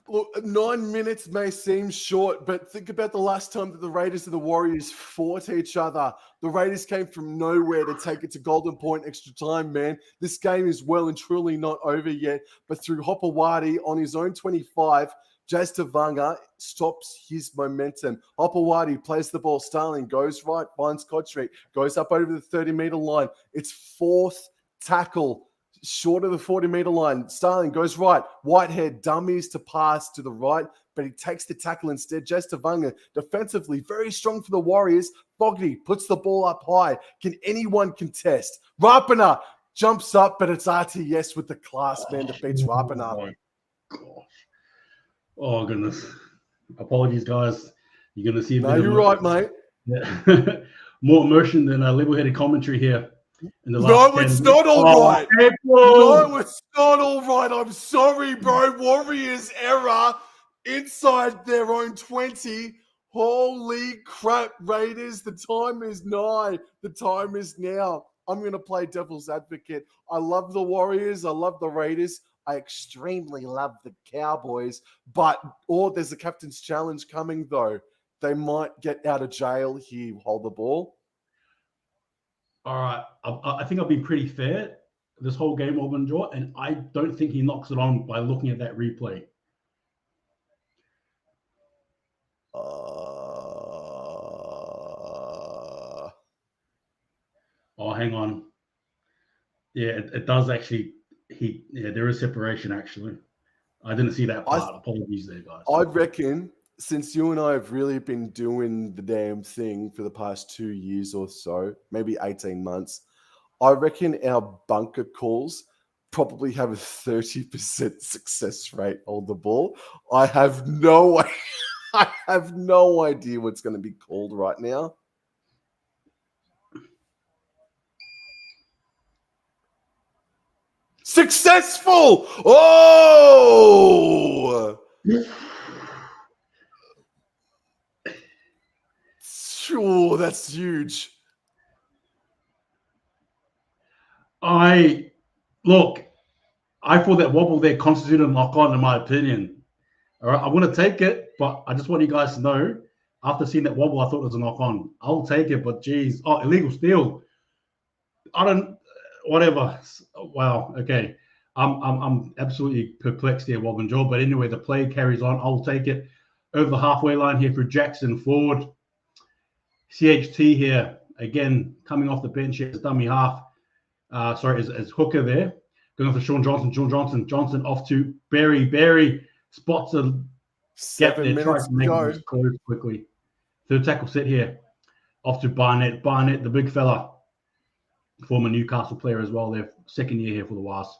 Look, 9 minutes may seem short, but think about the last time that the Raiders and the Warriors fought each other. The Raiders came from nowhere to take it to Golden Point extra time, man. This game is well and truly not over yet, but through Hopewadi on his own 25, Jazz Tavanga stops his momentum. Hopewadi plays the ball. Starling goes right, finds Codstreet, goes up over the 30-meter line. It's 4th tackle. Short of the 40-meter line. Starling goes right. Whitehead dummies to pass to the right, but he takes the tackle instead. Jazz Tavanga, defensively, very strong for the Warriors. Fogarty puts the ball up high. Can anyone contest? Rapana jumps up, but it's RTS with the class, man, defeats Rapana. Oh, my gosh. Oh, goodness. Apologies, guys. You're going to see... No, you're right, mate. Yeah. More emotion than a level-headed commentary here. No, it's not all right. No, it's not all right. I'm sorry, bro. Warriors error inside their own 20. Holy crap, Raiders. The time is nigh. The time is now. I'm going to play devil's advocate. I love the Warriors. I love the Raiders. I extremely love the Cowboys. But there's a captain's challenge coming, though. They might get out of jail here. Hold the ball. All right, I think I've been pretty fair this whole game, Wobblin jaw, and I don't think he knocks it on by looking at that replay. Oh, hang on. Yeah, it does actually. There is separation actually. I didn't see that part. Apologies there, guys. I reckon since you and I have really been doing the damn thing for the past 2 years or so, maybe 18 months, I reckon our bunker calls probably have a 30% success rate on the ball. I have no idea what's going to be called right now. Successful! Oh! Sure, that's huge. I thought that wobble there constituted a knock-on, in my opinion. All right, I'm going to take it, but I just want you guys to know, after seeing that wobble, I thought it was a knock-on. I'll take it, but geez, illegal steal. Whatever. Wow. Okay. I'm absolutely perplexed here, Wobblin jaw. But anyway, the play carries on. I'll take it. over the halfway line here for Jackson forward. CHT here, again, coming off the bench here as dummy half. As hooker there. Going off to Sean Johnson. Johnson off to Berry. Berry spots a gap 7 there. minutes Tries to to make go. this close quickly. Third tackle set here. Off to Barnett. Barnett, the big fella. Former Newcastle player as well. Their second year here for the Wasps.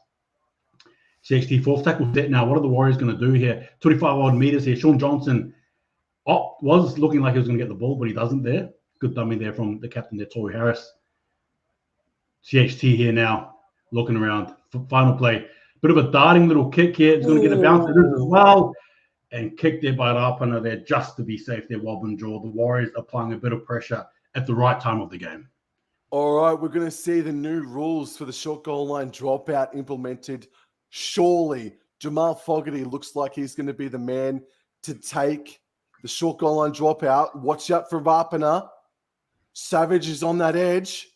CHT fourth tackle set now. What are the Warriors going to do here? 25 odd meters here. Sean Johnson was looking like he was going to get the ball, but he doesn't there. Good dummy there from the captain there, Tory Harris. CHT here now, looking around. Final play. Bit of a darting little kick here. It's going to get a bounce as well. And kicked there by Rapana there just to be safe there, Wobblin draw. The Warriors applying a bit of pressure at the right time of the game. All right, we're going to see the new rules for the short goal line dropout implemented. Surely, Jamal Fogarty looks like he's going to be the man to take the short goal line dropout. Watch out for Rapana. Savage is on that edge.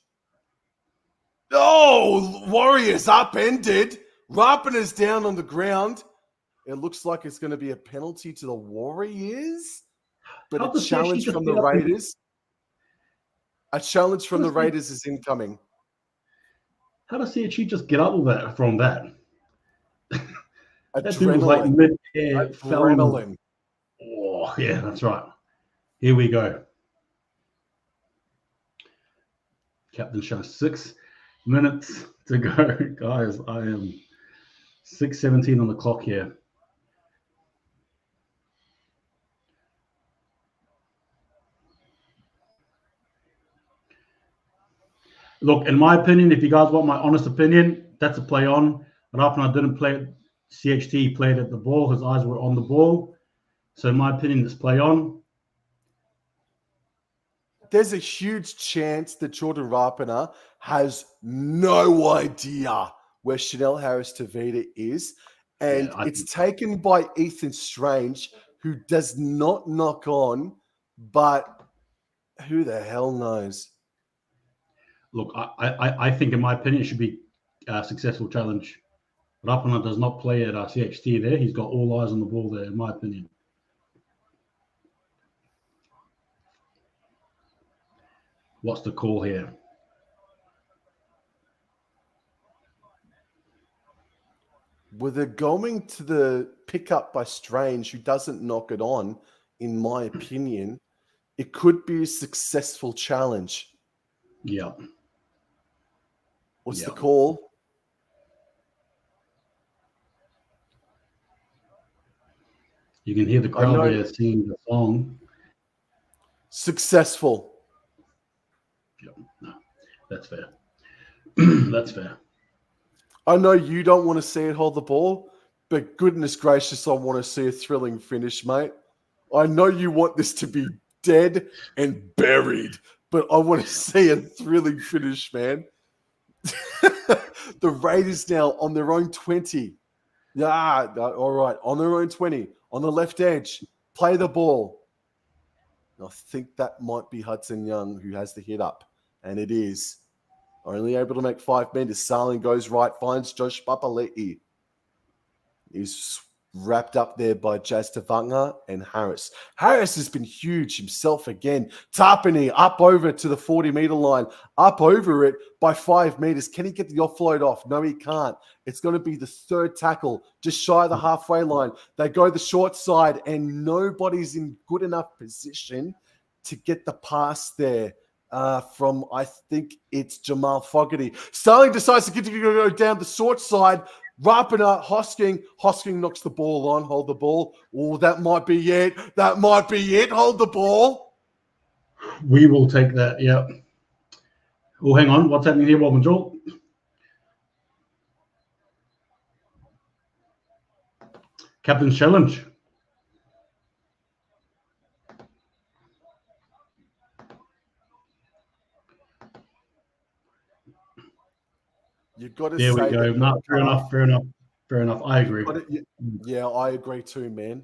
Oh, Warriors upended. Rapana's down on the ground. It looks like it's going to be a penalty to the Warriors, but a challenge from the Raiders. A challenge from the Raiders is incoming. How does CHE just get up with that from that? That dude was Adrenaline. like mid-air. Adrenaline. Oh, yeah, that's right. Here we go. Captain shows 6 minutes to go. Guys, I am 6:17 on the clock here. Look, in my opinion, if you guys want my honest opinion, that's a play on. Rapana didn't play it. CHT played at the ball. His eyes were on the ball. So in my opinion, it's play on. There's a huge chance that Jordan Rapana has no idea where Chanel Harris-Tavita is. And it's taken by Ethan Strange, who does not knock on, but who the hell knows? Look, I think, in my opinion, it should be a successful challenge. Rapana does not play at CHT there. He's got all eyes on the ball there, in my opinion. What's the call here? Well, they're going to the pickup by Strange, who doesn't knock it on, in my opinion. It could be a successful challenge. Yeah. What's the call? You can hear the crowd there singing the song. Successful. Yep. No, that's fair. That's fair. I know you don't want to see it hold the ball, but goodness gracious, I want to see a thrilling finish, mate. I know you want this to be dead and buried, but I want to see a thrilling finish, man. The Raiders now on their own 20. Yeah, all right, on their own 20, on the left edge. Play the ball. I think that might be Hudson Young who has the hit up, and it is. Only able to make 5 meters. Sarling goes right, finds Josh Papali'i. He's wrapped up there by Jazz Tavanga and Harris. Harris has been huge himself again. Tarpany up over to the 40-meter line, up over it by 5 meters. Can he get the offload off? No, he can't. It's going to be the third tackle, just shy of the halfway line. They go the short side, and nobody's in good enough position to get the pass there. From, I think it's Jamal Fogarty. Starling decides to go down the short side. Rapana, Hosking knocks the ball on. Hold the ball. Oh, that might be it. That might be it. Hold the ball. We will take that, yeah. Oh, hang on. What's happening here, Wobblin Joel? Captain's challenge. You've got to there say we go. No, fair enough. I agree. Yeah, I agree too, man.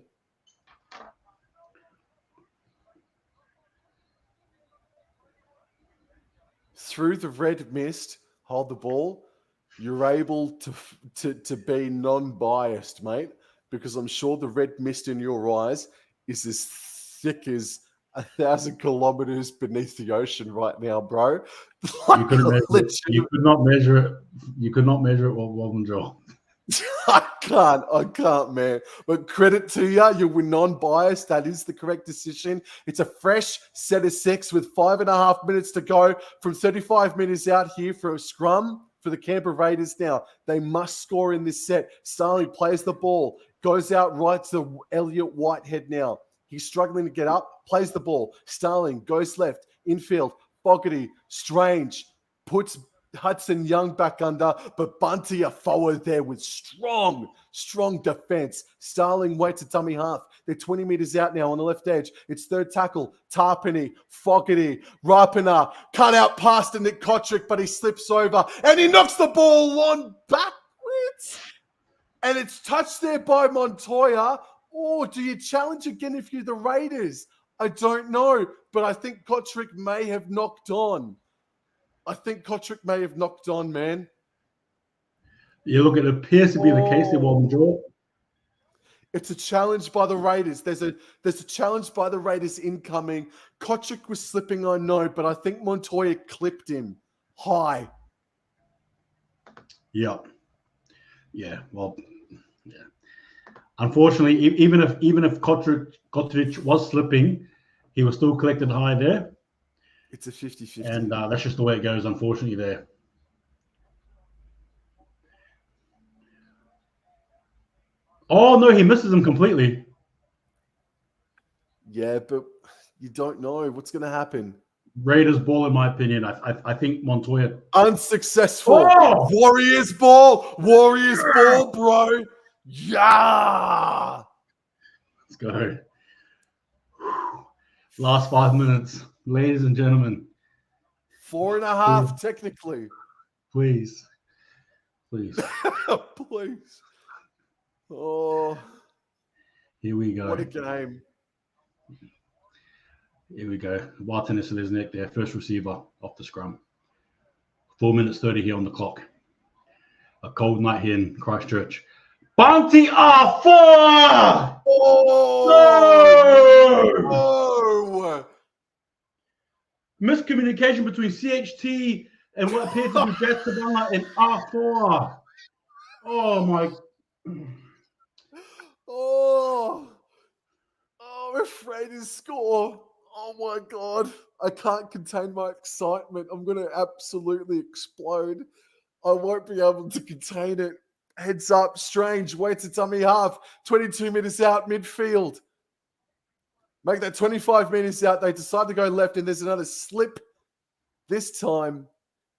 Through the red mist, hold the ball. You're able to be non-biased, mate, because I'm sure the red mist in your eyes is as thick as 1,000 kilometers beneath the ocean right now, bro. You couldn't measure it. You could not measure it. You could not measure it with Wobblin Joel. I can't, man. But credit to you, you were non-biased. That is the correct decision. It's a fresh set of 6 with 5.5 minutes to go from 35 minutes out here for a scrum for the Canberra Raiders now. They must score in this set. Starling plays the ball, goes out right to Elliot Whitehead now. He's struggling to get up, plays the ball. Starling goes left, infield. Fogarty, Strange, puts Hudson Young back under, but Bunty a forward there with strong defense. Starling waits a dummy half. They're 20 meters out now on the left edge. It's third tackle. Tarpany, Fogarty, Rapina, cut out past to Nick Kotrick, but he slips over and he knocks the ball on backwards. And it's touched there by Montoya. Or do you challenge again if you're the Raiders? I don't know, but I think Kotrick may have knocked on. Man. Yeah, look, it appears to be the case there, Wobblin Joel. It's a challenge by the Raiders. There's a challenge by the Raiders incoming. Kotrick was slipping, I know, but I think Montoya clipped him high. Yeah. Well, yeah. Unfortunately, even if Kotrick was slipping, he was still collected high there. It's a 50-50. And that's just the way it goes, unfortunately, there. Oh, no, he misses him completely. Yeah, but you don't know what's going to happen. Raiders ball, in my opinion. I think Montoya. Unsuccessful. Oh! Warriors ball, bro. Yeah. Let's go. Last 5 minutes. Ladies and gentlemen. 4.5, technically. Please. Please. Oh. Here we go. What a game. Here we go. Wild tennis in his neck there. First receiver off the scrum. 4 minutes 30 here on the clock. A cold night here in Christchurch. Bounty R4! Oh! No! Miscommunication between CHT and what appears to be Jet Savannah and R4. Oh, my. Oh, I'm afraid to score. Oh, my God. I can't contain my excitement. I'm going to absolutely explode. I won't be able to contain it. Heads up, Strange, waits a dummy half, 22 meters out, midfield. Make that 25 meters out. They decide to go left, and there's another slip. This time,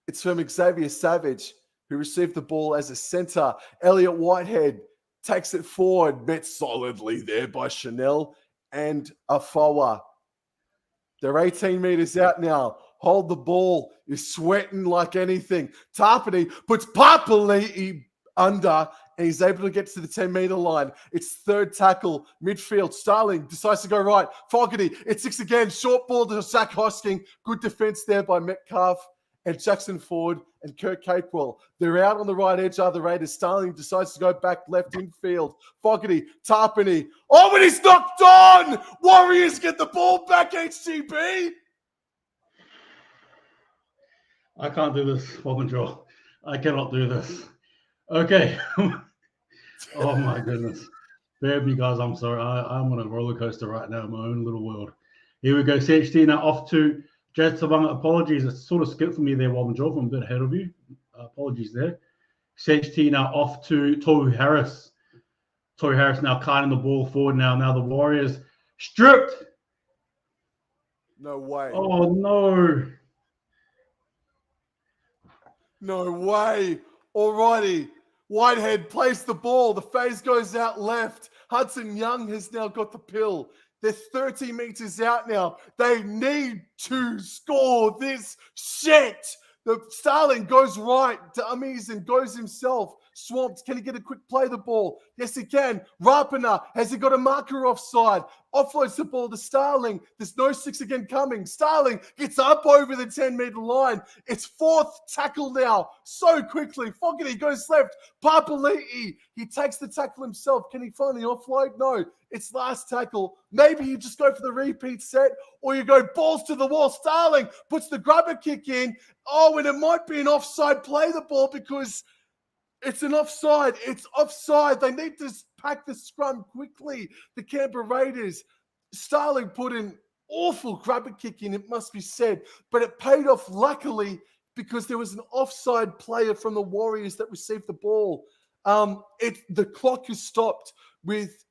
it's from Xavier Savage, who received the ball as a center. Elliot Whitehead takes it forward, met solidly there by Chanel and Afoa. They're 18 meters out now. Hold the ball. Is sweating like anything. Tarpany puts Papali'i under, and he's able to get to the 10-meter line. It's third tackle, midfield. Starling decides to go right. Fogarty, it's 6 again. Short ball to Zach Hosking. Good defense there by Metcalf and Jackson Ford and Kurt Capewell. They're out on the right edge of the Raiders. Starling decides to go back left infield. Fogarty, Tarpany. Oh, but he's knocked on! Warriors get the ball back, HGB! I can't do this, Wobblin Joel. I cannot do this. Okay. Oh, my goodness. Bear with me, guys. I'm sorry. I'm on a roller coaster right now in my own little world. Here we go. CHT now off to Jad Savanga. Apologies. It sort of skipped for me there, Wobblin Joel. I'm a bit ahead of you. Apologies there. CHT now off to Tohu Harris. Tohu Harris now carting the ball forward now. Now the Warriors stripped. No way. Oh, no. No way. Alrighty. Whitehead plays the ball. The phase goes out left. Hudson Young has now got the pill. They're 30 meters out now. They need to score this shit. The Starling goes right to Ummies and goes himself. Swamped. Can he get a quick play the ball? Yes, he can. Rapina. Has he got a marker offside? offloads the ball to Starling. There's no 6 again coming. Starling gets up over the 10-meter line. It's 4th tackle now. So quickly. Fogarty goes left. Papali'i, he takes the tackle himself. Can he find the offload? No. It's last tackle. Maybe you just go for the repeat set, or you go balls to the wall. Starling puts the grubber kick in. Oh, and it might be an offside play the ball because it's an offside. It's offside. They need to pack the scrum quickly. The Canberra Raiders. Starling put an awful grubber kick in, it must be said, but it paid off luckily because there was an offside player from the Warriors that received the ball. The clock is stopped with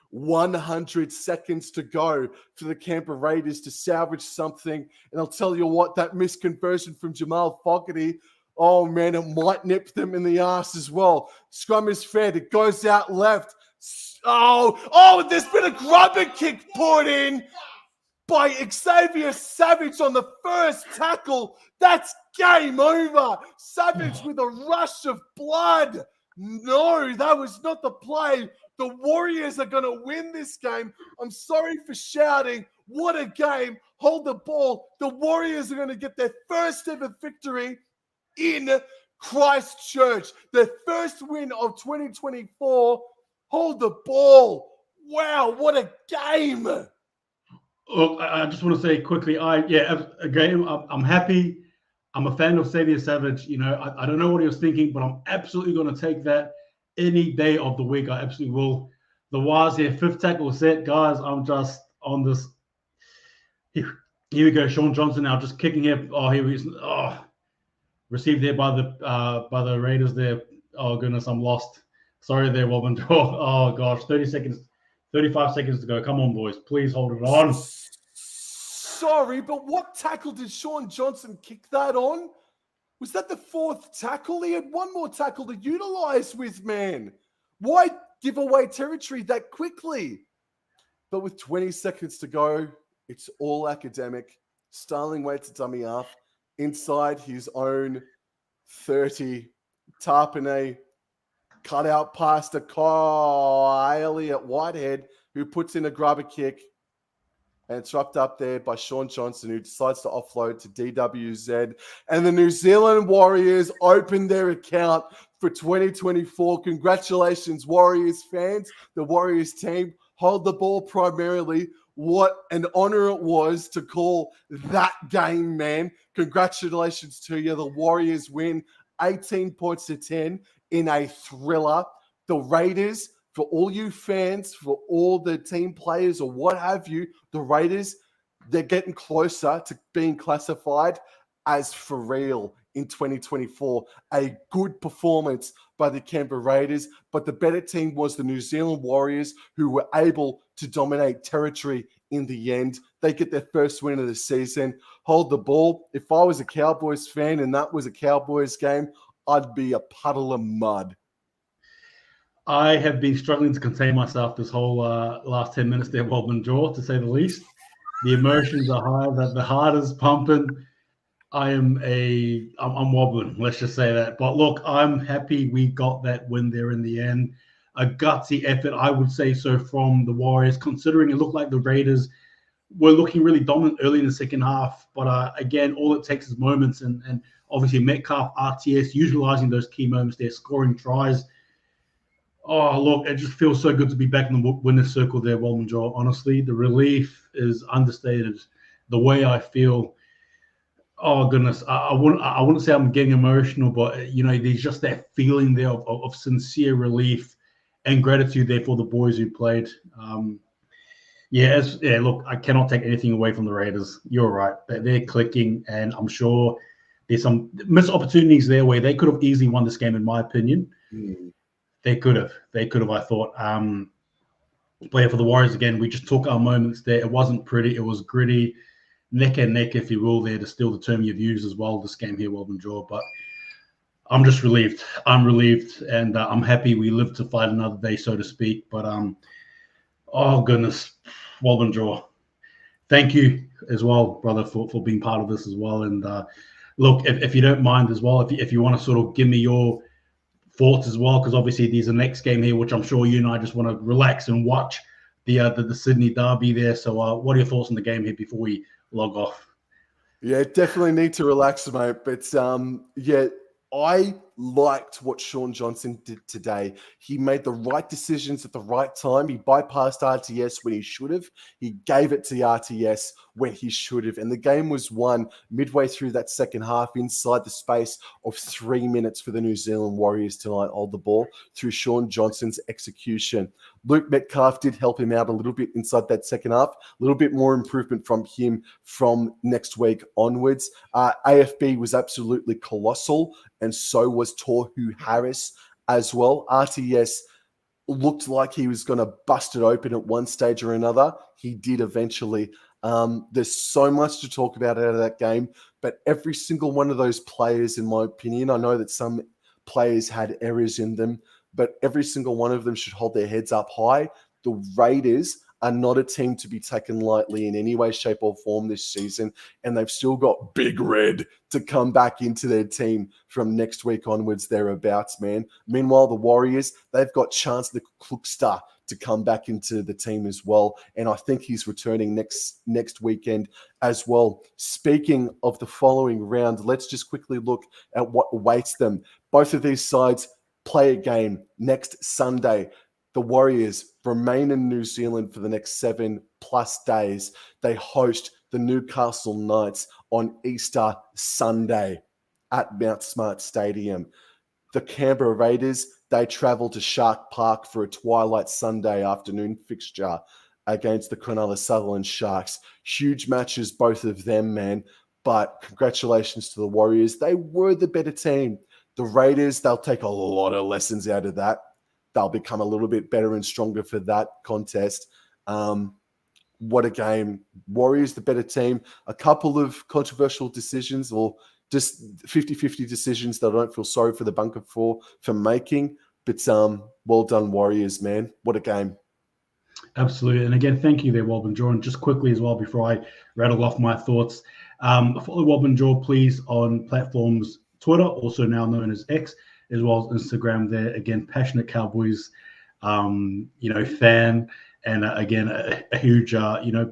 100 seconds to go for the Canberra Raiders to salvage something. And I'll tell you what, that misconversion from Jamal Fogarty, oh man, it might nip them in the ass as well. Scrum is fed. It goes out left. Oh, there's been a grubber kick put in by Xavier Savage on the first tackle. That's game over. Savage with a rush of blood. No, that was not the play. The Warriors are going to win this game. I'm sorry for shouting. What a game. Hold the ball. The Warriors are going to get their first ever victory in Christchurch. Their first win of 2024. Hold the ball. Wow, what a game. Look, I just want to say quickly, I'm happy. I'm a fan of Xavier Savage. You know, I don't know what he was thinking, but I'm absolutely going to take that any day of the week. I absolutely will. The Waz here, 5th tackle set. Guys, I'm just on this. Here we go. Sean Johnson now just kicking here. Oh, here he is. Oh, received there by the Raiders there. Oh, goodness, I'm lost. Sorry there, Wobblin. Oh, gosh, 35 seconds to go. Come on, boys. Please hold it on. Sorry, but what tackle did Sean Johnson kick that on? Was that the 4th tackle? He had one more tackle to utilize with, man. Why give away territory that quickly? But with 20 seconds to go, it's all academic. Starling waits a dummy half inside his own 30. Tarpanay cut out past a Kylie at Whitehead, who puts in a grubber kick. And it's wrapped up there by Sean Johnson, who decides to offload to DWZ. And the New Zealand Warriors open their account for 2024. Congratulations, Warriors fans. The Warriors team hold the ball primarily. What an honor it was to call that game, man. Congratulations to you. The Warriors win 18 points to 10 in a thriller. The Raiders, for all you fans, for all the team players or what have you, the Raiders, they're getting closer to being classified as for real in 2024. A good performance by the Canberra Raiders, but the better team was the New Zealand Warriors, who were able to dominate territory in the end. They get their first win of the season. Hold the ball. If I was a Cowboys fan and that was a Cowboys game, I'd be a puddle of mud. I have been struggling to contain myself this whole last 10 minutes there, Wobblin Jaw, to say the least. The emotions are high, the heart is pumping. I'm wobbling, let's just say that. But look, I'm happy we got that win there in the end. A gutsy effort, I would say so, from the Warriors, considering it looked like the Raiders were looking really dominant early in the second half. But again, all it takes is moments. And obviously Metcalf, RTS, utilizing those key moments there, scoring tries. Oh, look, it just feels so good to be back in the winner's circle there, Wobblin Jaw. Honestly, the relief is understated. The way I feel, oh goodness, I wouldn't say I'm getting emotional, but you know, there's just that feeling there of sincere relief and gratitude there for the boys who played. Look, I cannot take anything away from the Raiders. You're right, they're clicking, and I'm sure there's some missed opportunities there where they could have easily won this game, in my opinion. They could have, I thought. But yeah, for the Warriors, again, we just took our moments there. It wasn't pretty. It was gritty, neck and neck, if you will, there, to steal the term you've used as well, this game here, Wobblin Jaw. But I'm just relieved. I'm relieved, and I'm happy we lived to fight another day, so to speak. But, oh, goodness, Wobblin Jaw. Thank you as well, brother, for being part of this as well. And look, if you don't mind as well, if you want to sort of give me your thoughts as well, because obviously there's a next game here, which I'm sure you and I just want to relax and watch the Sydney derby there. So what are your thoughts on the game here before we log off? Yeah, definitely need to relax, mate. But yeah, I liked what Sean Johnson did today. He made the right decisions at the right time. He bypassed RTS when he should have. He gave it to the RTS when he should have. And the game was won midway through that second half inside the space of 3 minutes for the New Zealand Warriors tonight, hold the ball through Sean Johnson's execution. Luke Metcalf did help him out a little bit inside that second half. A little bit more improvement from him from next week onwards. AFB was absolutely colossal, and so was Tohu Harris as well. RTS looked like he was going to bust it open at one stage or another. He did eventually. There's so much to talk about out of that game, but every single one of those players, in my opinion, I know that some players had errors in them, but every single one of them should hold their heads up high. The Raiders are not a team to be taken lightly in any way, shape, or form this season, and they've still got Big Red to come back into their team from next week onwards, thereabouts, man. Meanwhile, the Warriors, they've got Chance the Kluxter to come back into the team as well, and I think he's returning next weekend as well. Speaking of the following round, let's just quickly look at what awaits them. Both of these sides play a game next Sunday. The Warriors remain in New Zealand for the next 7+ days. They host the Newcastle Knights on Easter Sunday at Mount Smart Stadium. The Canberra Raiders, they travel to Shark Park for a twilight Sunday afternoon fixture against the Cronulla Sutherland Sharks. Huge matches, both of them, man. But congratulations to the Warriors. They were the better team. The Raiders, they'll take a lot of lessons out of that. They'll become a little bit better and stronger for that contest. What a game. Warriors, the better team. A couple of controversial decisions, or just 50-50 decisions that I don't feel sorry for the bunker for making. But well done, Warriors, man. What a game. Absolutely. And again, thank you there, Wobblin Jaw. And just quickly as well, before I rattle off my thoughts, follow Wobblin Jaw, please, on platforms Twitter, also now known as X, as well as Instagram there. Again, passionate Cowboys, fan, and again, a huge, apologies.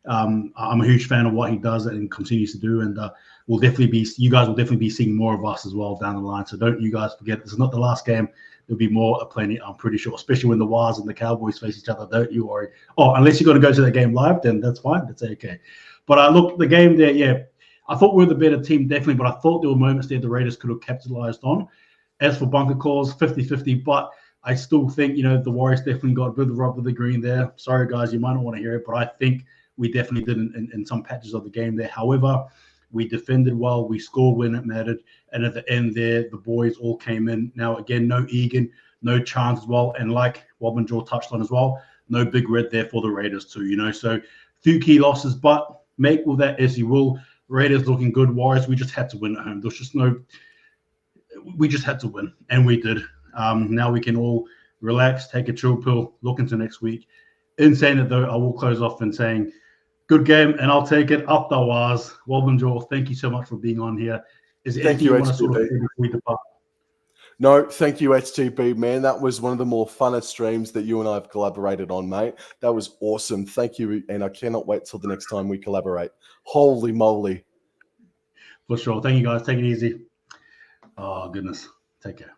I'm a huge fan of what he does and continues to do, and you guys will definitely be seeing more of us as well down the line. So don't you guys forget, this is not the last game. There'll be more plenty, I'm pretty sure, especially when the Wars and the Cowboys face each other. Don't you worry. Oh, unless you're going to go to the game live, then that's fine. That's okay. But look, the game there, yeah, I thought we were the better team, definitely, but I thought there were moments there the Raiders could have capitalized on. As for bunker calls, 50-50, but I still think, the Warriors definitely got a bit of the rub of the green there. Sorry, guys, you might not want to hear it, but I think we definitely did in some patches of the game there. However, we defended well. We scored when it mattered. And at the end there, the boys all came in. Now, again, no Egan, no Chance as well. And like Wobblin Jaw touched on as well, no Big Red there for the Raiders too, So few key losses, but make with that as you will. Raiders looking good. Warriors, we just had to win at home. There's just we just had to win, and we did. Now we can all relax, take a chill pill, look into next week. In saying that, though, I will close off in saying, good game, and I'll take it. Up the Wars. Wobblin Jaw, thank you so much for being on here. Is there anything you want to sort of say before we depart? No, thank you, HTB, man. That was one of the more funnest streams that you and I have collaborated on, mate. That was awesome. Thank you, and I cannot wait till the next time we collaborate. Holy moly. For sure. Thank you, guys. Take it easy. Oh, goodness. Take care.